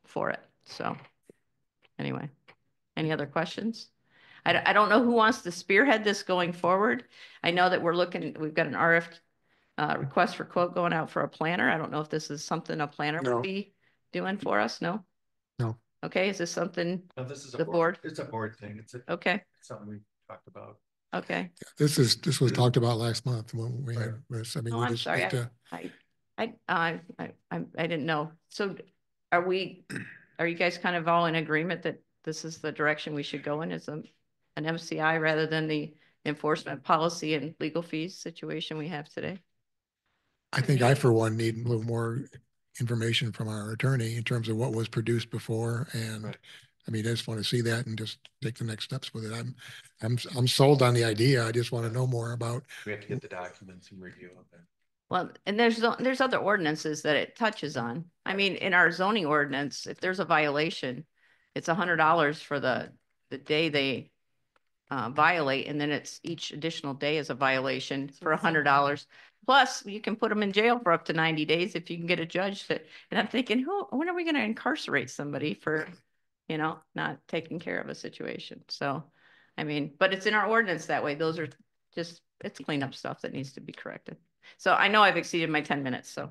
for it. So anyway, any other questions? I don't know who wants to spearhead this going forward. I know that we've got an request for quote going out for a planner. I don't know if this is something a planner No. would be doing for us. No? No. Okay, is this something No, this is the board? It's a board thing. Okay. It's something we talked about. Okay. This was talked about last month when we had this. I mean, Oh, we I'm just sorry. need to. I didn't know. So are you guys kind of all in agreement that this is the direction we should go in as an MCI rather than the enforcement policy and legal fees situation we have today? I think I, for one, need a little more information from our attorney in terms of what was produced before. And I mean, I just want to see that and just take the next steps with it. I'm sold on the idea. I just want to know more about. We have to get the documents and review them. Well, and there's other ordinances that it touches on. I mean, in our zoning ordinance, if there's a violation, it's $100 for the day they violate, and then it's each additional day is a violation for $100. Plus, you can put them in jail for up to 90 days if you can get a judge that. And I'm thinking, when are we going to incarcerate somebody for, not taking care of a situation? So, I mean, but it's in our ordinance that way. Those are it's cleanup stuff that needs to be corrected. So I know I've exceeded my 10 minutes. So,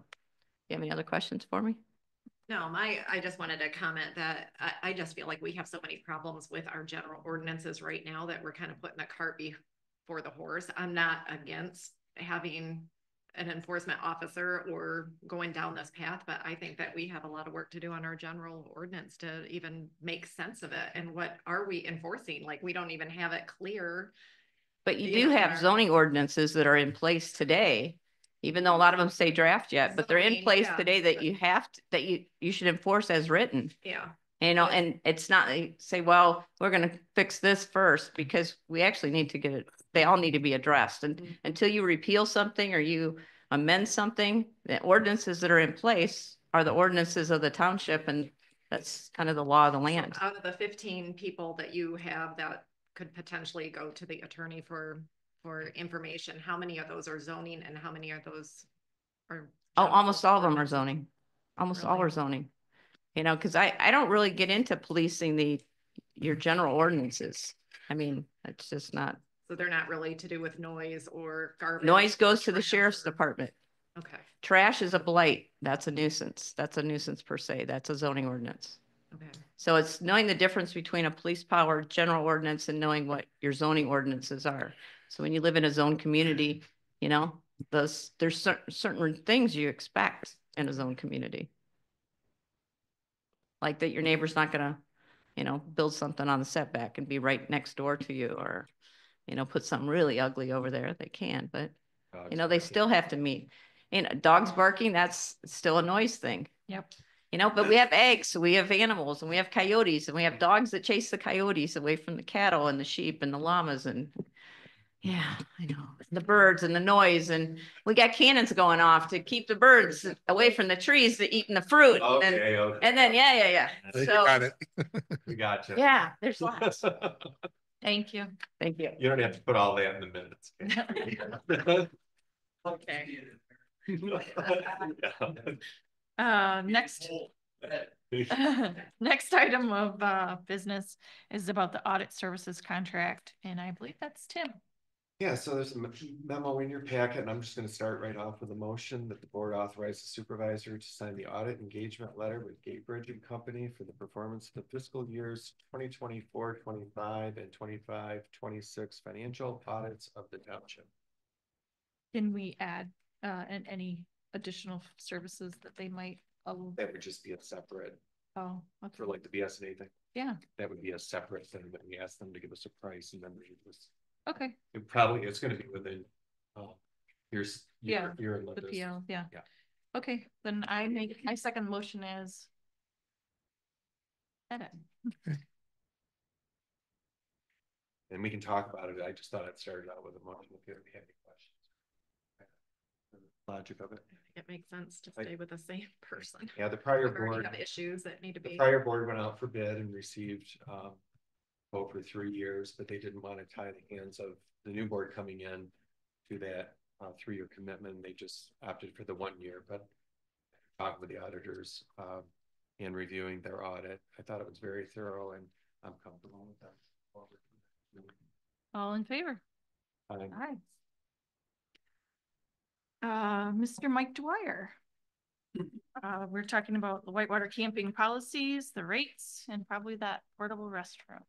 you have any other questions for me? No, I just wanted to comment that I just feel like we have so many problems with our general ordinances right now that we're kind of putting the cart before the horse. I'm not against having an enforcement officer or going down this path, but I think that we have a lot of work to do on our general ordinance to even make sense of it. And what are we enforcing? Like, we don't even have it clear. But you do have zoning ordinances that are in place today, even though a lot of them say draft yet, but they're in place today that you have to, that you should enforce as written. Yeah. And it's not, they say, well, we're going to fix this first because we actually need to get it. They all need to be addressed. And until you repeal something or you amend something, the ordinances that are in place are the ordinances of the township. And that's kind of the law of the land. So out of the 15 people that you have that could potentially go to the attorney for information, how many of those are zoning and how many of those are? Oh, almost all of them are zoning. Almost all are zoning. Because I don't really get into policing your general ordinances. I mean, it's just not. So they're not really to do with noise or garbage? Noise goes to the sheriff's department. Okay. Trash is a blight. That's a nuisance. That's a nuisance per se. That's a zoning ordinance. Okay. So it's knowing the difference between a police power general ordinance and knowing what your zoning ordinances are. So when you live in a zone community, there's certain things you expect in a zone community. Like that your neighbor's not gonna, build something on the setback and be right next door to you, or, put something really ugly over there. They can, but they still have to meet. Dogs barking, that's still a noise thing. Yep. But we have eggs, so we have animals, and we have coyotes, and we have dogs that chase the coyotes away from the cattle and the sheep and the llamas, and yeah, I know, the birds and the noise, and we got cannons going off to keep the birds away from the trees that eating the fruit. Okay. And then yeah. So, you got it. We got you. Yeah, there's lots. Thank you. Thank you. You don't have to put all that in the minutes. Okay. Next. Next item of business is about the audit services contract, and I believe that's Tim. Yeah, so there's a memo in your packet, and I'm just going to start right off with a motion that the board authorize the supervisor to sign the audit engagement letter with Gatebridge and Company for the performance of the fiscal years 2024-25 and 25-26 financial audits of the township. Can we add any additional services that they might? That would just be a separate. Oh, okay. For like the BSNA thing. Yeah. That would be a separate thing that we ask them to give us a price, and then we just. Okay. It's going to be within. Your the PL. Yeah. Okay, then I second motion as edit. Okay. And we can talk about it. I just thought I'd start out with a motion if you have any questions. Logic of it. It makes sense to stay with the same person. Yeah, the prior We've already board have issues that need to be. The prior board went out for bid and received vote for 3 years, but they didn't want to tie the hands of the new board coming in to that a 3-year commitment. They just opted for the 1 year, but talking with the auditors and reviewing their audit, I thought it was very thorough, and I'm comfortable with that. All in favor? Aye. Aye. Mr. Mike Dwyer. We're talking about the Whitewater camping policies, the rates, and probably that portable restroom.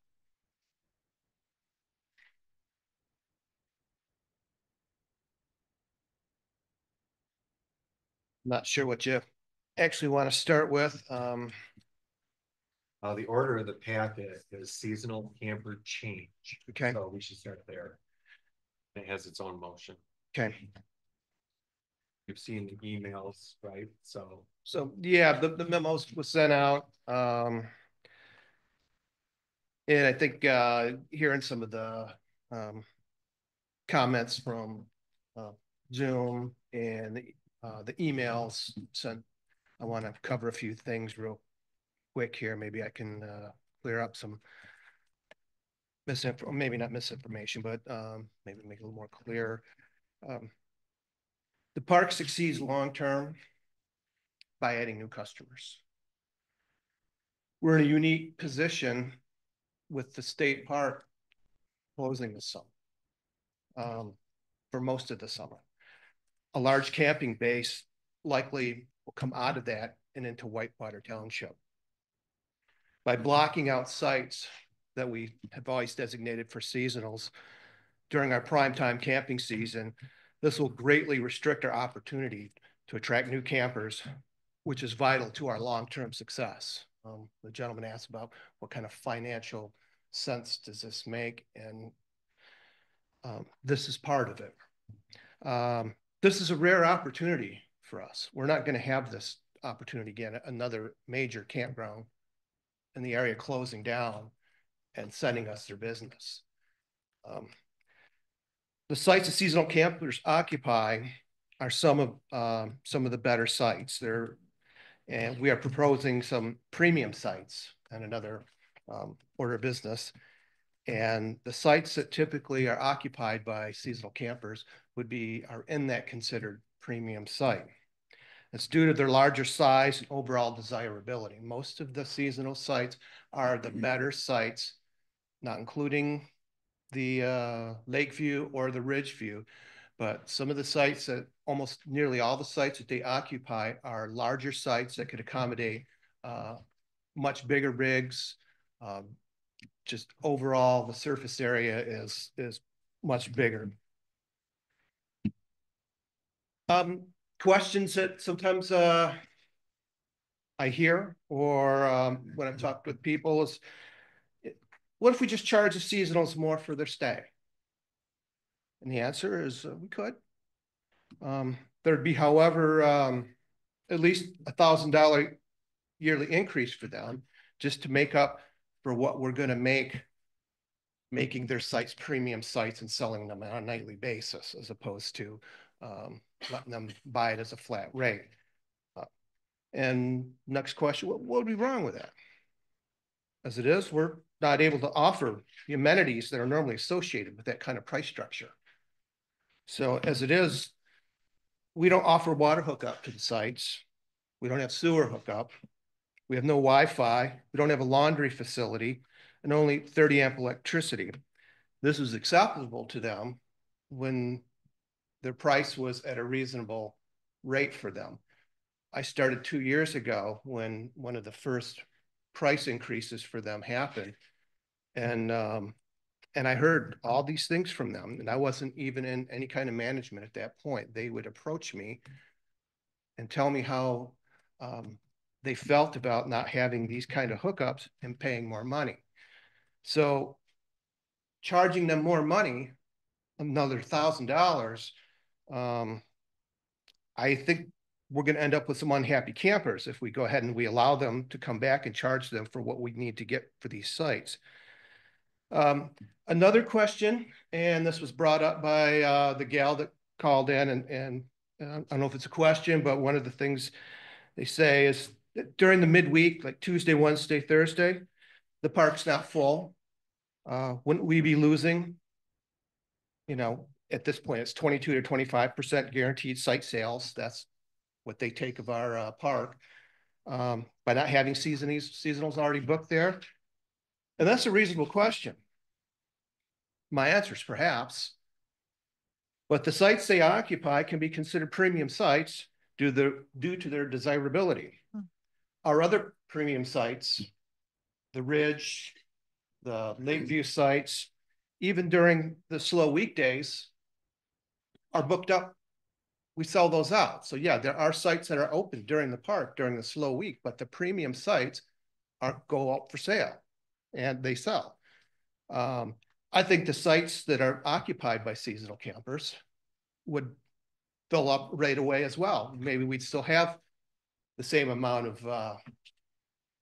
Not sure what you actually want to start with. The order of the packet is seasonal camper change. Okay. So we should start there. It has its own motion. Okay. You've seen the emails, right? So yeah, the memos was sent out. And I think hearing some of the comments from Zoom and the emails sent, I want to cover a few things real quick here. Maybe I can clear up some misinformation, maybe not misinformation, but maybe make it a little more clear. The park succeeds long-term by adding new customers. We're in a unique position with the state park closing this summer, for most of the summer. A large camping base likely will come out of that and into Whitewater Township. By blocking out sites that we have always designated for seasonals during our primetime camping season, this will greatly restrict our opportunity to attract new campers, which is vital to our long-term success. The gentleman asked about what kind of financial sense does this make, and this is part of it. This is a rare opportunity for us. We're not going to have this opportunity again, another major campground in the area closing down and sending us their business. The sites that seasonal campers occupy are some of the better sites. And we are proposing some premium sites and another order of business. And the sites that typically are occupied by seasonal campers are in that considered premium site. It's due to their larger size and overall desirability. Most of the seasonal sites are the better sites, not including the Lakeview or the Ridgeview, but some of the sites that almost nearly all the sites that they occupy are larger sites that could accommodate much bigger rigs. Just overall, the surface area is much bigger. Questions that sometimes I hear or when I've talked with people is, what if we just charge the seasonals more for their stay? And the answer is we could. There'd be, however, at least $1,000 yearly increase for them just to make up for what we're going to making their sites premium sites and selling them on a nightly basis, as opposed to letting them buy it as a flat rate. And next question, what would be wrong with that? As it is, we're not able to offer the amenities that are normally associated with that kind of price structure. So as it is, we don't offer water hookup to the sites. We don't have sewer hookup. We have no Wi-Fi. We don't have a laundry facility and only 30 amp electricity. This was acceptable to them when their price was at a reasonable rate for them. I started 2 years ago when one of the first price increases for them happened. And I heard all these things from them, and I wasn't even in any kind of management at that point. They would approach me and tell me how they felt about not having these kind of hookups and paying more money. So charging them more money, another $1,000, I think we're going to end up with some unhappy campers if we go ahead and we allow them to come back and charge them for what we need to get for these sites. Another question, and this was brought up by the gal that called in, and I don't know if it's a question, but one of the things they say is that during the midweek, like Tuesday, Wednesday, Thursday, the park's not full. Wouldn't we be losing, at this point, it's 22 to 25% guaranteed site sales. That's what they take of our park. By not having seasonals already booked there. And that's a reasonable question. My answer is perhaps, but the sites they occupy can be considered premium sites due to their desirability. Our other premium sites, the Ridge, the Lakeview sites, even during the slow weekdays, are booked up. We sell those out. So yeah, there are sites that are open during the park during the slow week, but the premium sites aren't go up for sale and they sell. I think the sites that are occupied by seasonal campers would fill up right away as well. Maybe we'd still have the same amount of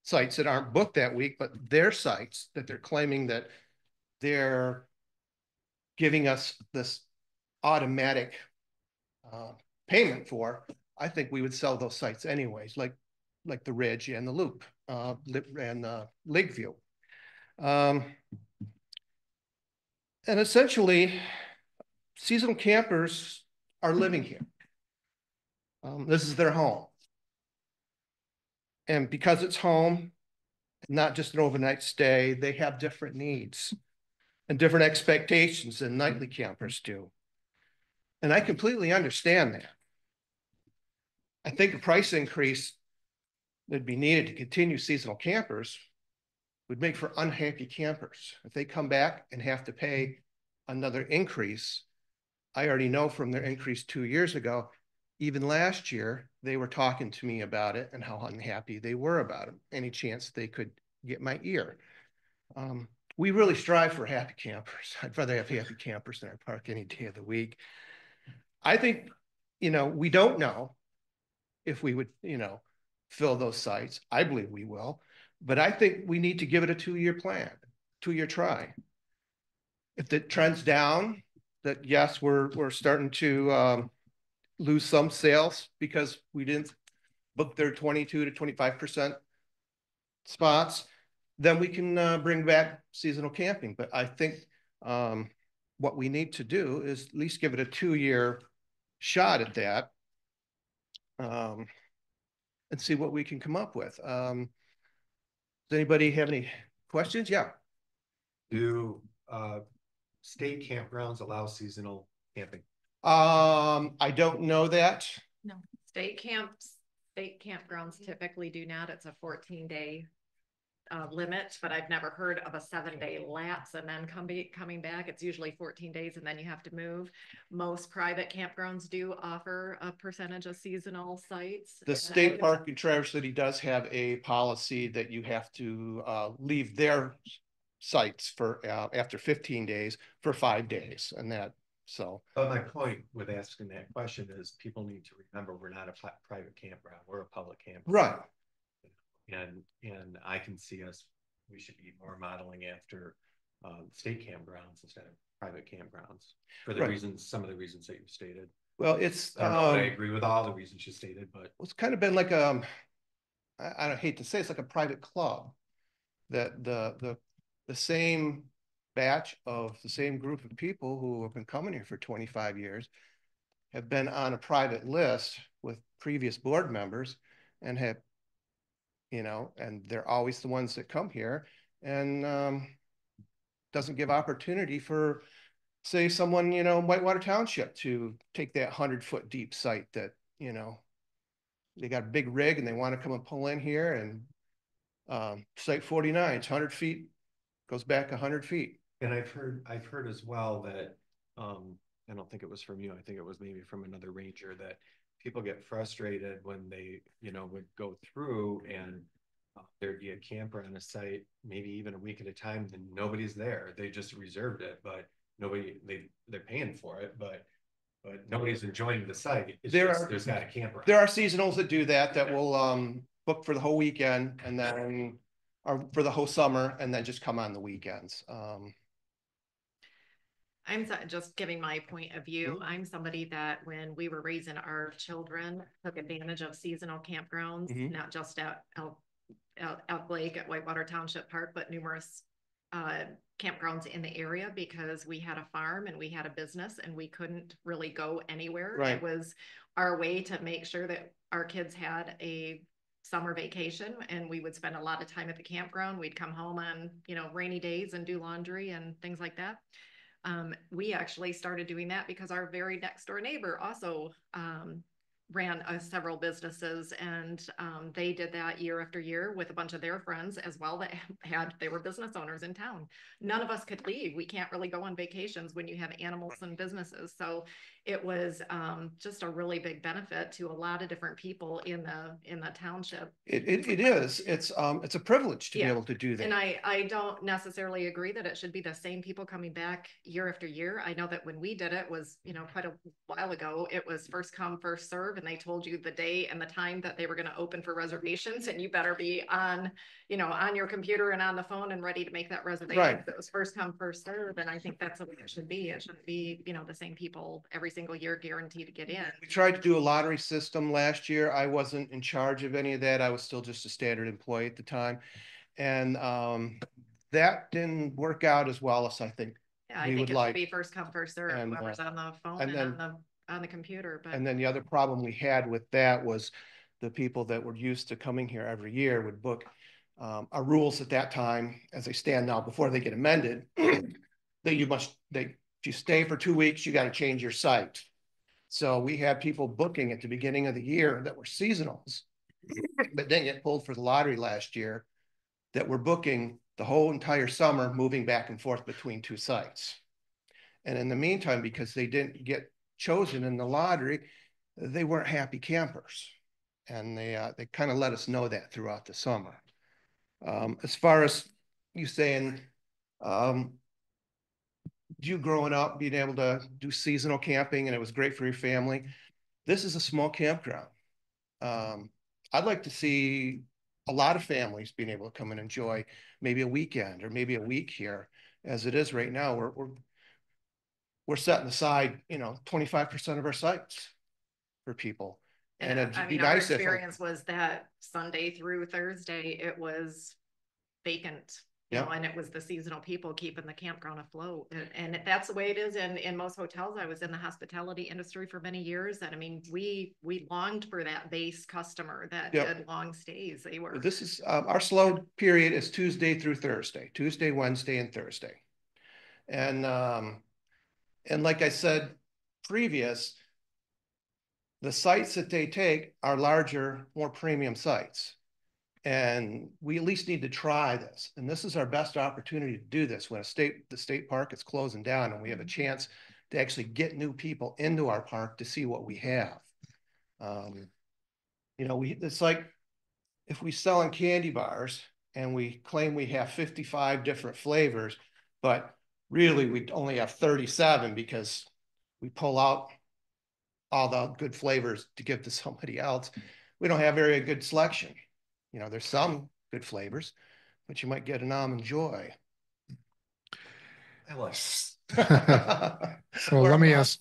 sites that aren't booked that week, but their sites that they're claiming that they're giving us this automatic payment for, I think we would sell those sites anyways, like the Ridge and the Loop and Lakeview. And essentially, seasonal campers are living here. This is their home. And because it's home, not just an overnight stay, they have different needs and different expectations than nightly campers do. And I completely understand that. I think a price increase that'd be needed to continue seasonal campers would make for unhappy campers. If they come back and have to pay another increase, I already know from their increase 2 years ago, even last year, they were talking to me about it and how unhappy they were about it. Any chance they could get my ear. We really strive for happy campers. I'd rather have happy campers in our park any day of the week. I think, we don't know if we would, fill those sites. I believe we will, but I think we need to give it a 2-year plan, 2-year try. If the trend's down, that yes, we're starting to lose some sales because we didn't book their 22 to 25% spots, then we can bring back seasonal camping. But I think what we need to do is at least give it a 2-year shot at that and see what we can come up with. Does anybody have any questions? Yeah. Do state campgrounds allow seasonal camping? I don't know that. No. State campgrounds typically do not. It's a 14-day limit, but I've never heard of a 7-day lapse and then coming back. It's usually 14 days and then you have to move. Most private campgrounds do offer a percentage of seasonal sites. The state park in Traverse City does have a policy that you have to leave their sites for after 15 days for 5 days, and that. So, but my point with asking that question is people need to remember we're not a private campground, we're a public campground. Right. And I can see we should be more modeling after state campgrounds instead of private campgrounds for the reasons, some of the reasons that you stated. Well, it's I agree with all the reasons you stated, but it's kind of been like I don't hate to say it's like a private club that the same batch of the same group of people who have been coming here for 25 years have been on a private list with previous board members and have, and they're always the ones that come here and doesn't give opportunity for, say, someone, Whitewater Township to take that 100-foot deep site that, they got a big rig and they want to come and pull in here, and site 49, it's 100 feet, goes back 100 feet. And I've heard as well that, I don't think it was from you, I think it was maybe from another ranger, that people get frustrated when they, would go through and there'd be a camper on a site, maybe even a week at a time, and nobody's there. They just reserved it, but they're paying for it, but nobody's enjoying the site. There's not a camper. There are seasonals that do that will book for the whole weekend and then, or for the whole summer, and then just come on the weekends. I'm just giving my point of view. I'm somebody that when we were raising our children, took advantage of seasonal campgrounds, not just at Elk Lake at Whitewater Township Park, but numerous campgrounds in the area because we had a farm and we had a business and we couldn't really go anywhere. Right. It was our way to make sure that our kids had a summer vacation, and we would spend a lot of time at the campground. We'd come home on, rainy days and do laundry and things like that. We actually started doing that because our very next door neighbor also ran several businesses, and they did that year after year with a bunch of their friends as well that they were business owners in town. None of us could leave. We can't really go on vacations when you have animals and businesses. So it was just a really big benefit to a lot of different people in the township. It is. It's a privilege to be able to do that. And I don't necessarily agree that it should be the same people coming back year after year. I know that when we did it was, quite a while ago, it was first come, first serve, and they told you the day and the time that they were going to open for reservations, and you better be on your computer and on the phone and ready to make that reservation. Right. If it was first come, first serve, and I think that's the way it should be. It shouldn't be, the same people every single year guaranteed to get in. We tried to do a lottery system last year. I wasn't in charge of any of that. I was still just a standard employee at the time. And that didn't work out as well as I think we would like. It should be first come, first serve, And, whoever's on the phone and on the computer. But and then the other problem we had with that was the people that were used to coming here every year would book our rules at that time, as they stand now before they get amended, that if you stay for 2 weeks, you got to change your site. So we had people booking at the beginning of the year that were seasonals, but didn't get pulled for the lottery last year, that were booking the whole entire summer, moving back and forth between 2 sites. And in the meantime, because they didn't get chosen in the lottery, they weren't happy campers. And they kind of let us know that throughout the summer. As far as you saying, you growing up, being able to do seasonal camping and it was great for your family, this is a small campground. I'd like to see a lot of families being able to come and enjoy maybe a weekend or maybe a week here. As it is right now, we're setting aside, 25% of our sites for people. And it'd be nice our experience was that Sunday through Thursday, it was vacant. And it was the seasonal people keeping the campground afloat. And that's the way it is in most hotels. I was in the hospitality industry for many years. And we longed for that base customer that did long stays. This is our slow period is Tuesday through Thursday, Tuesday, Wednesday, and Thursday. And like I said previous, the sites that they take are larger, more premium sites. And we at least need to try this. And this is our best opportunity to do this when the state park is closing down and we have a chance to actually get new people into our park to see what we have. It's like if we sell in candy bars and we claim we have 55 different flavors, but really we only have 37 because we pull out all the good flavors to give to somebody else. We don't have very good selection. There's some good flavors, but you might get an almond joy. I like. So let me ask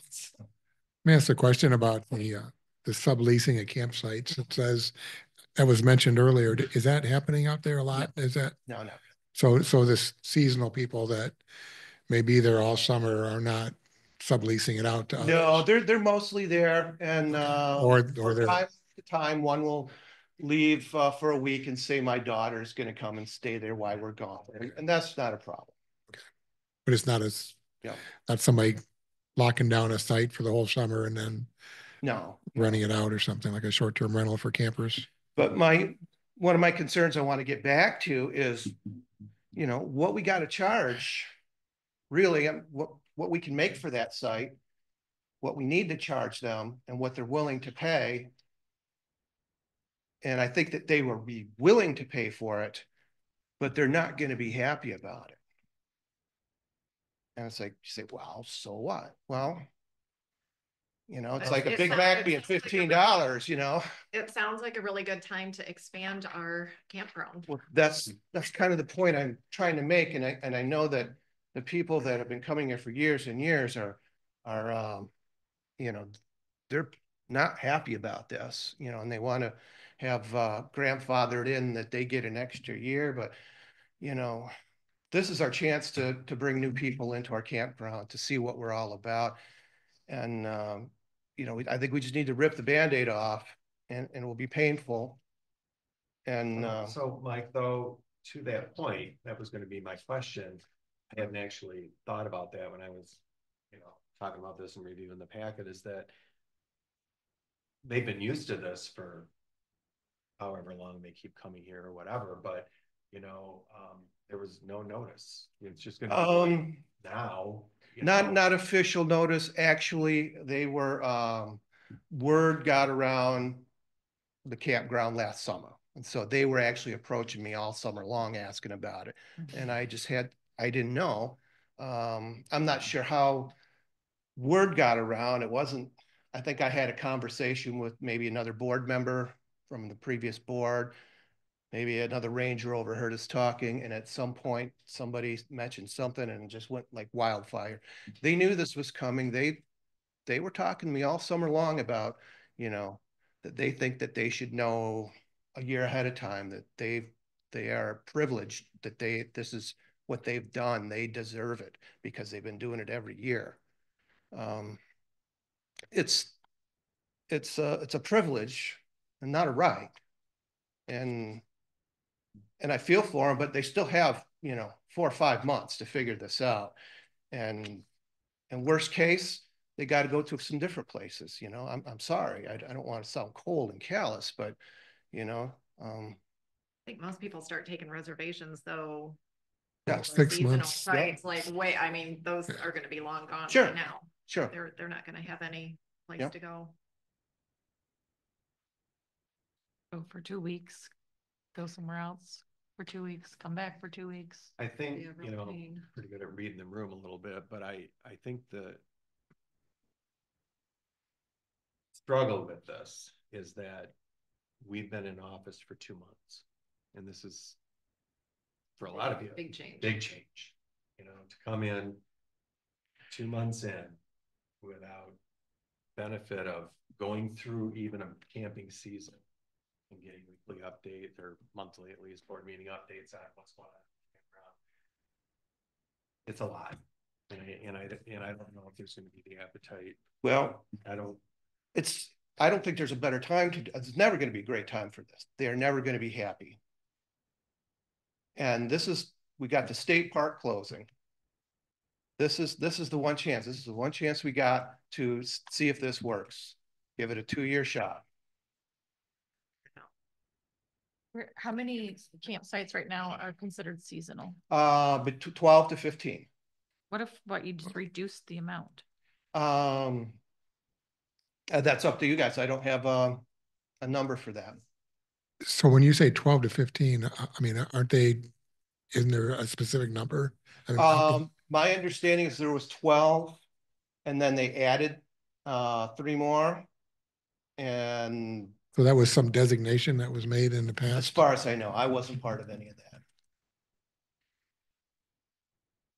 a question about the subleasing of campsites. It says that was mentioned earlier. Is that happening out there a lot? Is that? No. So this seasonal people that may be there all summer are not subleasing it out to others? No, they're mostly there, and or they're time to time one will leave for a week and say my daughter's going to come and stay there while we're gone, and that's not a problem. Okay. But it's not not somebody locking down a site for the whole summer and then renting it out or something like a short-term rental for campers. But one of my concerns I want to get back to is, what we got to charge, really, what we can make for that site, what we need to charge them, and what they're willing to pay. And I think that they will be willing to pay for it, but they're not going to be happy about it. And it's like, you say, well, so what? Well, it's like a Big Mac being $15, It sounds like a really good time to expand our campground. Well, that's kind of the point I'm trying to make. And I know that the people that have been coming here for years and years are they're not happy about this, and they want to have grandfathered in that they get an extra year, but this is our chance to bring new people into our campground, to see what we're all about. And, you know, I think we just need to rip the Band-Aid off, and it will be painful. And so Mike, though, to that point, that was going to be my question. I hadn't actually thought about that when I was, you know, talking about this and reviewing the packet, is that they've been used to this for however long they keep coming here or whatever, but you know, there was no notice. It's just going to be now. Not official notice. Actually, they were, word got around the campground last summer. And so they were actually approaching me all summer long asking about it. And I didn't know. I'm not sure how word got around. It wasn't, I think I had a conversation with maybe another board member from the previous board. Maybe another ranger overheard us talking, and at some point somebody mentioned something and it just went like wildfire. They knew this was coming. They were talking to me all summer long about, you know, that they think that they should know a year ahead of time, that they are privileged, that this is what they've done. They deserve it because they've been doing it every year. It's a privilege and not a right. And I feel for them, but they still have, you know, 4 or 5 months to figure this out. And worst case, they got to go to some different places. You know, I'm sorry. I don't want to sound cold and callous, but, you know. I think most people start taking reservations though. Yeah, 6 months. Sites, like, wait, I mean, those are going to be long gone Sure. right now. Sure. They're not going to have any place to go. Go for 2 weeks, go somewhere else for 2 weeks, come back for 2 weeks. I think, Yeah, you know, pain. pretty good at reading the room a little bit, but I think the struggle with this is that we've been in office for 2 months, and this is, for a lot of you, Big change. Big change. You know, to come in 2 months in without benefit of going through even a camping season and getting weekly updates or monthly, at least, board meeting updates on what's going on in the campground. It's a lot, and I don't know if there's going to be the appetite. Well, I don't think there's a better time it's never going to be a great time for this. They're never going to be happy. And we got the state park closing. This is the one chance. This is the one chance we got to see if this works. Give it a 2-year shot. How many campsites right now are considered seasonal? But 12 to 15. What you just reduced the amount? That's up to you guys. I don't have a number for that. So when you say 12 to 15, I mean, isn't there a specific number? I mean, My understanding is there was 12 and then they added 3 more. And so that was some designation that was made in the past? As far as I know, I wasn't part of any of that.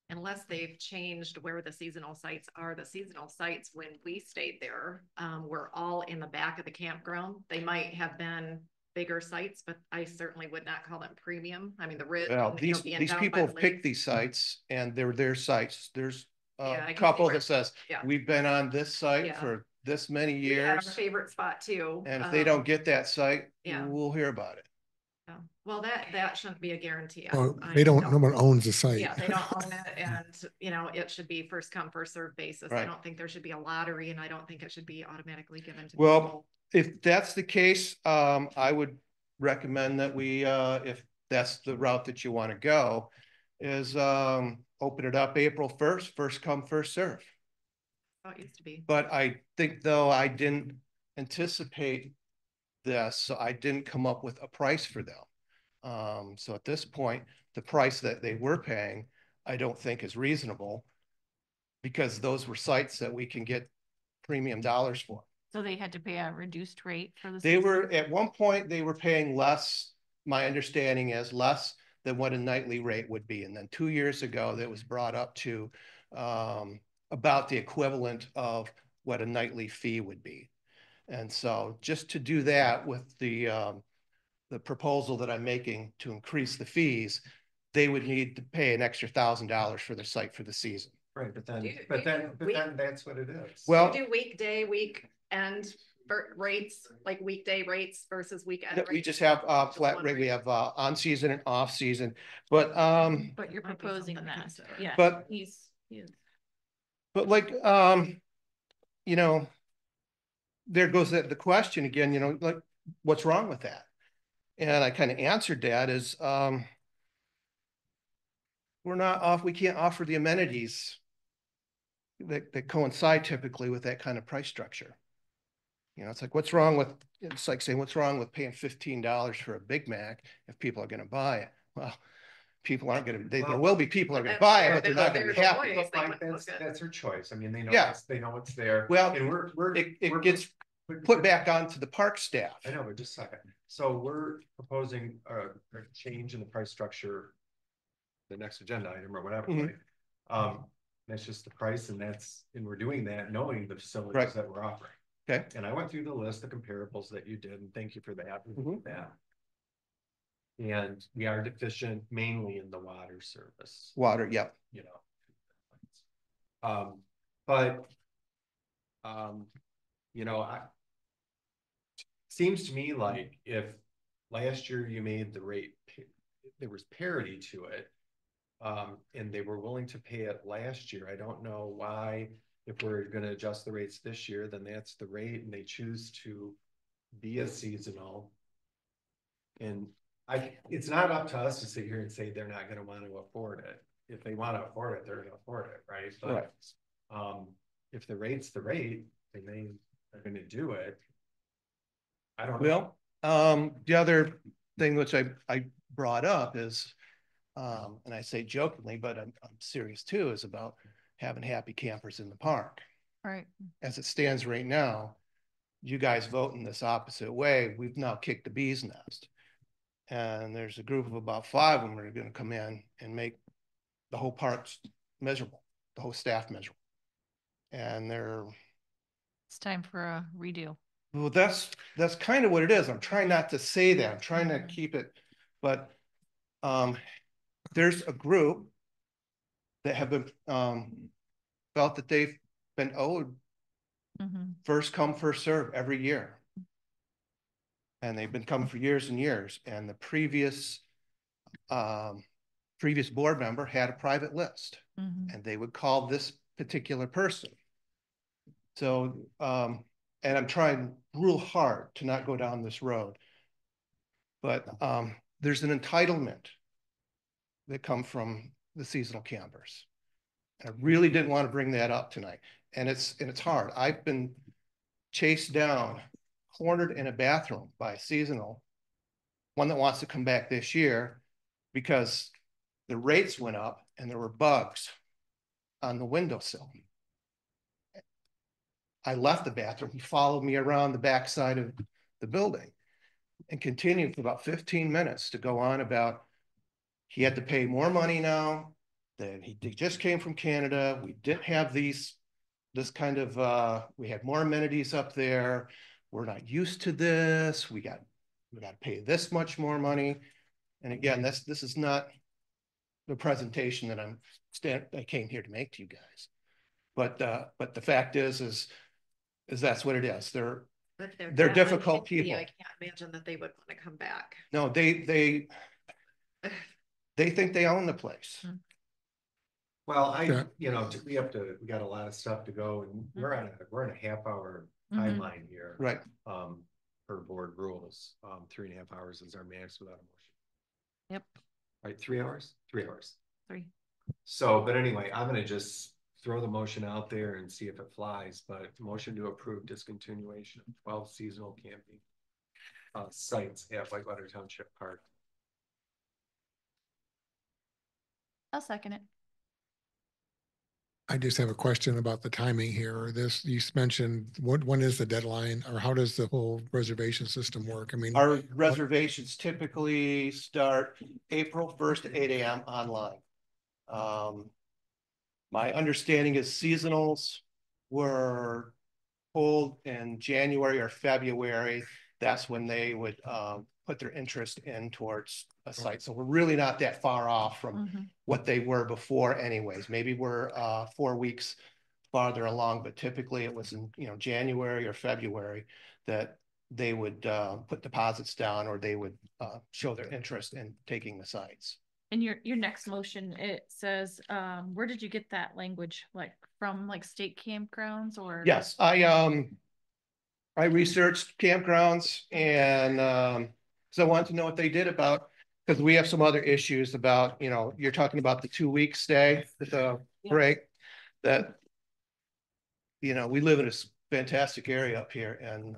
Unless they've changed where the seasonal sites are. The seasonal sites, when we stayed there, were all in the back of the campground. They might have been bigger sites, but I certainly would not call them premium. I mean, the ridge. Well, these people have picked these sites and they're their sites. There's a couple that says, we've been on this site for this many years. We had our favorite spot too. And if they don't get that site, we'll hear about it. Yeah. Well, that shouldn't be a guarantee. Well, no one owns the site. Yeah, they don't own it, and you know, it should be first come, first served basis. Right. I don't think there should be a lottery, and I don't think it should be automatically given to Well, people. if that's the case, I would recommend that we, if that's the route that you want to go, is open it up April 1st, first come, first serve. Oh, it used to be. But I think though I didn't anticipate this, so I didn't come up with a price for them. So at this point, the price that they were paying, I don't think is reasonable, because those were sites that we can get premium dollars for. So they had to pay a reduced rate for the They were, at one point, they were paying less, my understanding is less than what a nightly rate would be. And then 2 years ago, that was brought up to about the equivalent of what a nightly fee would be. And so just to do that with the proposal that I'm making to increase the fees, they would need to pay an extra $1,000 for their site for the season. Right, but then that's what it is. Well, Do weekday, weekend rates, like weekday rates versus weekend rates? we just have flat rate. We have on season and off season, but But you're proposing that, yeah. But He's. like you know, there goes the question again. You know, like what's wrong with that? And I kind of answered that is we can't offer the amenities that coincide typically with that kind of price structure. You know, it's like, it's like saying, what's wrong with paying $15 for a Big Mac if people are going to buy it? Well, people aren't going to, there will be people are going to buy it, but they're not going to be happy. That's their choice. I mean, they know, they know it's there. Well, and it gets put back onto the park staff. I know, but just a second. So we're proposing a change in the price structure, the next agenda item or whatever, right? That's just the price, and we're doing that knowing the facilities that we're offering. Okay. And I went through the list of comparables that you did, and thank you for that. And we are deficient mainly in the water service. Water, yep. You know, but you know, seems to me like if last year you made the rate, there was parity to it, and they were willing to pay it last year. I don't know why, if we're going to adjust the rates this year, then that's the rate, and they choose to be a seasonal. And it's not up to us to sit here and say they're not going to want to afford it. If they want to afford it, they're going to afford it, right? But if the rate's the rate, then they're going to do it. I don't know. Well, the other thing which I brought up is, and I say jokingly, but I'm serious too, is about having happy campers in the park. Right. As it stands right now, you guys voting this opposite way, we've now kicked the bee's nest. And there's a group of about 5 of them that are going to come in and make the whole park miserable, the whole staff miserable. And it's time for a redo. Well, that's kind of what it is. I'm trying not to say that. I'm trying to keep it, but there's a group that have been felt that they've been owed first come, first serve every year. And they've been coming for years and years. And the previous board member had a private list, and they would call this particular person. So, and I'm trying real hard to not go down this road, but there's an entitlement that come from the seasonal campers. I really didn't want to bring that up tonight, and it's hard. I've been chased down, cornered in a bathroom by a seasonal, one that wants to come back this year because the rates went up and there were bugs on the windowsill. I left the bathroom. He followed me around the backside of the building and continued for about 15 minutes to go on about he had to pay more money now, that he just came from Canada. We didn't have this kind of, we had more amenities up there. We're not used to this. We got to pay this much more money. And again, this is not the presentation that I came here to make to you guys. But the fact is that's what it is. They're difficult people. I can't imagine that they would want to come back. No, they think they own the place. Well, you know, we got a lot of stuff to go, and we're in a half-hour timeline here. Right. Per board rules, 3.5 hours is our max without a motion. Yep. Right, 3 hours? 3 hours. 3. So, but anyway, I'm going to just throw the motion out there and see if it flies, but motion to approve discontinuation of 12 seasonal camping sites at Whitewater Township Park. I'll second it. I just have a question about the timing here. You mentioned when is the deadline, or how does the whole reservation system work? I mean, our reservations typically start April 1st at 8 a.m. online. My understanding is seasonals were pulled in January or February. That's when they would put their interest in towards a site. So we're really not that far off from what they were before anyways. Maybe we're 4 weeks farther along, but typically it was in, you know, January or February that they would put deposits down, or they would show their interest in taking the sites. In your next motion, it says, where did you get that language? Like from like state campgrounds or? Yes, I researched campgrounds, and so I wanted to know what they did about, because we have some other issues about, you know, you're talking about the 2-week stay, the break, that, you know, we live in a fantastic area up here, and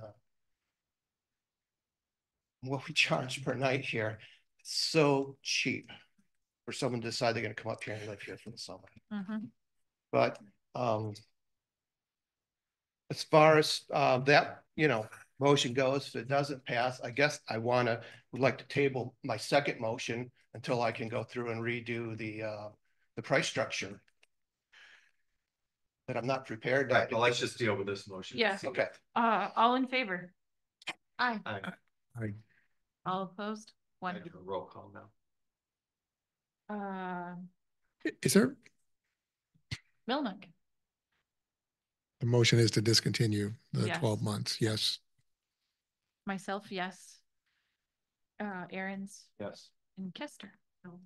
what we charge per night here, it's so cheap for someone to decide they're going to come up here and live here for the summer. But as far as that, you know, motion goes, if it doesn't pass, I guess I would like to table my second motion until I can go through and redo the price structure. But I'm not prepared. Right, well, let's just deal with this motion. Yeah. Okay. All in favor? Aye. Aye. All opposed? One. I do a roll call now. Is there, Milnick. the motion is to discontinue the Yes. 12 months, yes. Myself, yes. Aaron's. Yes. And Kester. No.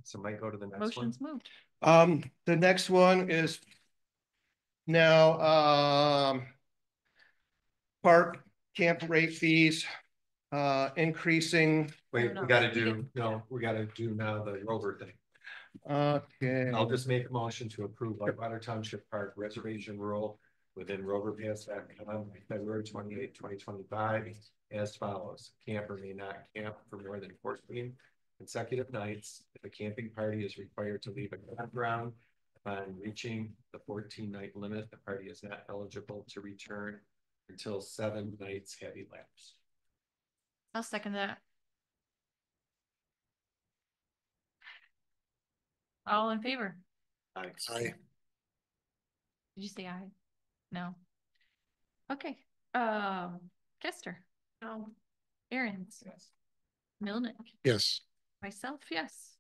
So might go to the next Motion's one. moved. The next one is now park camp rate fees increasing. Wait, we gotta do now the Rover thing. Okay. I'll just make a motion to approve Whitewater Township Park reservation rule within roverpass.com February 28, 2025 as follows. Camper may not camp for more than 14 consecutive nights. If a camping party is required to leave a campground upon reaching the 14-night limit, the party is not eligible to return until 7 nights have elapsed. I'll second that. All in favor? Aye. Aye. Did you say aye? No. Okay. Kester. No. Aaron's. Yes. Milnick. Yes. Myself, yes.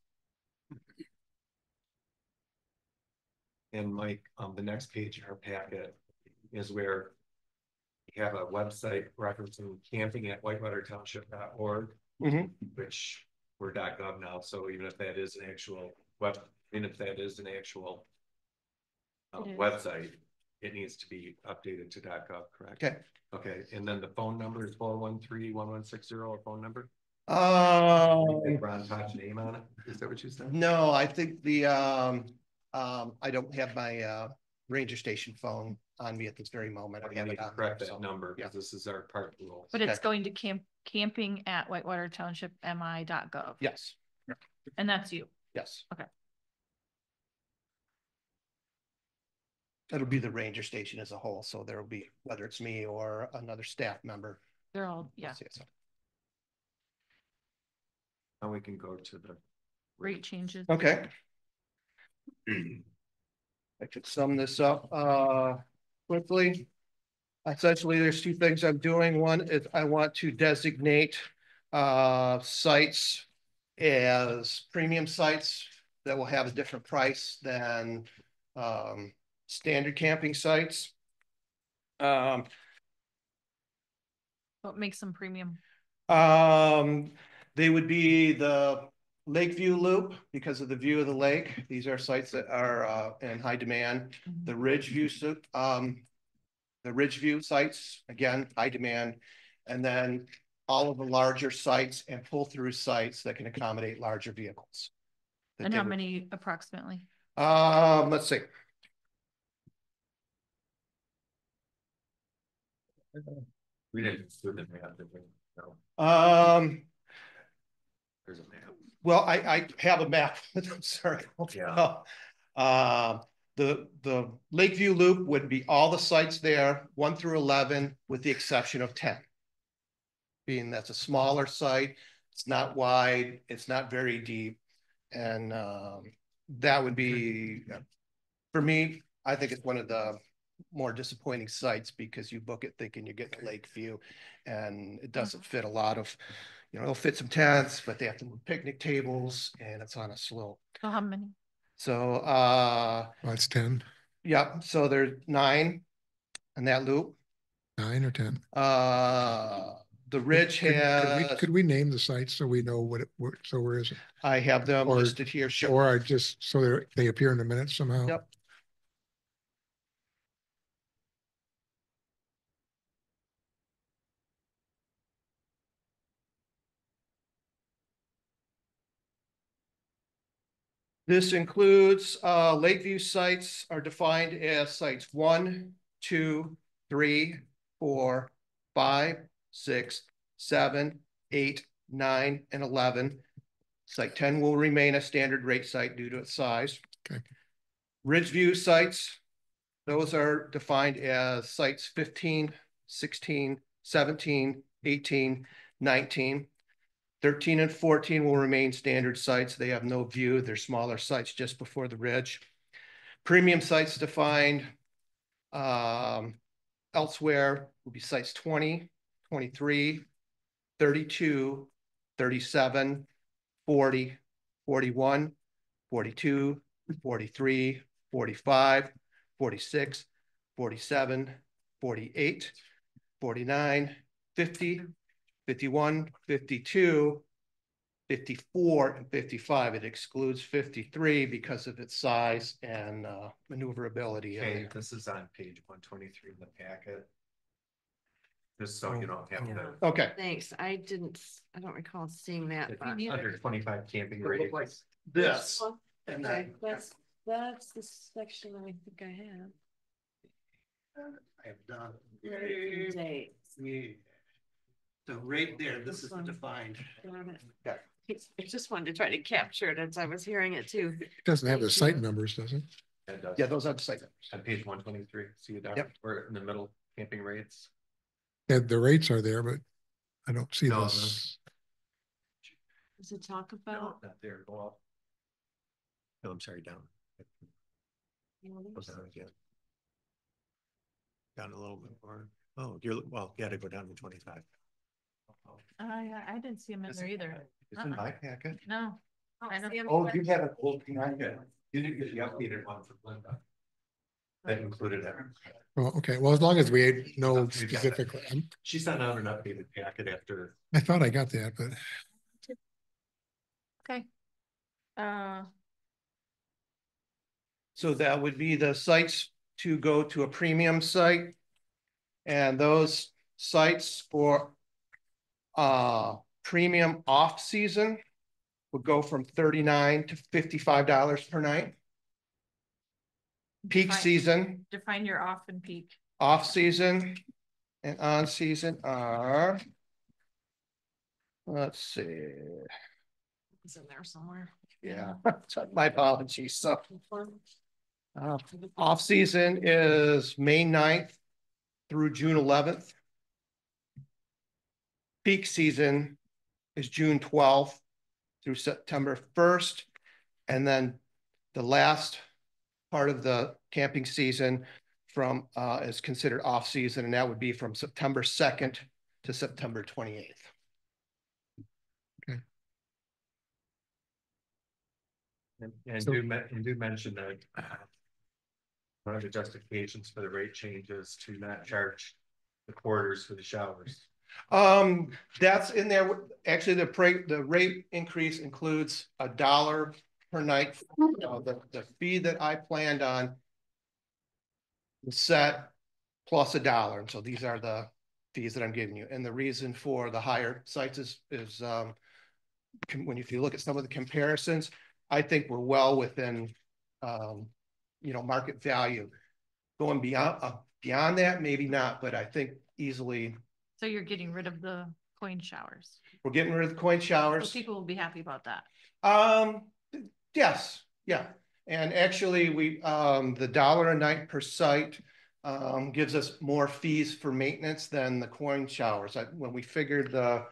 And Mike, the next page in our packet is where we have a website referencing camping@whitewatertownship.org, which we're .gov now. So even if that is an actual website, it needs to be updated to .gov, correct? Okay. Okay. And then the phone number is 413-1160, a phone number. Ron Todd's name on it. Is that what you said? No, I think the I don't have my ranger station phone on me at this very moment. I have it on correct there, that number because this is our park rule. But it's going to camping@whitewatertownshipmi.gov. Yes. And that's you. Yes. Okay. That'll be the ranger station as a whole. So there will be, whether it's me or another staff member. They're all, yeah. Now we can go to the Rate changes. Okay. I could sum this up quickly. Essentially, there's 2 things I'm doing. One is I want to designate sites as premium sites that will have a different price than standard camping sites. What makes them premium? They would be the Lakeview Loop because of the view of the lake. These are sites that are in high demand. The Ridgeview sites, again, high demand. And then all of the larger sites and pull-through sites that can accommodate larger vehicles. And how many approximately? Let's see. We didn't do the map, did we? No. There's a map. Well, I have a map. I'm sorry. Yeah. The Lakeview Loop would be all the sites there, 1 through 11, with the exception of 10. Being that's a smaller site, it's not wide, it's not very deep, and that would be, for me, I think it's one of the more disappointing sites because you book it thinking you're getting a lake view, and it doesn't fit a lot of, it'll fit some tents, but they have to move picnic tables, and it's on a slope. So how many? So That's 10. yeah, so there's 9 in that loop. 9 or 10. The ridge has. Could we name the sites so we know so where is it? I have them listed here. Sure. Or I just so they appear in the minutes somehow. Yep. This includes Lakeview sites are defined as sites 1, 2, 3, 4, 5, 6, 7, 8, 9, and 11. Site 10 will remain a standard rate site due to its size. Okay. Ridgeview sites, those are defined as sites 15, 16, 17, 18, 19. 13 and 14 will remain standard sites. They have no view. They're smaller sites just before the ridge. Premium sites defined elsewhere will be sites 20, 23, 32, 37, 40, 41, 42, 43, 45, 46, 47, 48, 49, 50, 51, 52, 54, and 55. It excludes 53 because of its size and maneuverability. Okay, this is on page 123 in the packet. Just so you don't have to. Okay. Thanks. I don't recall seeing that. Under 25 camping rates. Like this. And Okay, that's the section I think I have. I have done. Dates. Yeah. So right there, this is defined. I just wanted to try to capture it as I was hearing it too. It doesn't have the site numbers, does it? It does. Yeah, those are the site numbers. On page 123. See it down. Yep. We're in the middle, camping rates. Yeah, the rates are there, but I don't see No, this. Does it talk about? Not there. Go up. No, I'm sorry, down. Go down again. Down a little bit more. Oh, you got to go down to 25. Yeah, I didn't see them in there either. It's in my packet. No. I don't. Oh, you have an old packet. You didn't get the updated one from Linda. That included it. Well, okay. Well, as long as we know specifically. She sent out an updated packet after. I thought I got that, but. Okay. So that would be the sites to go to a premium site. And those sites for premium off season would go from $39 to $55 per night. Peak season. Define your off and peak. Off season and on season are, let's see. It's in there somewhere. Yeah, my apologies. So off season is May 9th through June 11th. Peak season is June 12th through September 1st. And then the last part of the camping season is considered off season, and that would be from September 2nd to September 28th. Okay. And do mention that one of the justifications for the rate changes to not charge the quarters for the showers. That's in there. Actually, the rate increase includes $1 per night. The fee that I planned on was set plus $1. And so these are the fees that I'm giving you. And the reason for the higher sites is if you look at some of the comparisons, I think we're well within, market value. Going beyond that, maybe not, but I think easily. So you're getting rid of the coin showers. We're getting rid of the coin showers. So people will be happy about that. Yes, yeah. And actually the $1 a night per site gives us more fees for maintenance than the coin showers. When we figured the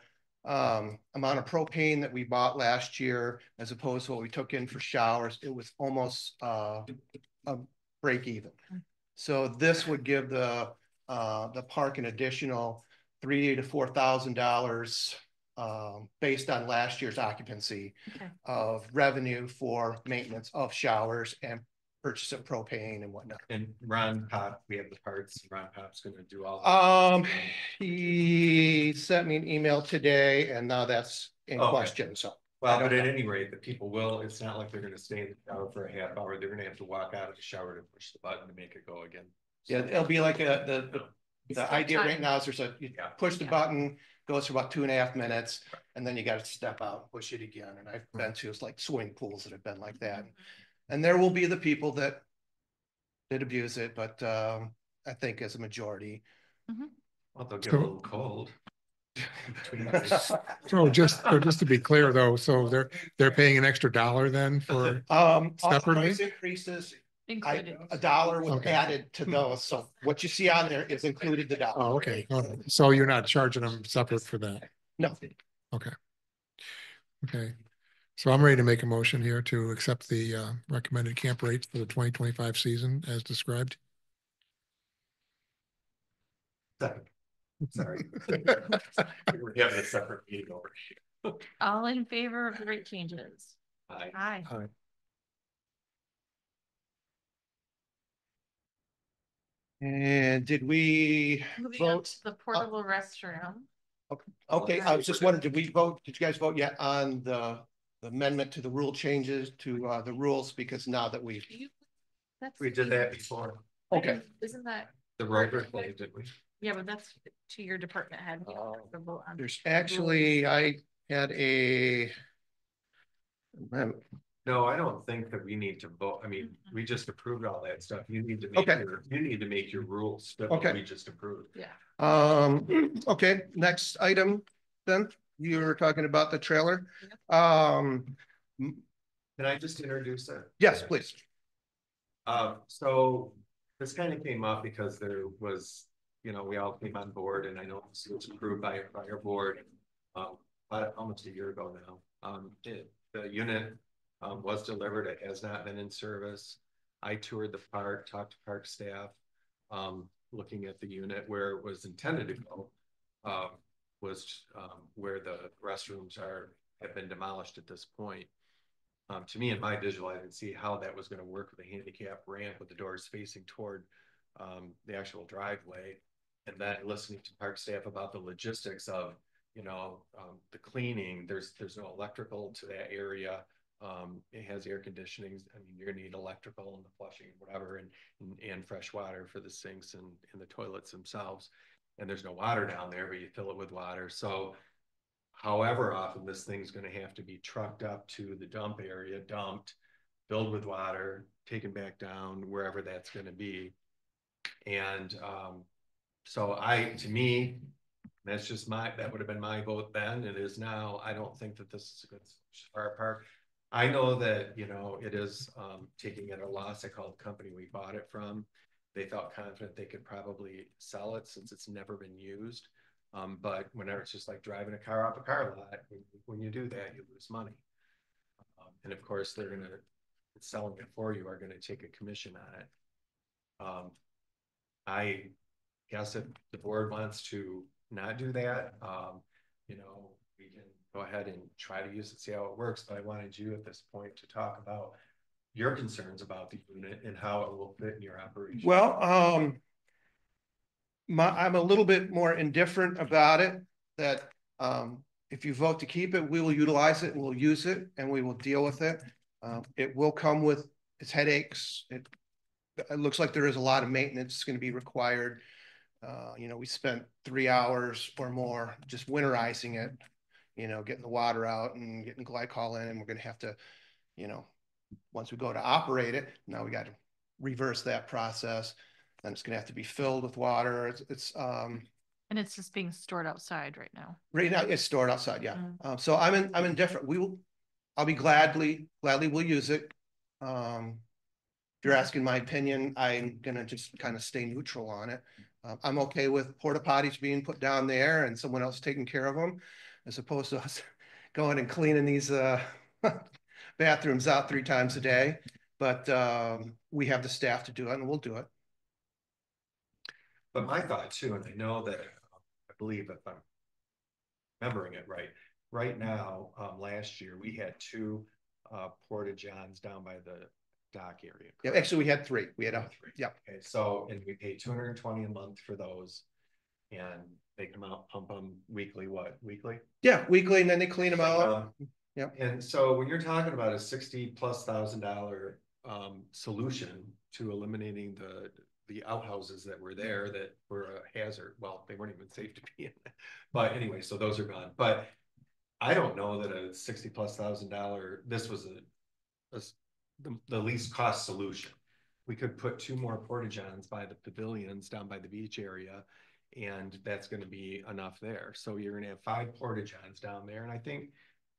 amount of propane that we bought last year, as opposed to what we took in for showers, it was almost a break even. So this would give the park an additional $3,000 to $4,000 based on last year's occupancy of revenue for maintenance of showers and purchase of propane and whatnot. And Ron Pop, we have the parts. Ron Pop's going to do all. He sent me an email today, and now that's in question. So, well, but at any rate, the people will. It's not like they're going to stay in the shower for a half hour. They're going to have to walk out of the shower to push the button to make it go again. So, yeah, it'll be like the idea right now is there's you push the button, goes for about 2.5 minutes, and then you got to step out and push it again. And I've been to like swimming pools that have been like that. And there will be the people that abuse it, but I think as a majority. Well, they'll get a little cold. So just to be clear though, so they're paying an extra $1 then for separately? Price increases. $1 was added to those. So what you see on there is included the $1. Oh, okay. All right. So you're not charging them separate for that? No. Okay. Okay. So I'm ready to make a motion here to accept the recommended camp rates for the 2025 season as described. Second. Sorry. We're having a separate meeting over here. All in favor of the rate changes? Aye. Aye. Aye. And did we vote? The portable restroom. Okay, I was just wondering, did we vote? Did you guys vote yet on the amendment to the rule changes to the rules? Because now that we did that before. Okay. Isn't that the rover thing, did we? Yeah, but that's to your department head. There's actually, I had a. No, I don't think that we need to vote. I mean, we just approved all that stuff. You need to make your rules. Okay. We just approved. Yeah. Okay. Next item. Then you were talking about the trailer. Can I just introduce it? Yes, please. So this kind of came up because there was, we all came on board, and I know this was approved by our board almost a year ago now. The unit was delivered. It has not been in service. I toured the park, talked to park staff, looking at the unit where it was intended to go, was where the restrooms have been demolished at this point. To me, in my visual, I didn't see how that was going to work with a handicap ramp with the doors facing toward the actual driveway. And then listening to park staff about the logistics of, the cleaning, there's no electrical to that area. It has air conditioning. I mean, you're gonna need electrical and the flushing, whatever, and fresh water for the sinks and the toilets themselves. And there's no water down there, but you fill it with water. So however often this thing's gonna have to be trucked up to the dump area, dumped, filled with water, taken back down, wherever that's gonna be. And so to me, that's just that would have been my vote then. It is now. I don't think that this is a good solution for our park. I know that, it is taking at a loss. I called the company we bought it from. They felt confident they could probably sell it since it's never been used. But whenever it's just like driving a car off a car lot, when you do that, you lose money. And of course, they're selling it for you, are going to take a commission on it. I guess if the board wants to not do that, we can go ahead and try to use it, see how it works. But I wanted you at this point to talk about your concerns about the unit and how it will fit in your operation. Well, I'm a little bit more indifferent about it, that if you vote to keep it, we will utilize it and we'll use it and we will deal with it. It will come with its headaches. It looks like there is a lot of maintenance going to be required. We spent 3 hours or more just winterizing it, getting the water out and getting glycol in, and we're going to have to, once we go to operate it, now we got to reverse that process. Then it's going to have to be filled with water. And it's just being stored outside right now. Right now it's stored outside. Yeah. So I'm indifferent. I'll be gladly will use it. If you're asking my opinion, I'm going to just kind of stay neutral on it. I'm okay with porta potties being put down there and someone else taking care of them, as opposed to us going and cleaning these bathrooms out 3 times a day. But we have the staff to do it, and we'll do it. But my thought too, and I know that, I believe if I'm remembering it right now, last year, we had 2 porta-johns down by the dock area. Yeah, actually, we had 3. We had 3. Yeah. Okay, so, and we pay $220 a month for those. And they come out, pump them weekly, weekly? Yeah, weekly, and then they clean them out. Yeah. And so when you're talking about a $60,000+ solution to eliminating the outhouses that were there that were a hazard, well, they weren't even safe to be in. But anyway, so those are gone. But I don't know that a $60,000+, this was the least cost solution. We could put 2 more porta-johns by the pavilions down by the beach area, and that's going to be enough there. So you're going to have 5 porta-johns down there. And I think,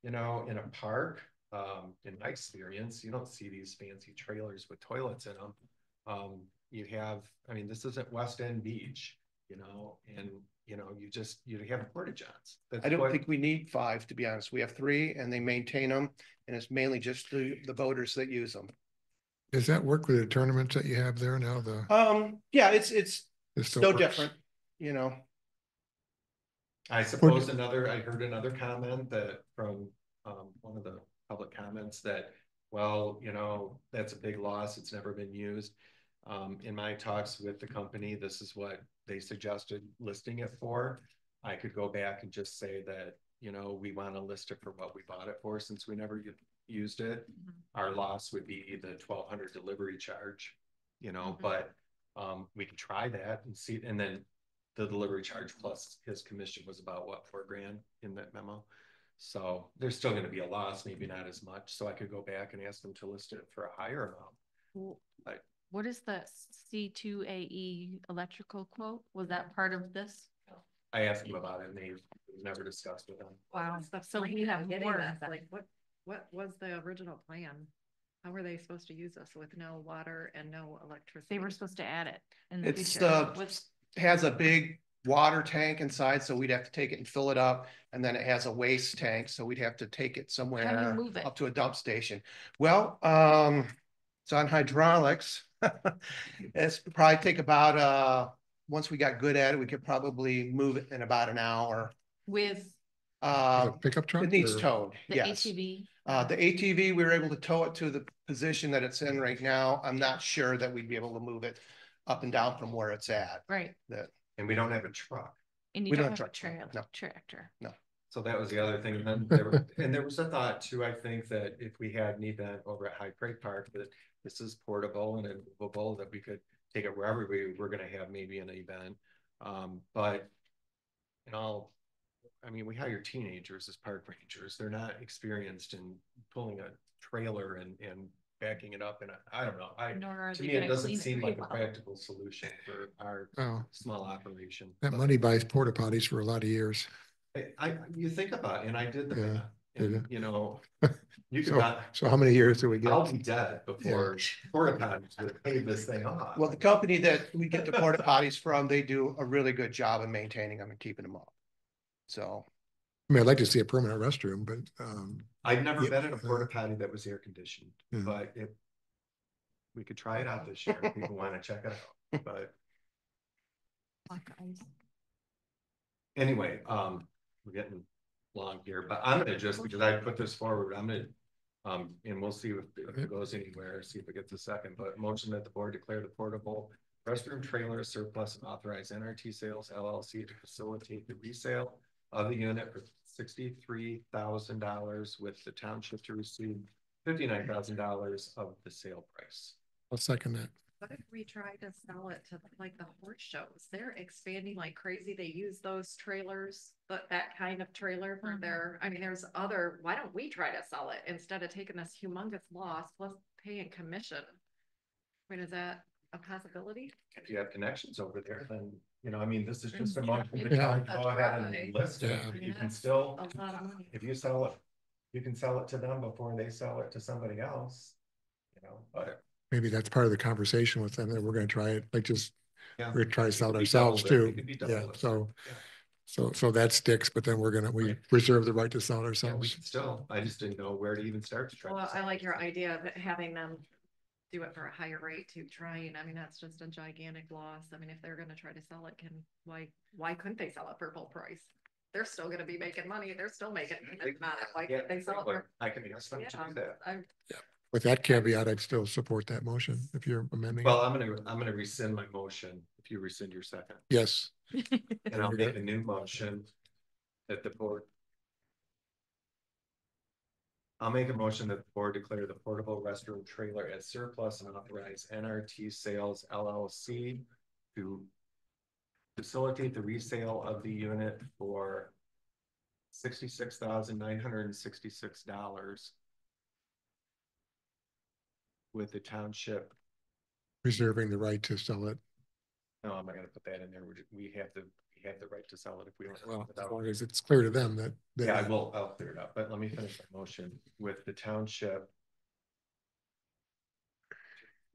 in a park, in my experience, you don't see these fancy trailers with toilets in them. You have, I mean, this isn't West End Beach, and you have porta-johns. I don't think we need 5, to be honest. We have 3 and they maintain them, and it's mainly just the boaters that use them. Does that work with the tournaments that you have there now? Yeah, it's no different, I suppose I heard another comment that from one of the public comments that, well, that's a big loss. It's never been used. In my talks with the company, this is what they suggested listing it for. I could go back and just say that, we want to list it for what we bought it for, since we never used it. Our loss would be the $1,200 delivery charge, but we can try that and see. And then the delivery charge plus his commission was about what, $4,000 in that memo. So there's still going to be a loss, maybe not as much. So I could go back and ask them to list it for a higher amount. But what is the C2AE electrical quote? Was that part of this? I asked them about it and they never discussed with them. Wow. So we have more. Like what was the original plan? How were they supposed to use this with no water and no electricity? They were supposed to add it in the It's future. has a big water tank inside, so we'd have to take it and fill it up, and then it has a waste tank, so we'd have to take it somewhere. How do you move it? Up to a dump station. Well, it's on hydraulics. It's probably take about once we got good at it, we could probably move it in about an hour. With a pickup truck? It needs towed. the Yes. ATV? The ATV, we were able to tow it to the position that it's in right now. I'm not sure that we'd be able to move it up and down from where it's at. Right. And we don't have a truck. And you don't have a tractor. No. So that was the other thing. And then there was a thought too, I think, that if we had an event over at High Prairie Park, that this is portable and movable, that we could take it wherever we were going to have maybe an event. But we hire teenagers as park rangers. They're not experienced in pulling a trailer and backing it up. And I don't know. To me, it doesn't seem like a practical solution for our small operation. That money buys porta potties for a lot of years. You think about it, and I did the math. And, so how many years do we get? I'll be dead before porta potties would pay this thing off. Well, the company that we get the porta potties from, they do a really good job in maintaining them and keeping them up. So, I'd like to see a permanent restroom, but I've never been in a porta potty that was air conditioned, but we could try it out this year if people want to check it out. But anyway, we're getting long here, but I'm gonna just, because I put this forward, I'm gonna and we'll see if it goes anywhere, see if it gets a second, but motion that the board declare the portable restroom trailer surplus and authorize NRT Sales LLC to facilitate the resale of the unit for $63,000 with the township to receive $59,000 of the sale price. I'll second that. What if we try to sell it to like the horse shows? They're expanding like crazy. They use those trailers, but that kind of trailer for their, there's why don't we try to sell it instead of taking this humongous loss plus paying commission? Is that a possibility? If you have connections over there, then, this is just a motion to go ahead and list it. You can still, if you sell it, you can sell it to them before they sell it to somebody else, but maybe that's part of the conversation with them, that we're going to try it, we're going to try to sell it ourselves too. So that sticks, but then we reserve the right to sell it ourselves. We can still, I just didn't know where to even start to try. Well, I like your idea of having them do it for a higher rate to try, and I mean, that's just a gigantic loss. I mean, if they're gonna try to sell it, why couldn't they sell it for full price? They're still gonna be making money, they're still making, if not, why can't they sell it for? I can ask them to do that. With that caveat, I'd still support that motion if you're amending. Well, it. I'm gonna rescind my motion if you rescind your second. Yes. And I'll make a new motion that the board. I'll make a motion that the board declare the portable restroom trailer as surplus and authorize NRT Sales LLC to facilitate the resale of the unit for $66,966 with the township. Reserving the right to sell it. No, I'm not gonna put that in there. We have the right to sell it if we want. Well, as long as it's clear to them that. Yeah, I'll clear it up, but let me finish my motion with the township.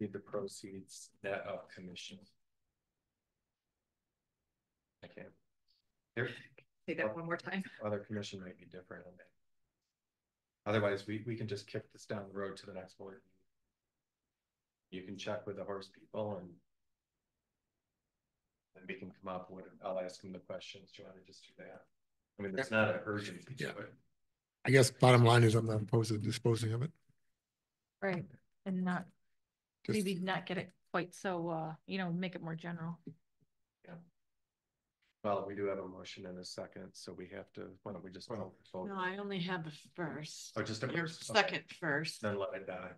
Need the proceeds net of commission. I can't. Say that one more time. Other commission might be different on that. Otherwise, we can just kick this down the road to the next board. You can check with the horse people and we can come up with, I'll ask them the questions. Do you want to just do that? I mean, it's not an urgency to it. I guess bottom line is I'm not opposed to disposing of it. Right, and not, Just- maybe not get it quite so, make it more general. Yeah. Well, we do have a motion in a second, so we have to, why don't we just vote? No, I only have the first. Oh, just a Your first. second first. Then let it die.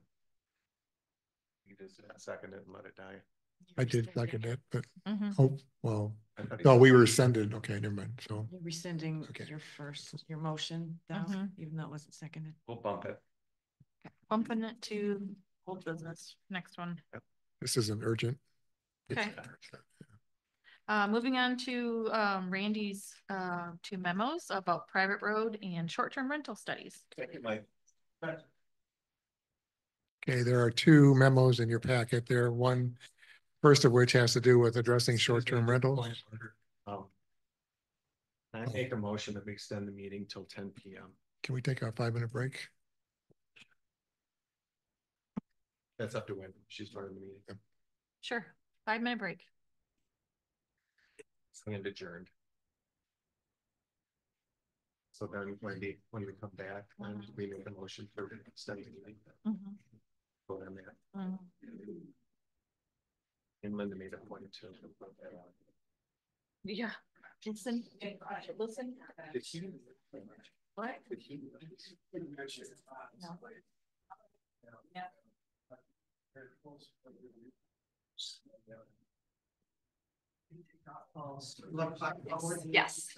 You just second it and let it die. I did second it, but, Mhm. oh, well, I thought he no, said- we rescinded. Okay, never mind. So, You're rescinding Okay. your motion, though, Mhm. even though it wasn't seconded. We'll bump it. Bumping it to old business, next one. this isn't urgent. Okay. Moving on to Randy's two memos about private road and short-term rental studies. Thank you, Mike. Okay, there are two memos in your packet there. One, first of which has to do with addressing short-term rentals. I make a motion that we extend the meeting till 10 p.m. Can we take a 5-minute break? That's up to Wendy. She's running the meeting. Sure, 5-minute break. And adjourned. So then when we come back, we make a motion for study meeting. Mhm. Vote on that. Mhm. And Linda made a point too. Yeah, listen. Did he? What? Did he? No. Yes.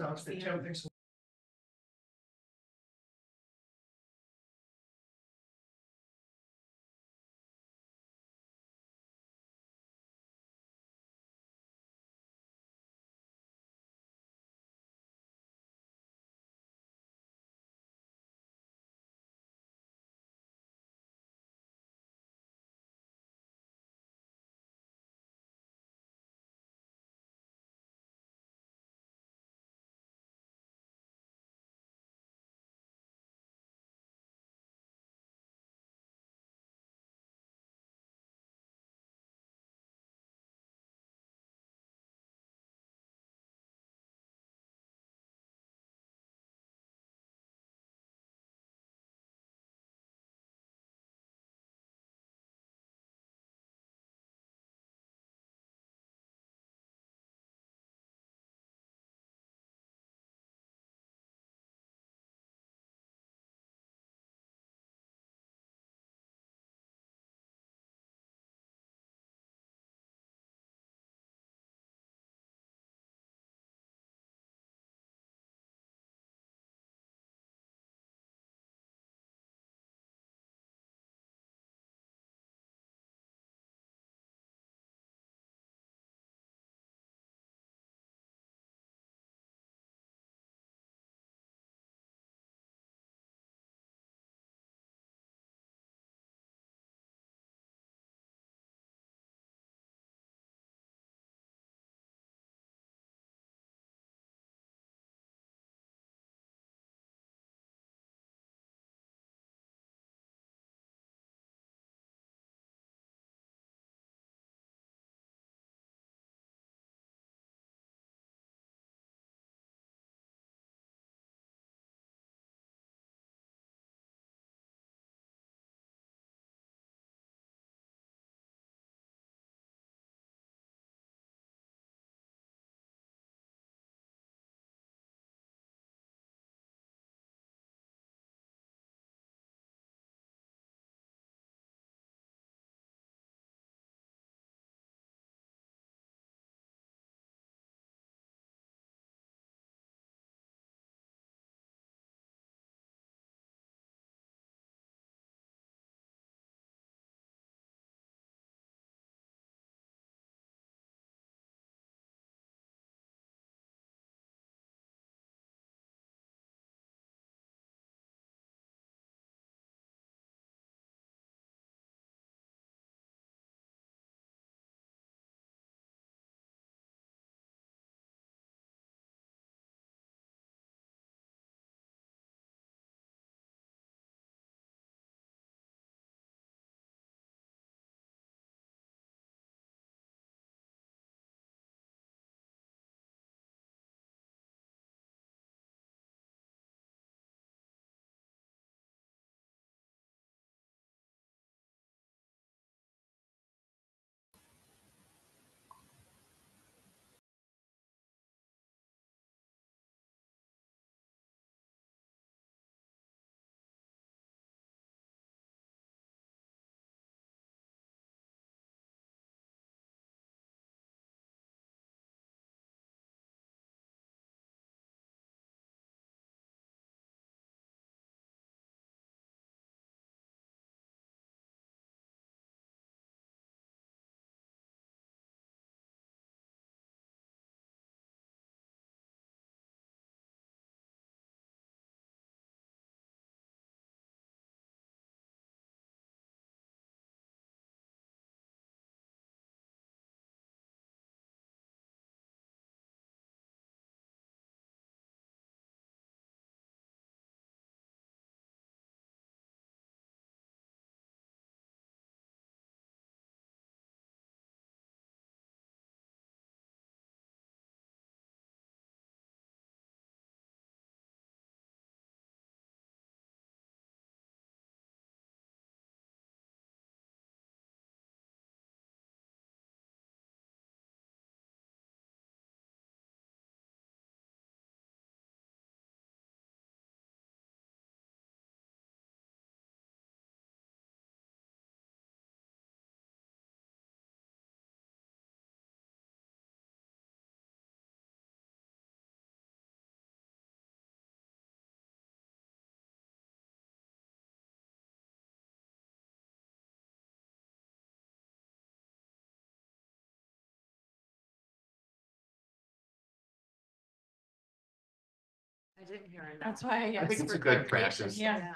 I didn't hear it. That's why I I asked think it's for a good clarification. practice. Yeah.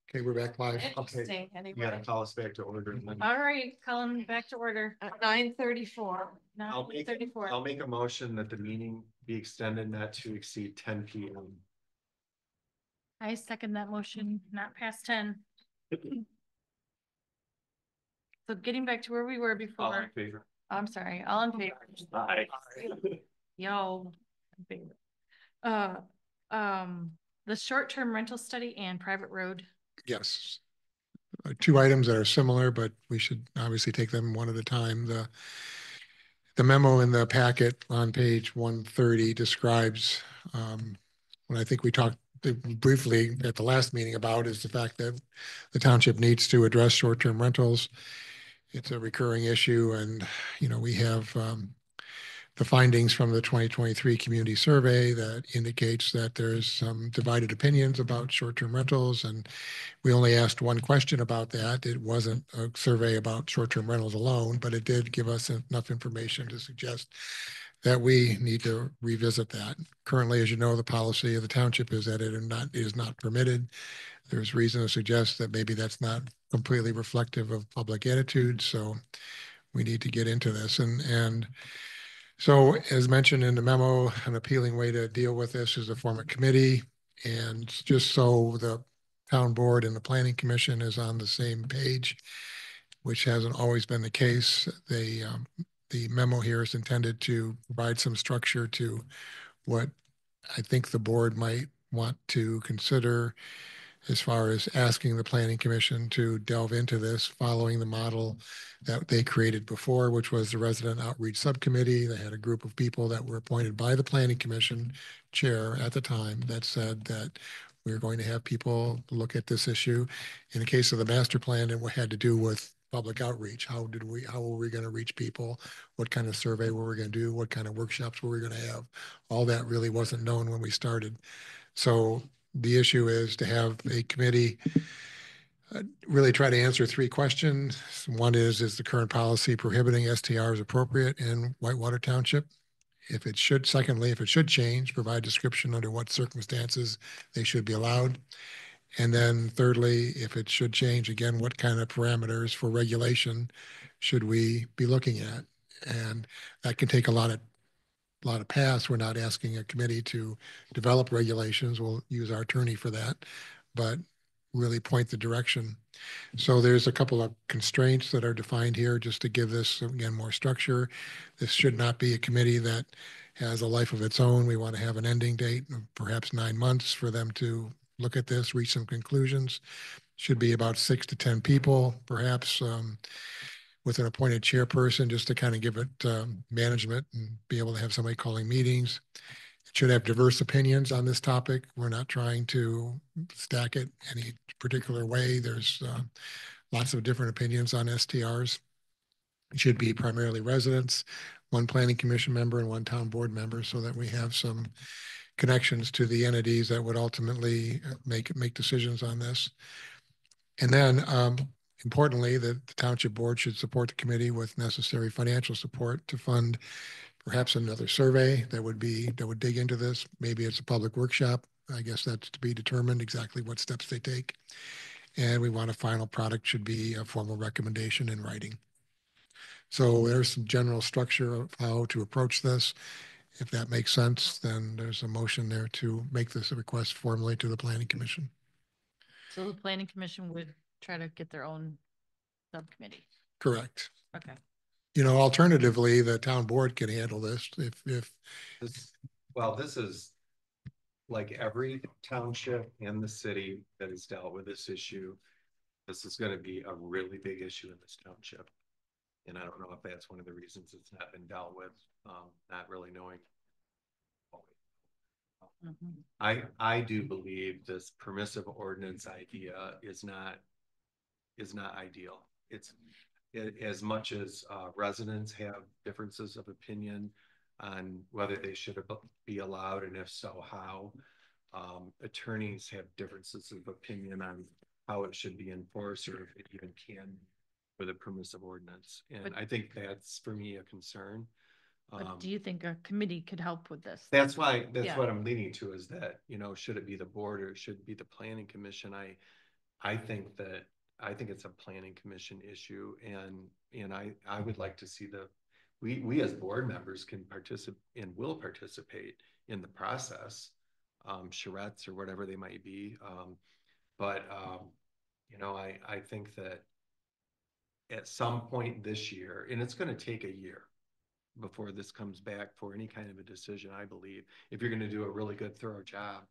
Okay, we're back live. Interesting, You anyway. gotta call us back to order. All right, calling back to order at 9:34. I'll make 9:34. I'll make a motion that the meeting be extended not to exceed 10 p.m. I second that motion, not past 10. So getting back to where we were All in before. favor? I'm sorry, all in favor. Aye. Yo. in favor. The short-term rental study and private road. Yes. Two items that are similar, but we should obviously take them one at a time. The memo in the packet on page 130 describes what I think we talked briefly at the last meeting about is the fact that the township needs to address short-term rentals. It's a recurring issue, and we have the findings from the 2023 community survey that indicates that there's some divided opinions about short-term rentals, and we only asked one question about that. It wasn't a survey about short-term rentals alone, but it did give us enough information to suggest that we need to revisit that. Currently, as you know, the policy of the township is that it is not permitted. There's reason to suggest that maybe that's not completely reflective of public attitude, so we need to get into this. And so, as mentioned in the memo, an appealing way to deal with this is to form a committee. And just so the town board and the planning commission is on the same page, which hasn't always been the case, the memo here is intended to provide some structure to what I think the board might want to consider as far as asking the planning commission to delve into this following the model that they created before, which was the resident outreach subcommittee. They had a group of people that were appointed by the planning commission chair at the time that said that we were going to have people look at this issue. In the case of the master plan, it had to do with public outreach. How were we going to reach people? What kind of survey were we going to do? What kind of workshops were we going to have? All that really wasn't known when we started. So the issue is to have a committee really try to answer three questions. One is the current policy prohibiting STRs appropriate in Whitewater Township? Secondly, if it should change, provide description under what circumstances they should be allowed. And then thirdly, if it should change, again, what kind of parameters for regulation should we be looking at? And that can take a lot of paths. We're not asking a committee to develop regulations. We'll use our attorney for that, but really point the direction. So there's a couple of constraints that are defined here just to give this, again, more structure. This should not be a committee that has a life of its own. We want to have an ending date of perhaps 9 months for them to look at this, reach some conclusions. Should be about 6 to 10 people, perhaps with an appointed chairperson, just to kind of give it management and be able to have somebody calling meetings. It should have diverse opinions on this topic. We're not trying to stack it any particular way. There's lots of different opinions on STRs. It should be primarily residents, one planning commission member and one town board member, so that we have some connections to the entities that would ultimately make decisions on this. And then importantly, the township board should support the committee with necessary financial support to fund perhaps another survey that would dig into this. Maybe it's a public workshop. I guess that's to be determined exactly what steps they take. And we want a final product should be a formal recommendation in writing. So there's some general structure of how to approach this. If that makes sense, then there's a motion there to make this a request formally to the planning commission. So the planning commission would try to get their own subcommittee. Correct. Okay. Alternatively, the town board can handle this This is like every township and the city that has dealt with this issue. This is going to be a really big issue in this township. And I don't know if that's one of the reasons it's not been dealt with, not really knowing. I do believe this permissive ordinance idea is not ideal. It's as much as residents have differences of opinion on whether they should be allowed, and if so, how. Attorneys have differences of opinion on how it should be enforced, or if it even can, for the permissive ordinance. And I think that's, for me, a concern. But do you think a committee could help with this? That's why, that's Yeah. what I'm leaning to, is that, you know, should it be the board or should it be the planning commission? I think it's a planning commission issue, and I would like to see we as board members can participate and will participate in the process, charrettes or whatever they might be. But you know, I think that at some point this year, and it's going to take a year before this comes back for any kind of a decision, I believe, if you're going to do a really good, thorough job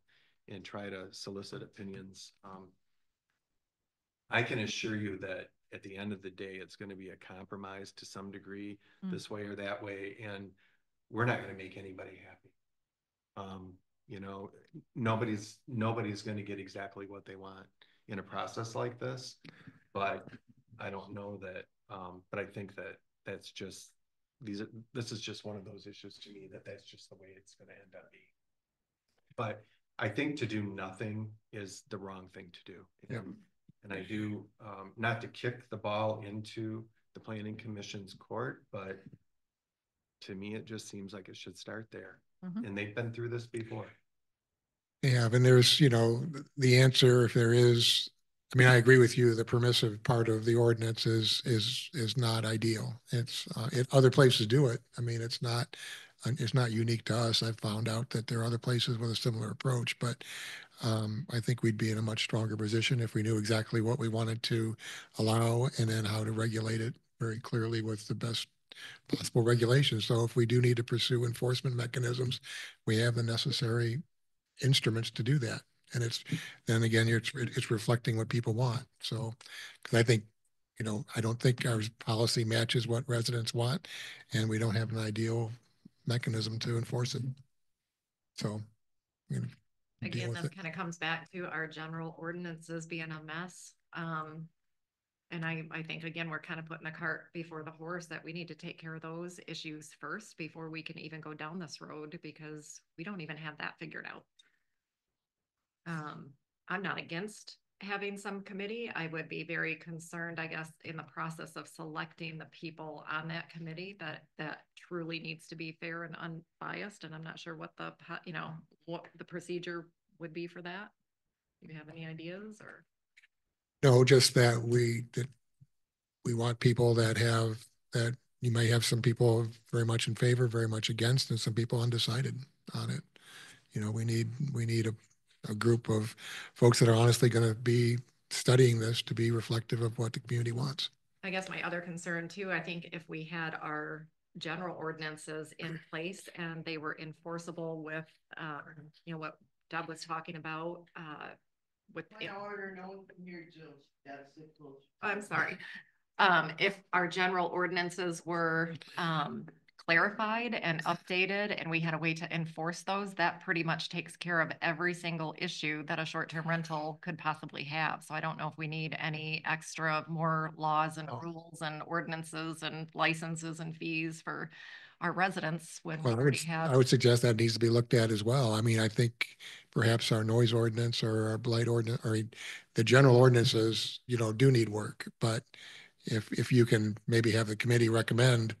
and try to solicit opinions. I can assure you that at the end of the day, it's going to be a compromise to some degree, this way or that way, and we're not going to make anybody happy. You know, nobody's going to get exactly what they want in a process like this, but I don't know that. But I think that that's just this is just one of those issues to me that's just the way it's going to end up being. But I think to do nothing is the wrong thing to do. Yeah. And I do, not to kick the ball into the planning commission's court, but to me, it just seems like it should start there. And they've been through this before. Yeah, and there's, you know, the answer, if there is, I mean, I agree with you, the permissive part of the ordinance is not ideal. It's, other places do it. I mean, it's not unique to us. I've found out that there are other places with a similar approach, but I think we'd be in a much stronger position if we knew exactly what we wanted to allow and then how to regulate it very clearly with the best possible regulations. So if we do need to pursue enforcement mechanisms, we have the necessary instruments to do that. And then again, it's reflecting what people want. So, because I think, you know, I don't think our policy matches what residents want, and we don't have an ideal mechanism to enforce it. So, you know, again, this kind of comes back to our general ordinances being a mess. And I think, again, we're kind of putting the cart before the horse, that we need to take care of those issues first before we can even go down this road, because we don't even have that figured out. I'm not against having some committee. I would be very concerned, I guess, in the process of selecting the people on that committee, that truly needs to be fair and unbiased. And I'm not sure what what the procedure would be for that. Do you have any ideas? Or no, just that we want people that you may have some people very much in favor, very much against, and some people undecided on it. You know, we need a group of folks that are honestly going to be studying this to be reflective of what the community wants. I guess my other concern too, I think if we had our general ordinances in place and they were enforceable with, you know, what Deb was talking about, I'm sorry. If our general ordinances were clarified and updated and we had a way to enforce those, that pretty much takes care of every single issue that a short-term rental could possibly have. So I don't know if we need any extra more laws and rules and ordinances and licenses and fees for our residents when we already have. I would suggest that needs to be looked at as well. I mean, I think perhaps our noise ordinance or our blight ordinance, or the general ordinances, you know, do need work. But if you can maybe have the committee recommend,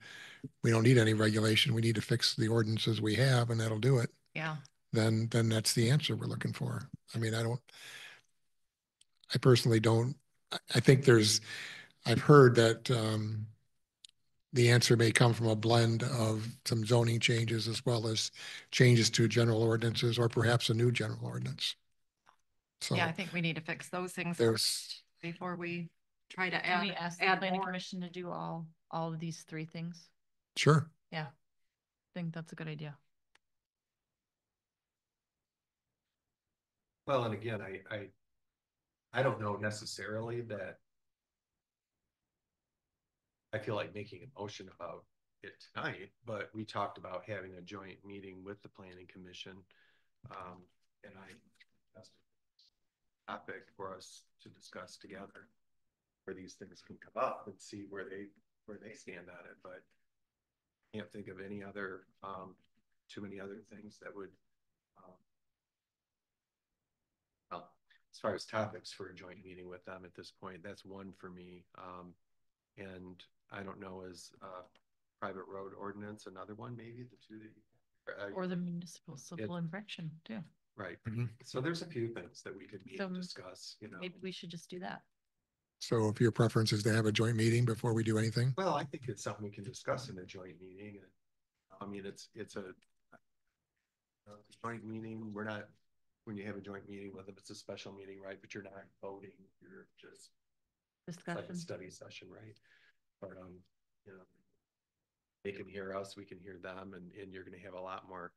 we don't need any regulation, we need to fix the ordinances we have, and that'll do it. Yeah. Then that's the answer we're looking for. I mean, I personally don't, I think I've heard that the answer may come from a blend of some zoning changes as well as changes to general ordinances, or perhaps a new general ordinance. So yeah, I think we need to fix those things first before we try to Can we ask the planning commission to do all of these three things? Sure. Yeah, I think that's a good idea. Well, and again, I don't know necessarily that I feel like making a motion about it tonight, but we talked about having a joint meeting with the planning commission. And that's a topic for us to discuss together, where these things can come up and see where they stand on it. But I can't think of any other, too many other things that would, well, as far as topics for a joint meeting with them at this point, that's one for me. And I don't know, as private road ordinance, another one, maybe the two that. Or the municipal civil infraction too. Right. Mhm. So there's a few things that we could meet and So discuss, you know. Maybe we should just do that. So if your preference is to have a joint meeting before we do anything? Well, I think it's something we can discuss in a joint meeting. And I mean, it's a joint meeting. We're not, when you have a joint meeting with them, it's a special meeting, right? But you're not voting, you're just like a study session, right? But you know, they can hear us, we can hear them, and you're going to have a lot more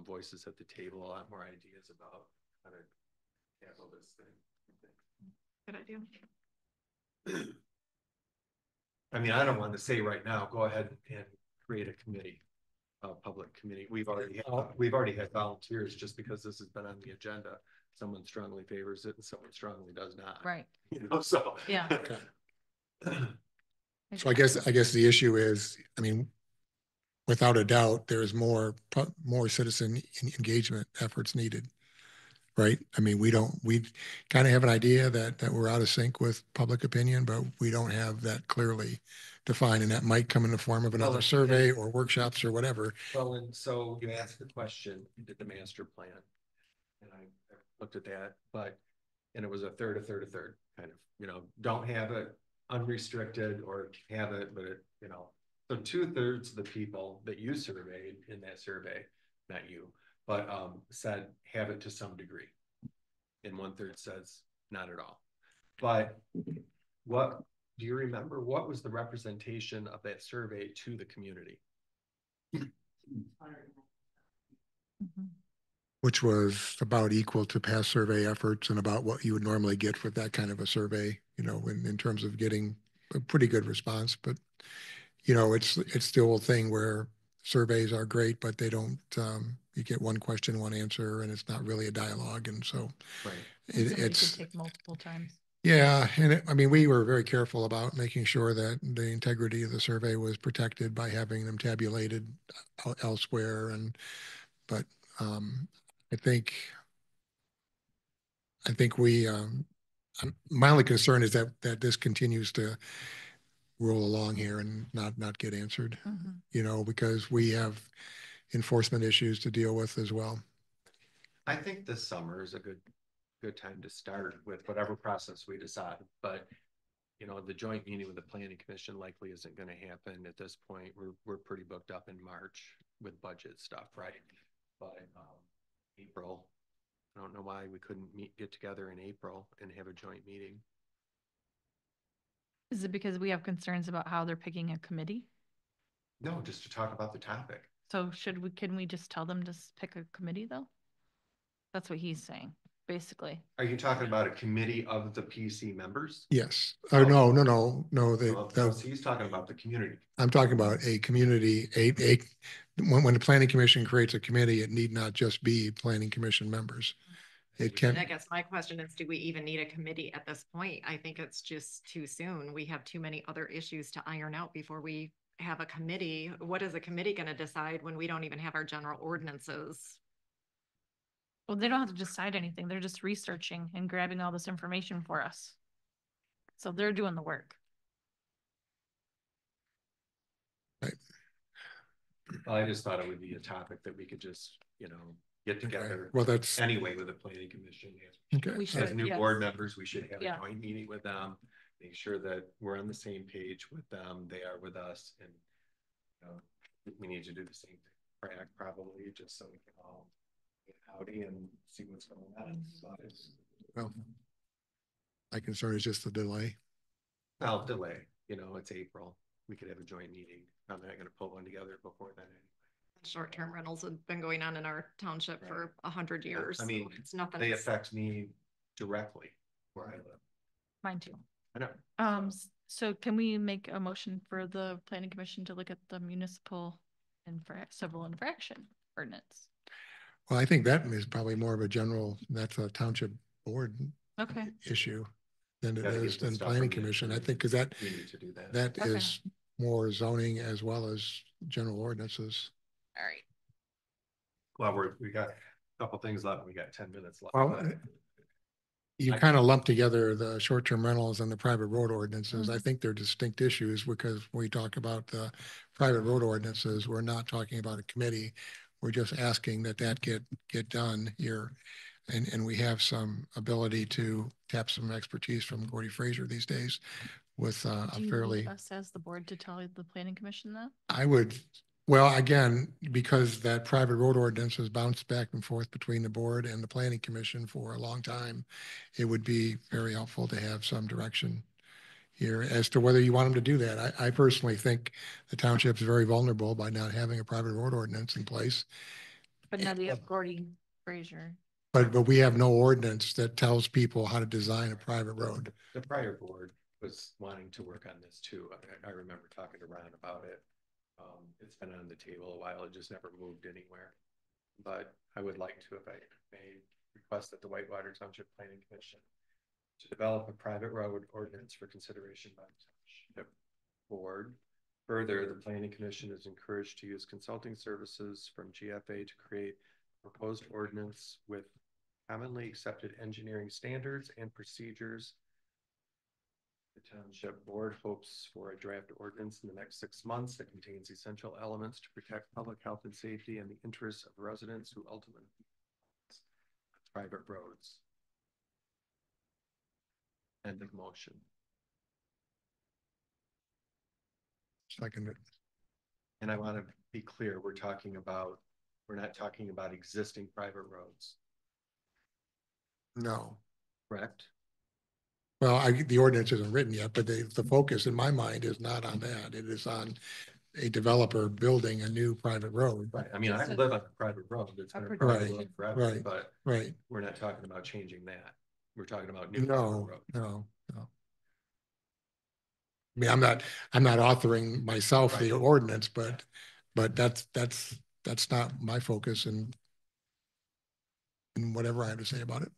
voices at the table, a lot more ideas about how to handle this thing. Good idea. I mean, I don't want to say right now, go ahead and create a committee, a public committee. We've already had volunteers just because this has been on the agenda. Someone strongly favors it and someone strongly does not. Right. You know, so. Yeah. So I guess the issue is, I mean, without a doubt, there is more citizen engagement efforts needed. Right. I mean, we kind of have an idea that we're out of sync with public opinion, but we don't have that clearly defined. And that might come in the form of another survey or workshops or whatever. Well, and so you asked the question, did the master plan? And I looked at that, and it was a third kind of, you know, don't have it unrestricted or have it, but it, you know, so 2/3 of the people that you surveyed in that survey, not you, but said have it to some degree. And 1/3 says not at all. But what do you remember? What was the representation of that survey to the community? Which was about equal to past survey efforts and about what you would normally get for that kind of a survey, you know, in terms of getting a pretty good response. But, you know, it's the old thing where surveys are great, but they don't, you get one question, one answer, and it's not really a dialogue. And so It's could take multiple times. Yeah. And I mean, we were very careful about making sure that the integrity of the survey was protected by having them tabulated elsewhere. But I think we, my only concern is that this continues to roll along here and not get answered, you know, because we have enforcement issues to deal with as well. I think this summer is a good time to start with whatever process we decide. But you know, the joint meeting with the planning commission likely isn't going to happen at this point. We're pretty booked up in March with budget stuff, right? But April, I don't know why we couldn't get together in April and have a joint meeting. Is it because we have concerns about how they're picking a committee? No, just to talk about the topic. So can we just tell them to pick a committee though? That's what he's saying, basically. Are you talking about a committee of the PC members? Yes. Oh, no. So he's talking about the community. I'm talking about a community, when the planning commission creates a committee, it need not just be planning commission members. It can. And I guess my question is, do we even need a committee at this point? I think it's just too soon. We have too many other issues to iron out before we have a committee. What is a committee going to decide when we don't even have our general ordinances? Well, they don't have to decide anything. They're just researching and grabbing all this information for us. So they're doing the work. Right. Well, I just thought it would be a topic that we could just, you know, get together. Well, that's anyway with the planning commission. Okay. As new board members, we should have a joint meeting with them, make sure that we're on the same page with them. They are with us, and you know, we need to do the same thing. Probably just so we can all get howdy and see what's going on. Well, my concern is just the delay. Well, delay. You know, it's April. We could have a joint meeting. I'm not going to pull one together before then. Short-term rentals have been going on in our township for 100 years. I mean, it's nothing. They affect me directly where I live. Mine too. I know. So can we make a motion for the planning commission to look at the municipal civil infraction ordinance? Well, I think that is probably more of a general, that's a township board issue than it is than planning commission. I think because that is more zoning as well as general ordinances. All right. Well, we got a couple things left. We got 10 minutes left. Well, you kind of lump together the short-term rentals and the private road ordinances. I Mhm. think they're distinct issues because when we talk about the private road ordinances, we're not talking about a committee. We're just asking that get done here. And we have some ability to tap some expertise from Gordy Fraser these days with a Do you fairly, need us as the board to tell the planning commission that? I would, well, again, because that private road ordinance has bounced back and forth between the board and the planning commission for a long time, it would be very helpful to have some direction here as to whether you want them to do that. I personally think the township's very vulnerable by not having a private road ordinance in place. But now they have Gordy Fraser. But we have no ordinance that tells people how to design a private road. The prior board was wanting to work on this too. I remember talking to Ron about it. It's been on the table a while. It just never moved anywhere. But I would like to, if I may, request that the Whitewater Township Planning Commission to develop a private road ordinance for consideration by the township board. Further, the Planning Commission is encouraged to use consulting services from GFA to create a proposed ordinance with commonly accepted engineering standards and procedures. The Township Board hopes for a draft ordinance in the next 6 months that contains essential elements to protect public health and safety and the interests of residents who ultimately use private roads. End of motion. Seconded. And I want to be clear, we're not talking about existing private roads. No. Correct? Well, the ordinance isn't written yet, but the focus in my mind is not on that. It is on a developer building a new private road. Right. I mean, I live on a private road. It's been a private Right, road forever, right, but right. we're not talking about changing that. We're talking about new No, roads. no. I mean, I'm not authoring myself the ordinance, but that's not my focus and whatever I have to say about it.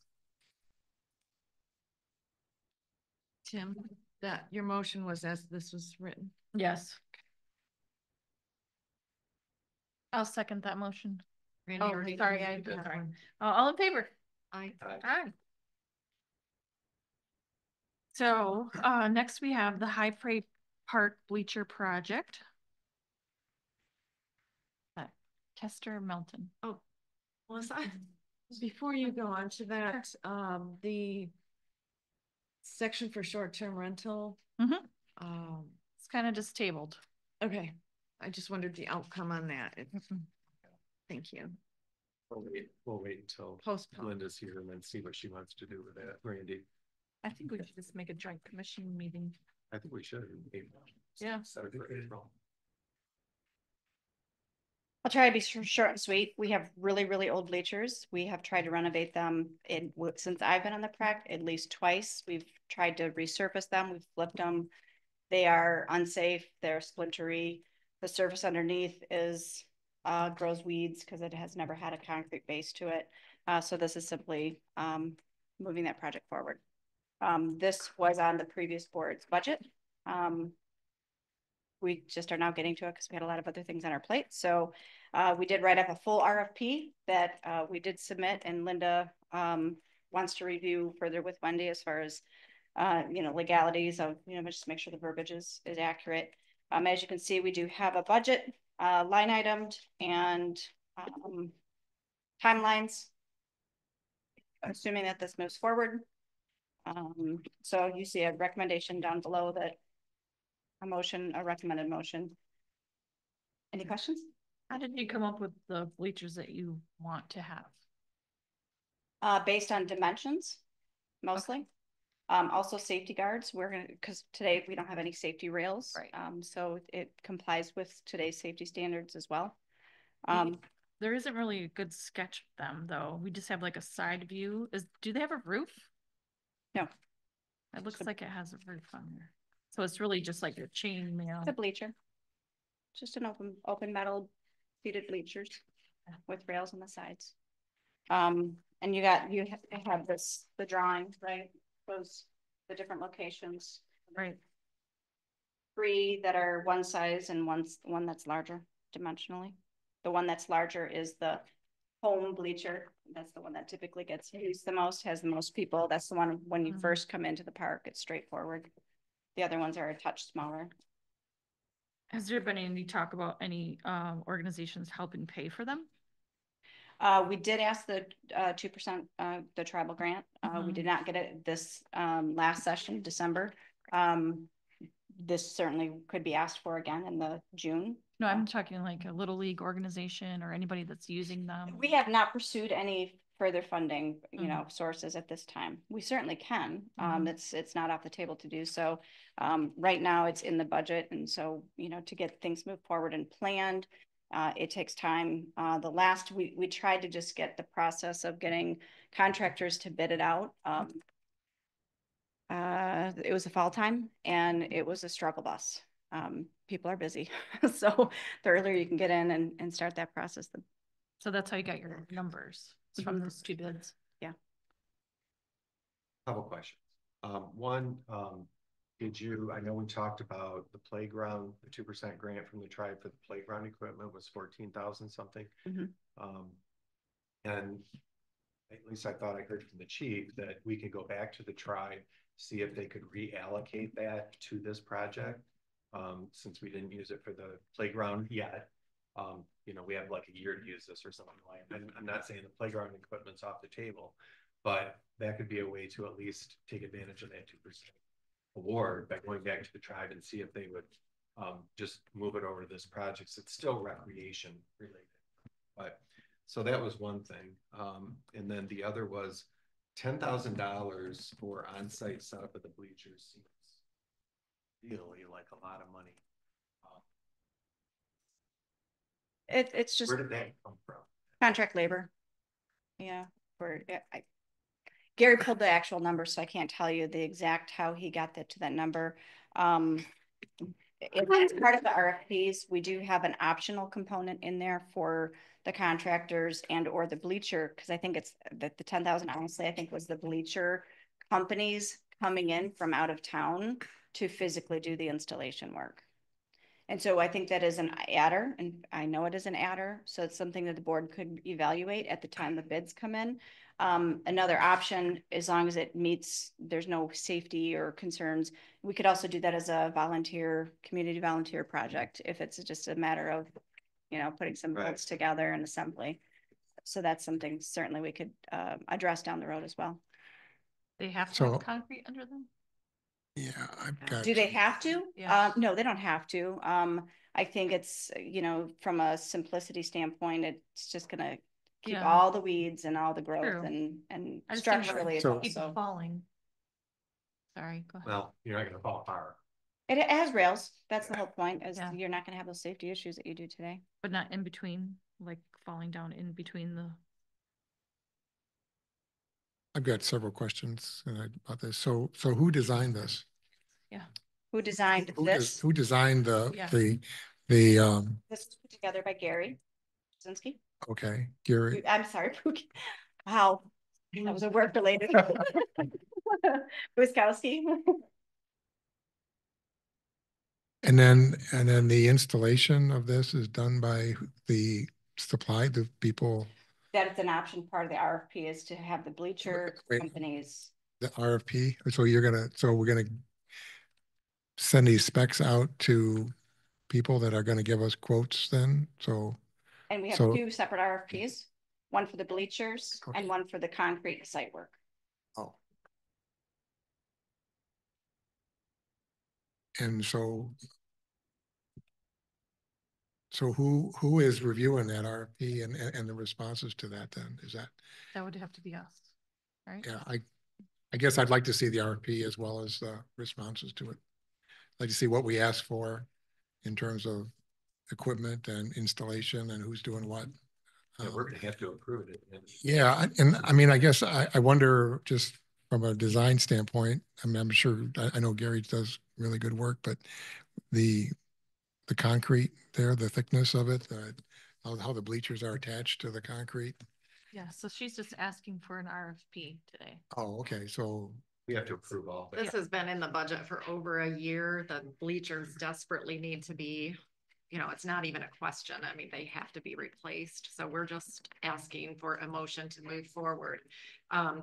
Tim, that your motion was as this was written. Yes. I'll second that motion. Randy Oh, already sorry, did that sorry. one. All in favor? Aye. Aye. So, next we have the High Prairie Park Bleacher Project. Kester Melton. Oh, Melissa, before you go on to that, the section for short-term rental. It's kind of just tabled. Okay, I just wondered the outcome on that. Thank you. We'll wait until Postpone. Linda's here and then see what she wants to do with that. Randy, I think we should just make a joint commission meeting. I think we should. Yeah. Set it for April. I'll try to be short and sweet. We have really, really old bleachers. We have tried to renovate them since I've been on the PrEC at least twice. We've tried to resurface them. We've flipped them. They are unsafe. They're splintery. The surface underneath is grows weeds because it has never had a concrete base to it. So this is simply moving that project forward. This was on the previous board's budget. We just are now getting to it because we had a lot of other things on our plate. So we did write up a full RFP that we did submit, and Linda wants to review further with Wendy as far as legalities of, just make sure the verbiage is accurate. As you can see, we do have a budget line itemed and timelines, assuming that this moves forward. So you see a recommendation down below that a recommended motion. Any questions? How did you come up with the bleachers that you want to have? Based on dimensions, mostly. Okay. Also safety guards. Because today we don't have any safety rails. Right. So it complies with today's safety standards as well. There isn't really a good sketch of them though. We just have like a side view. Do they have a roof? No. It looks like it has a roof on there. So it's really just like a chain mail. It's a bleacher. Just an open metal seated bleachers with rails on the sides. And you have the drawing, right? Those the different locations. Right. 3 that are one size and one that's larger dimensionally. The one that's larger is the home bleacher. That's the one that typically gets used the most, has the most people. That's the one when you first come into the park, it's straightforward. The other ones are a touch smaller. Has there been any talk about any organizations helping pay for them? We did ask the 2% the tribal grant. We did not get it this last session, December. This certainly could be asked for again in the June. No, I'm talking like a little league organization or anybody that's using them. We have not pursued any further funding, you know, sources at this time. We certainly can. It's not off the table to do so. Right now it's in the budget. And so, you know, to get things moved forward and planned, it takes time. The last, we tried to just get the process of getting contractors to bid it out. It was a fall time and it was a struggle bus. People are busy. So the earlier you can get in and start that process. So that's how you got your numbers. It's from those two bids. Yeah. Couple questions. One, I know we talked about the playground, the 2% grant from the tribe for the playground equipment was 14,000 something. And at least I thought I heard from the chief that we could go back to the tribe, see if they could reallocate that to this project. Since we didn't use it for the playground yet, you know, we have like a year to use this or something like that. I'm not saying the playground equipment's off the table, but that could be a way to at least take advantage of that 2% award by going back to the tribe and see if they would just move it over to this project. So it's still recreation related, but so that was one thing. And then the other was $10,000 for on-site setup of the bleachers seems really like a lot of money. It's just where did that come from? Contract labor. Yeah, Gary pulled the actual number, so I can't tell you the exact how he got that to that number. It's part of the RFPs. We do have an optional component in there for the contractors and or the bleacher, because I think it's that the 10,000 honestly I think was the bleacher companies coming in from out of town to physically do the installation work. And so I think that is an adder, and I know it is an adder. So it's something that the board could evaluate at the time the bids come in. Another option, as long as it meets, there's no safety or concerns, we could also do that as a community volunteer project if it's just a matter of, you know, putting some bolts together and assembly. So that's something certainly we could address down the road as well. They have to have concrete under them? Yeah, I've got. Do they have to? Yeah. No, they don't have to. I think it's, you know, from a simplicity standpoint, it's just gonna keep all the weeds and all the growth and structurally so keep falling. Sorry, go ahead. Well, you're not gonna fall apart. It has rails. That's the whole point, is you're not gonna have those safety issues that you do today. But not in between, like falling down in between the. I've got several questions about this. So who designed this? Yeah. Who designed this? Who designed the This was put together by Gary Brzezinski. Okay, Gary. I'm sorry. Wow, that was a work related. Wiskowski. And then the installation of this is done by the people. That it's an option part of the RFP is to have the bleacher companies. The RFP. So we're gonna send these specs out to people that are gonna give us quotes then. And we have two separate RFPs, one for the bleachers and one for the concrete site work. Oh. And so who is reviewing that RFP and the responses to that then? That would have to be us, right? Yeah, I guess I'd like to see the RFP as well as the responses to it. I'd like to see what we asked for in terms of equipment and installation and who's doing what. Yeah, we're gonna have to approve it. Yeah, and I mean, I guess I wonder, just from a design standpoint, I mean, I'm sure, I know Gary does really good work, but the concrete there, the thickness of it, how the bleachers are attached to the concrete. Yeah, so she's just asking for an RFP today. Oh, okay, so we have to approve all of it. This has been in the budget for over a year. The bleachers desperately need to be you know, it's not even a question. I mean, they have to be replaced. So we're just asking for a motion to move forward.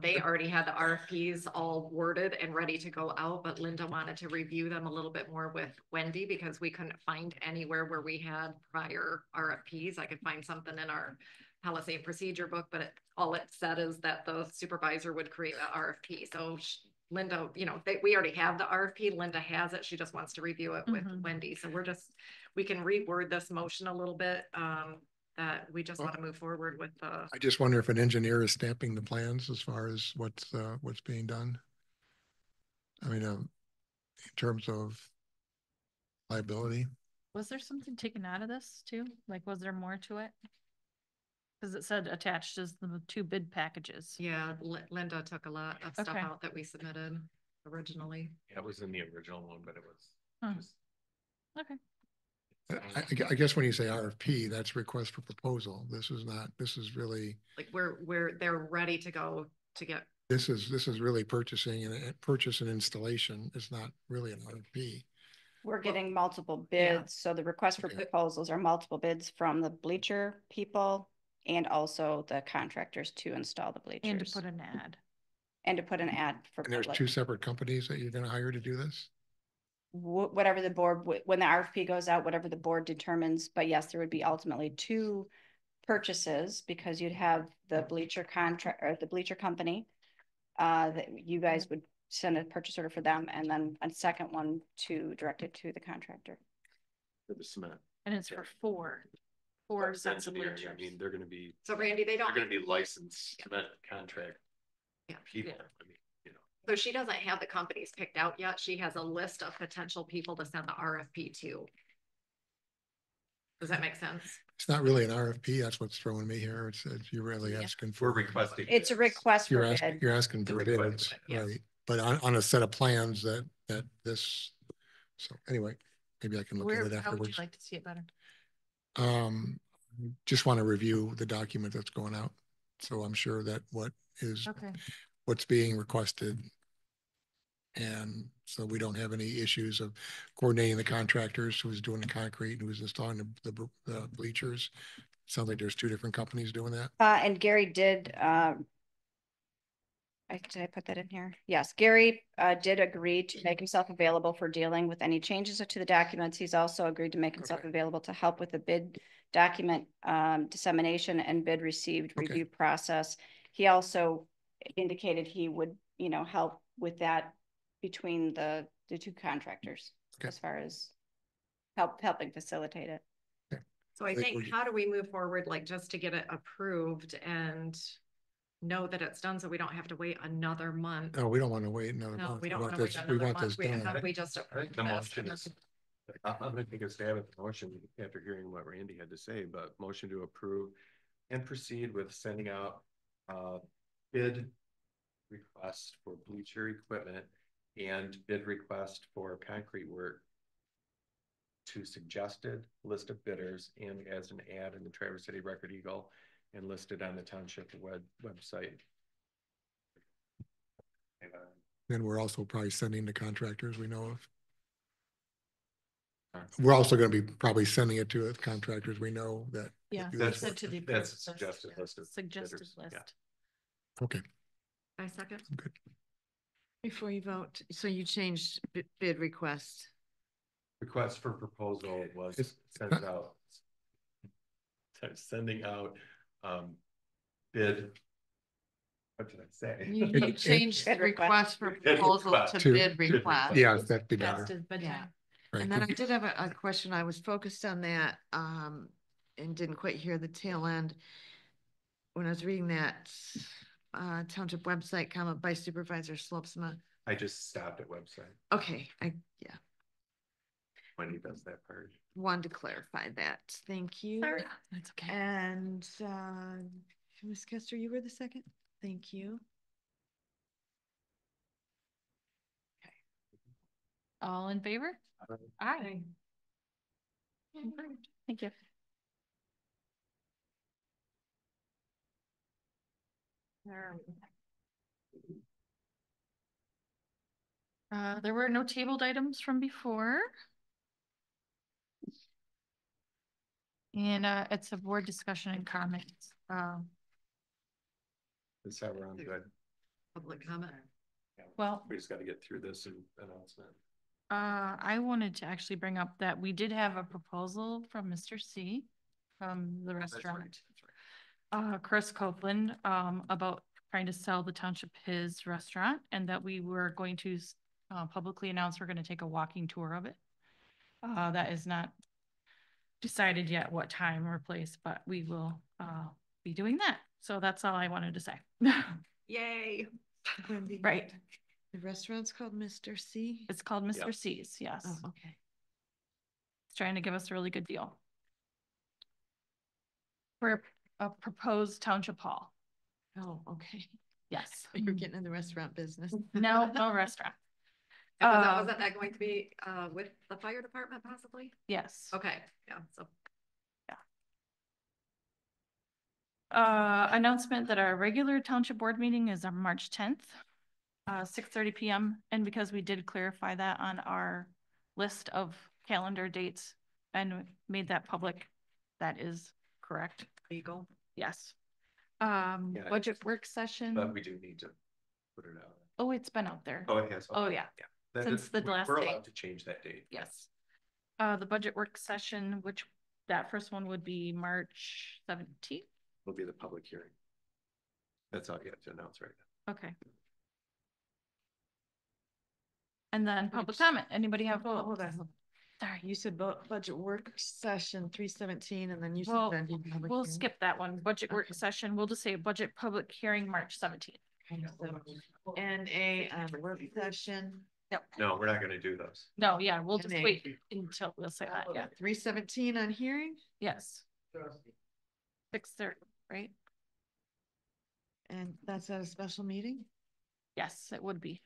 They already had the RFPs all worded and ready to go out, but Linda wanted to review them a little bit more with Wendy because we couldn't find anywhere where we had prior RFPs. I could find something in our policy and procedure book, but all it said is that the supervisor would create an RFP. So Linda, you know, we already have the RFP. Linda has it. She just wants to review it with Wendy. So we can reword this motion a little bit. That we just want to move forward with the. I just wonder if an engineer is stamping the plans as far as what's being done. I mean, in terms of liability. Was there something taken out of this too? Like, was there more to it? Because it said attached as the 2 bid packages. Yeah, Linda took a lot of stuff out that we submitted originally. Yeah, it was in the original one, but it was just. Okay. I guess when you say RFP, that's request for proposal. This is really. Like they're ready to go to get. This is really purchasing and installation. It's not really an RFP. We're getting multiple bids. So the request for proposals are multiple bids from the bleacher people and also the contractors to install the bleachers. And to put an ad. And to put an ad for. And there's 2 separate companies that you're going to hire to do this? Whatever the board, when the RFP goes out, whatever the board determines, but yes, there would be ultimately 2 purchases because you'd have the bleacher contract or the bleacher company that you guys would send a purchase order for them, and then a second one to direct it to the contractor. For the cement. And it's for 4 sets of bleachers. I mean, they're going to be. So Randy, they're going to be licensed cement contract people. I mean, you know. So she doesn't have the companies picked out yet. She has a list of potential people to send the RFP to. Does that make sense? It's not really an RFP. That's what's throwing me here. It's you're really asking for. We're requesting. It's a request for bid. You're asking for bids, right? But on a set of plans that this. So anyway, maybe I can look at it afterwards. How would you like to see it better? Just want to review the document that's going out. So I'm sure that what's being requested. And so we don't have any issues of coordinating the contractors who's doing the concrete, who's installing the bleachers. Sounds like there's 2 different companies doing that. And Gary did, did I put that in here? Yes, Gary did agree to make himself available for dealing with any changes to the documents. He's also agreed to make himself available to help with the bid document dissemination and bid received review process. He also indicated he would, you know, help with that between the 2 contractors as far as helping facilitate it. So I think how do we move forward, like just to get it approved and know that it's done so we don't have to wait another month? No, we don't want to wait another month. We don't want to wait another month. How do we just approve the motion is, I'm going to take a stab at the motion after hearing what Randy had to say, but motion to approve and proceed with sending out bid request for bleacher equipment and bid request for concrete work to suggested list of bidders and as an ad in the Traverse City Record Eagle and listed on the township website. Then we're also probably sending the contractors we know of. We're also going to be probably sending it to the contractors we know that. Yeah, that's a suggested list of suggested bidders. list. Yeah. Okay. I second. Good. Before you vote, so you changed bid request. Request for proposal was sending out bid. What did I say? You changed request for proposal to bid request. Yeah, that'd be better. Yeah. Right. And then I did have a question. I was focused on that and didn't quite hear the tail end when I was reading that township website comment by Supervisor Slopsma. I just stopped at website. Okay, yeah. When he does that part. Wanted to clarify that. Thank you. Sorry. That's okay. And Ms. Kester, you were the second. Thank you. Okay. All in favor? Aye. Thank you. There were no tabled items from before. And it's a board discussion and comments. That's how we're on good. Public comment. Well, We just got to get through this and announcement. I wanted to actually bring up that we did have a proposal from Mr. C from the restaurant. Chris Copeland, about trying to sell the township his restaurant, and that we were going to publicly announce we're going to take a walking tour of it. That is not decided yet what time or place, but we will be doing that. So that's all I wanted to say. Yay. Wendy, Right. the restaurant's called Mr. C? It's called Mr. Yep. C's, yes. Oh, okay. It's trying to give us a really good deal for a proposed township hall. Oh, okay. Yes. You're getting in the restaurant business. No, no restaurant. Wasn't that going to be with the fire department possibly? Yes. Okay, yeah, so. Announcement that our regular township board meeting is on March 10th, 6:30 p.m. And because we did clarify that on our list of calendar dates and made that public, that is correct. Legal. Yes. Yeah, Budget work session. But we do need to put it out. Oh, it's been out there. Oh, it has. Oh, yeah. Yeah. Since the last we're date. allowed to change that date. Yes. The budget work session, which that first one would be March 17th. Will be the public hearing. That's all you have to announce right now. Okay. And then public comment. Anybody have? Hold on. Sorry, you said budget work session 317, and then you said. Well, public we'll hearing. skip that one. Budget work session. We'll just say budget public hearing March 17th. And a work session. No, we're not going to do those. No, yeah, we'll just NA. wait until we'll say that. Yeah. 317 on hearing, Yes. 6:30, right? and that's at a special meeting. Yes, it would be.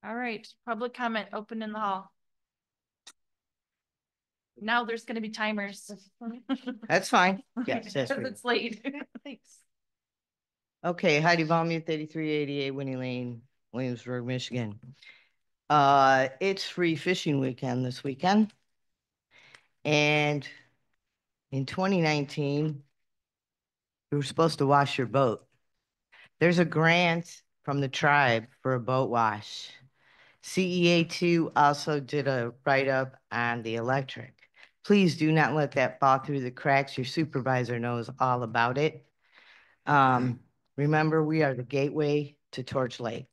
All right, public comment open in the hall. Now there's gonna be timers. That's fine. Yes, that's Because great. it's late. Thanks. Okay, Heidi Valmuth, 3388 Winnie Lane, Williamsburg, Michigan. It's free fishing weekend this weekend. And in 2019, you were supposed to wash your boat. There's a grant from the tribe for a boat wash. CEA2 also did a write-up on the electric. Please do not let that fall through the cracks. Your supervisor knows all about it. Remember, we are the gateway to Torch Lake.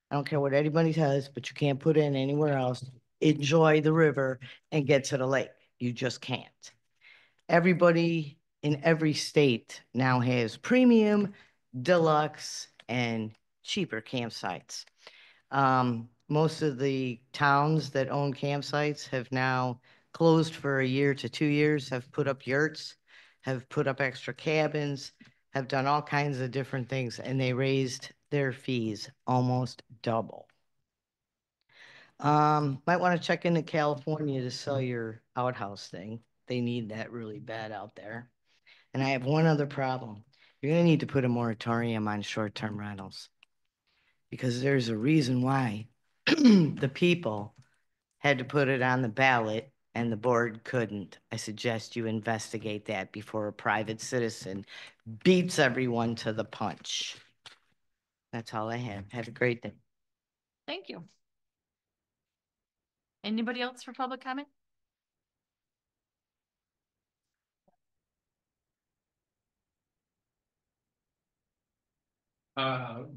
I don't care what anybody says, but you can't put in anywhere else. Enjoy the river and get to the lake. You just can't. Everybody in every state now has premium, deluxe, and cheaper campsites. Most of the towns that own campsites have now closed for a year to 2 years, have put up yurts, have put up extra cabins, have done all kinds of different things, and they raised their fees almost double. Might want to check into California to sell your outhouse thing. They need that really bad out there. And I have one other problem. You're going to need to put a moratorium on short-term rentals, because there's a reason why the people had to put it on the ballot and the board couldn't. I suggest you investigate that before a private citizen beats everyone to the punch. That's all I have. Have a great day. Thank you. Anybody else for public comment?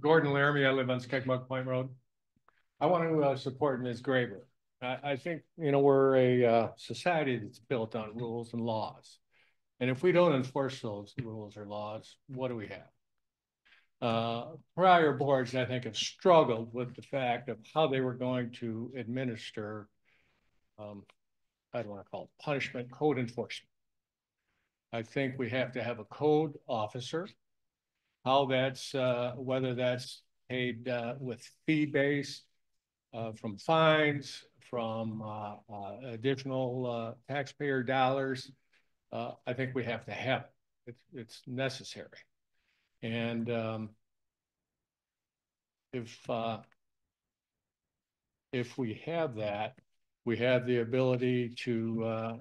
Gordon Laramie, I live on Skegmug Point Road. I want to support Ms. Graber. I think, you know, we're a society that's built on rules and laws. And if we don't enforce those rules or laws, what do we have? Prior boards, I think, have struggled with the fact of how they were going to administer, I don't want to call it punishment, code enforcement. I think we have to have a code officer. How that's, whether that's paid with fee-based, from fines, from additional taxpayer dollars. I think we have to have it. It's necessary. And if we have that, We have the ability to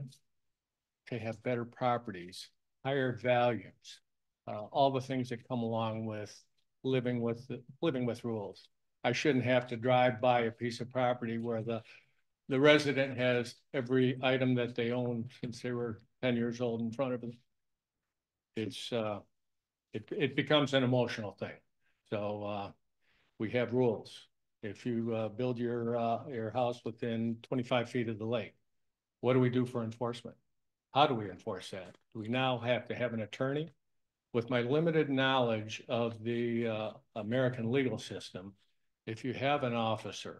have better properties, higher values, all the things that come along with living with rules. I shouldn't have to drive by a piece of property where the resident has every item that they own since they were 10 years old in front of them. It becomes an emotional thing. So we have rules. If you build your house within 25 feet of the lake, what do we do for enforcement? How do we enforce that? Do we now have to have an attorney? With my limited knowledge of the American legal system, if you have an officer,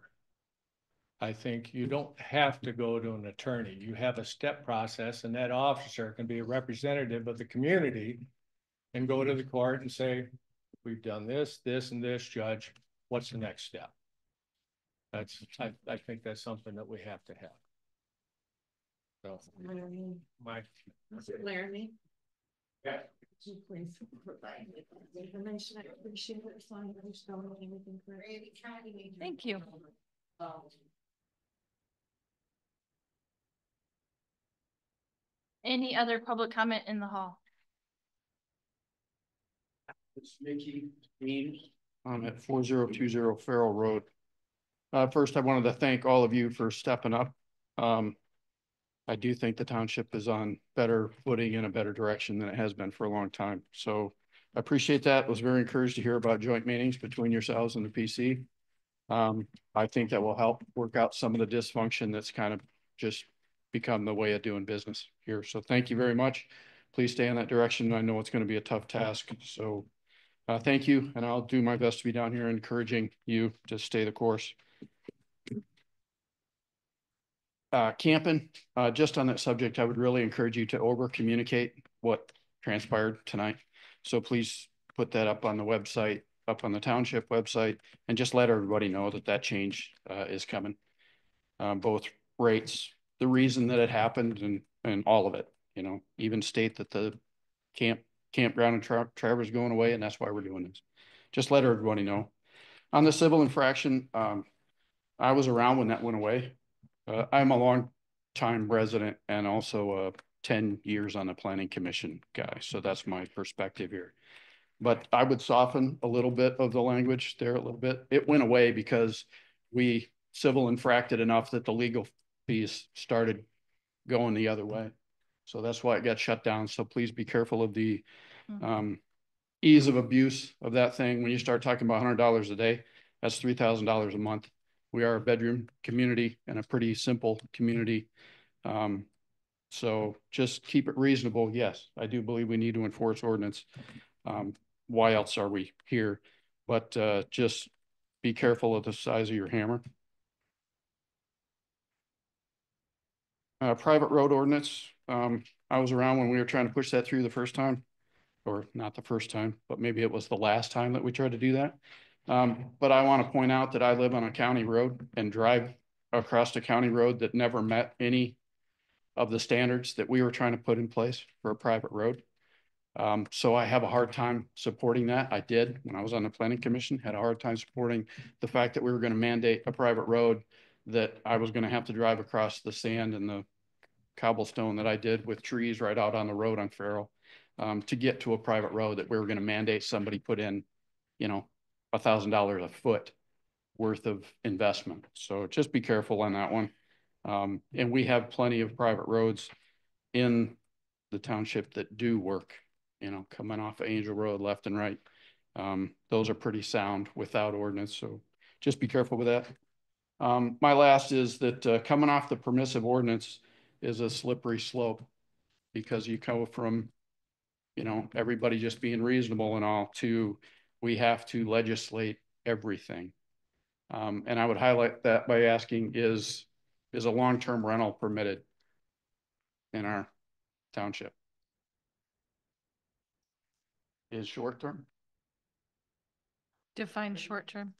I think you don't have to go to an attorney. You have a step process, and that officer can be a representative of the community and go to the court and say, we've done this, this, and this, judge. What's the next step? I think that's something that we have to have. So, Mike. Laramie. Yeah. Could you please provide me with the information? I appreciate it. So I'm going to show anything for Thank you. Any other public comment in the hall? It's Mickey Dean. I'm at 4020 Farrell Road. First, I wanted to thank all of you for stepping up. I do think the township is on better footing in a better direction than it has been for a long time. So I appreciate that. I was very encouraged to hear about joint meetings between yourselves and the PC. I think that will help work out some of the dysfunction that's kind of just become the way of doing business here. So thank you very much. Please stay in that direction. I know it's going to be a tough task. So thank you. And I'll do my best to be down here encouraging you to stay the course. Camping, just on that subject, I would really encourage you to over communicate what transpired tonight. So please put that up on the website, up on the township website, and just let everybody know that that change is coming. Both rates, the reason that it happened, and all of it, you know, even state that the campground and Traverse going away, and that's why we're doing this. Just let everybody know. On the civil infraction, I was around when that went away. I'm a long time resident and also 10 years on the planning commission guy. So that's my perspective here. But I would soften a little bit of the language there a little bit. It went away because we civil infracted enough that the legal fees started going the other way. So that's why it got shut down. So please be careful of the ease of abuse of that thing. When you start talking about $100 a day, that's $3,000 a month. We are a bedroom community and a pretty simple community. So just keep it reasonable. Yes, I do believe we need to enforce ordinance. Why else are we here? But just be careful of the size of your hammer. Private road ordinance. I was around when we were trying to push that through the first time, or not the first time, but maybe it was the last time that we tried to do that. But I want to point out that I live on a county road and drive across a county road that never met any of the standards that we were trying to put in place for a private road. So I have a hard time supporting that. I did when I was on the planning commission, had a hard time supporting the fact that we were going to mandate a private road, that I was going to have to drive across the sand and the cobblestone that I did with trees right out on the road on Farrell, to get to a private road, that we were going to mandate somebody put in, you know, $1,000 a foot worth of investment. So just be careful on that one. And we have plenty of private roads in the township that do work, you know, coming off of Angel Road left and right. Those are pretty sound without ordinance. So just be careful with that. My last is that coming off the permissive ordinance is a slippery slope, because you go from, you know, everybody just being reasonable and all to, we have to legislate everything. And I would highlight that by asking, is a long-term rental permitted in our township? Is short-term? Define short-term.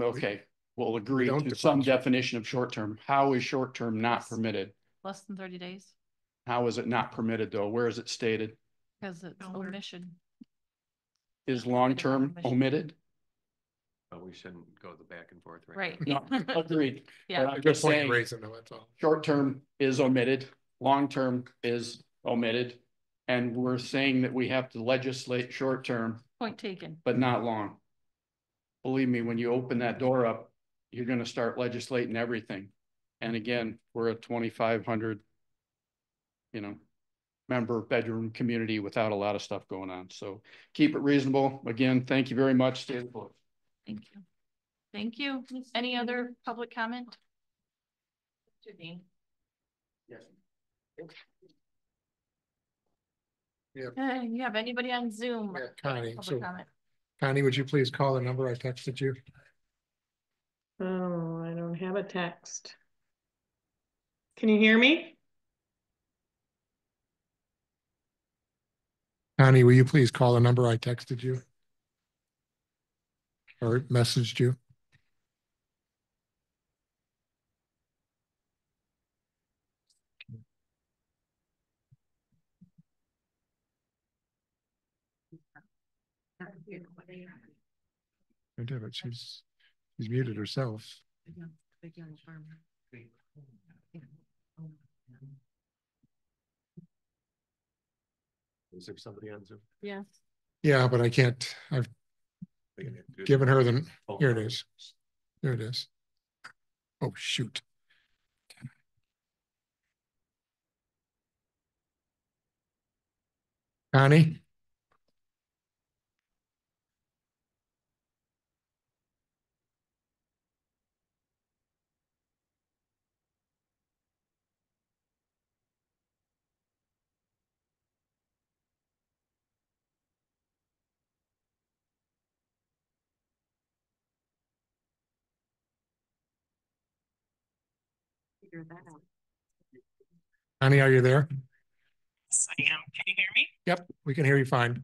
Okay, we'll agree to some definition of short-term. How is short-term not permitted? Less than 30 days. How is it not permitted though? Where is it stated? Because it's omission. Is long-term omitted? But we shouldn't go the back and forth. Right. No, agreed. Yeah. But I'm just Point saying, raising them, that's all. short-term is omitted, long-term is omitted. And we're saying that we have to legislate short-term, Point taken. but not long. Believe me, when you open that door up, you're gonna start legislating everything. And again, we're a 2,500, member bedroom community without a lot of stuff going on. So keep it reasonable. Again, thank you very much. Stay the course. Thank you. Thank you. Any other public comment? Mr. Dean? Yes. Hey, you have anybody on Zoom? Yeah, Connie, Public so comment. Connie, would you please call the number I texted you? Oh, I don't have a text. Can you hear me? Connie, will you please call the number I texted you? Or messaged you? I did, but she's muted herself. Is there somebody on Zoom? Yes. Yeah, but I can't, I've given her the, here it is. Here it is. Oh, shoot. Connie? Figure that out. Connie, are you there? Yes, I am. Can you hear me? Yep, we can hear you fine.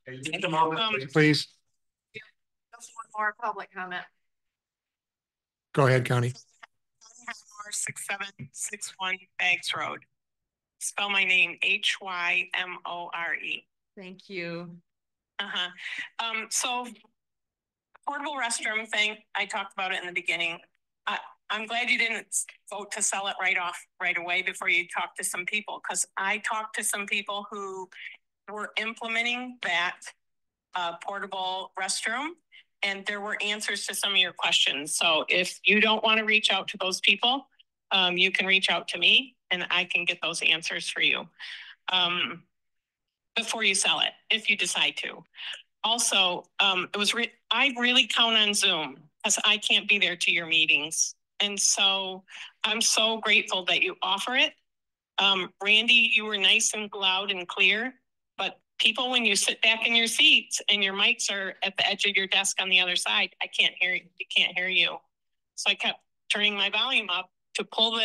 Take a moment, Please, Just one more public comment. go ahead, Connie. 6761 Bags Road. Spell my name Hymore. Thank you. So portable restroom thing, I talked about it in the beginning. I'm glad you didn't vote to sell it right away before you talked to some people, because I talked to some people who were implementing that portable restroom, and there were answers to some of your questions. So if you don't want to reach out to those people, you can reach out to me and I can get those answers for you before you sell it, if you decide to. Also, I really count on Zoom because I can't be there to your meetings. And so I'm so grateful that you offer it. Randy, you were nice and loud and clear, but people, when you sit back in your seats and your mics are at the edge of your desk on the other side, I can't hear you. You can't hear you. So I kept turning my volume up to pull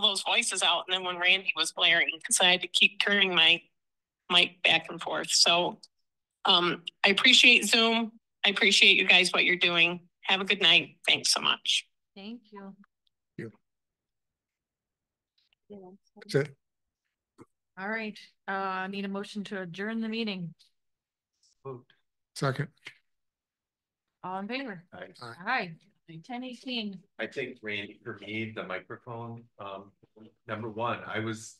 those voices out. And then when Randy was blaring, so I had to keep turning my mic back and forth. So I appreciate Zoom. I appreciate you guys, what you're doing. Have a good night. Thanks so much. Thank you. That's it. All right. Need a motion to adjourn the meeting. Second. All in favor? Aye. Aye. 10:18. I think, Randy, for me, the microphone, number one, I was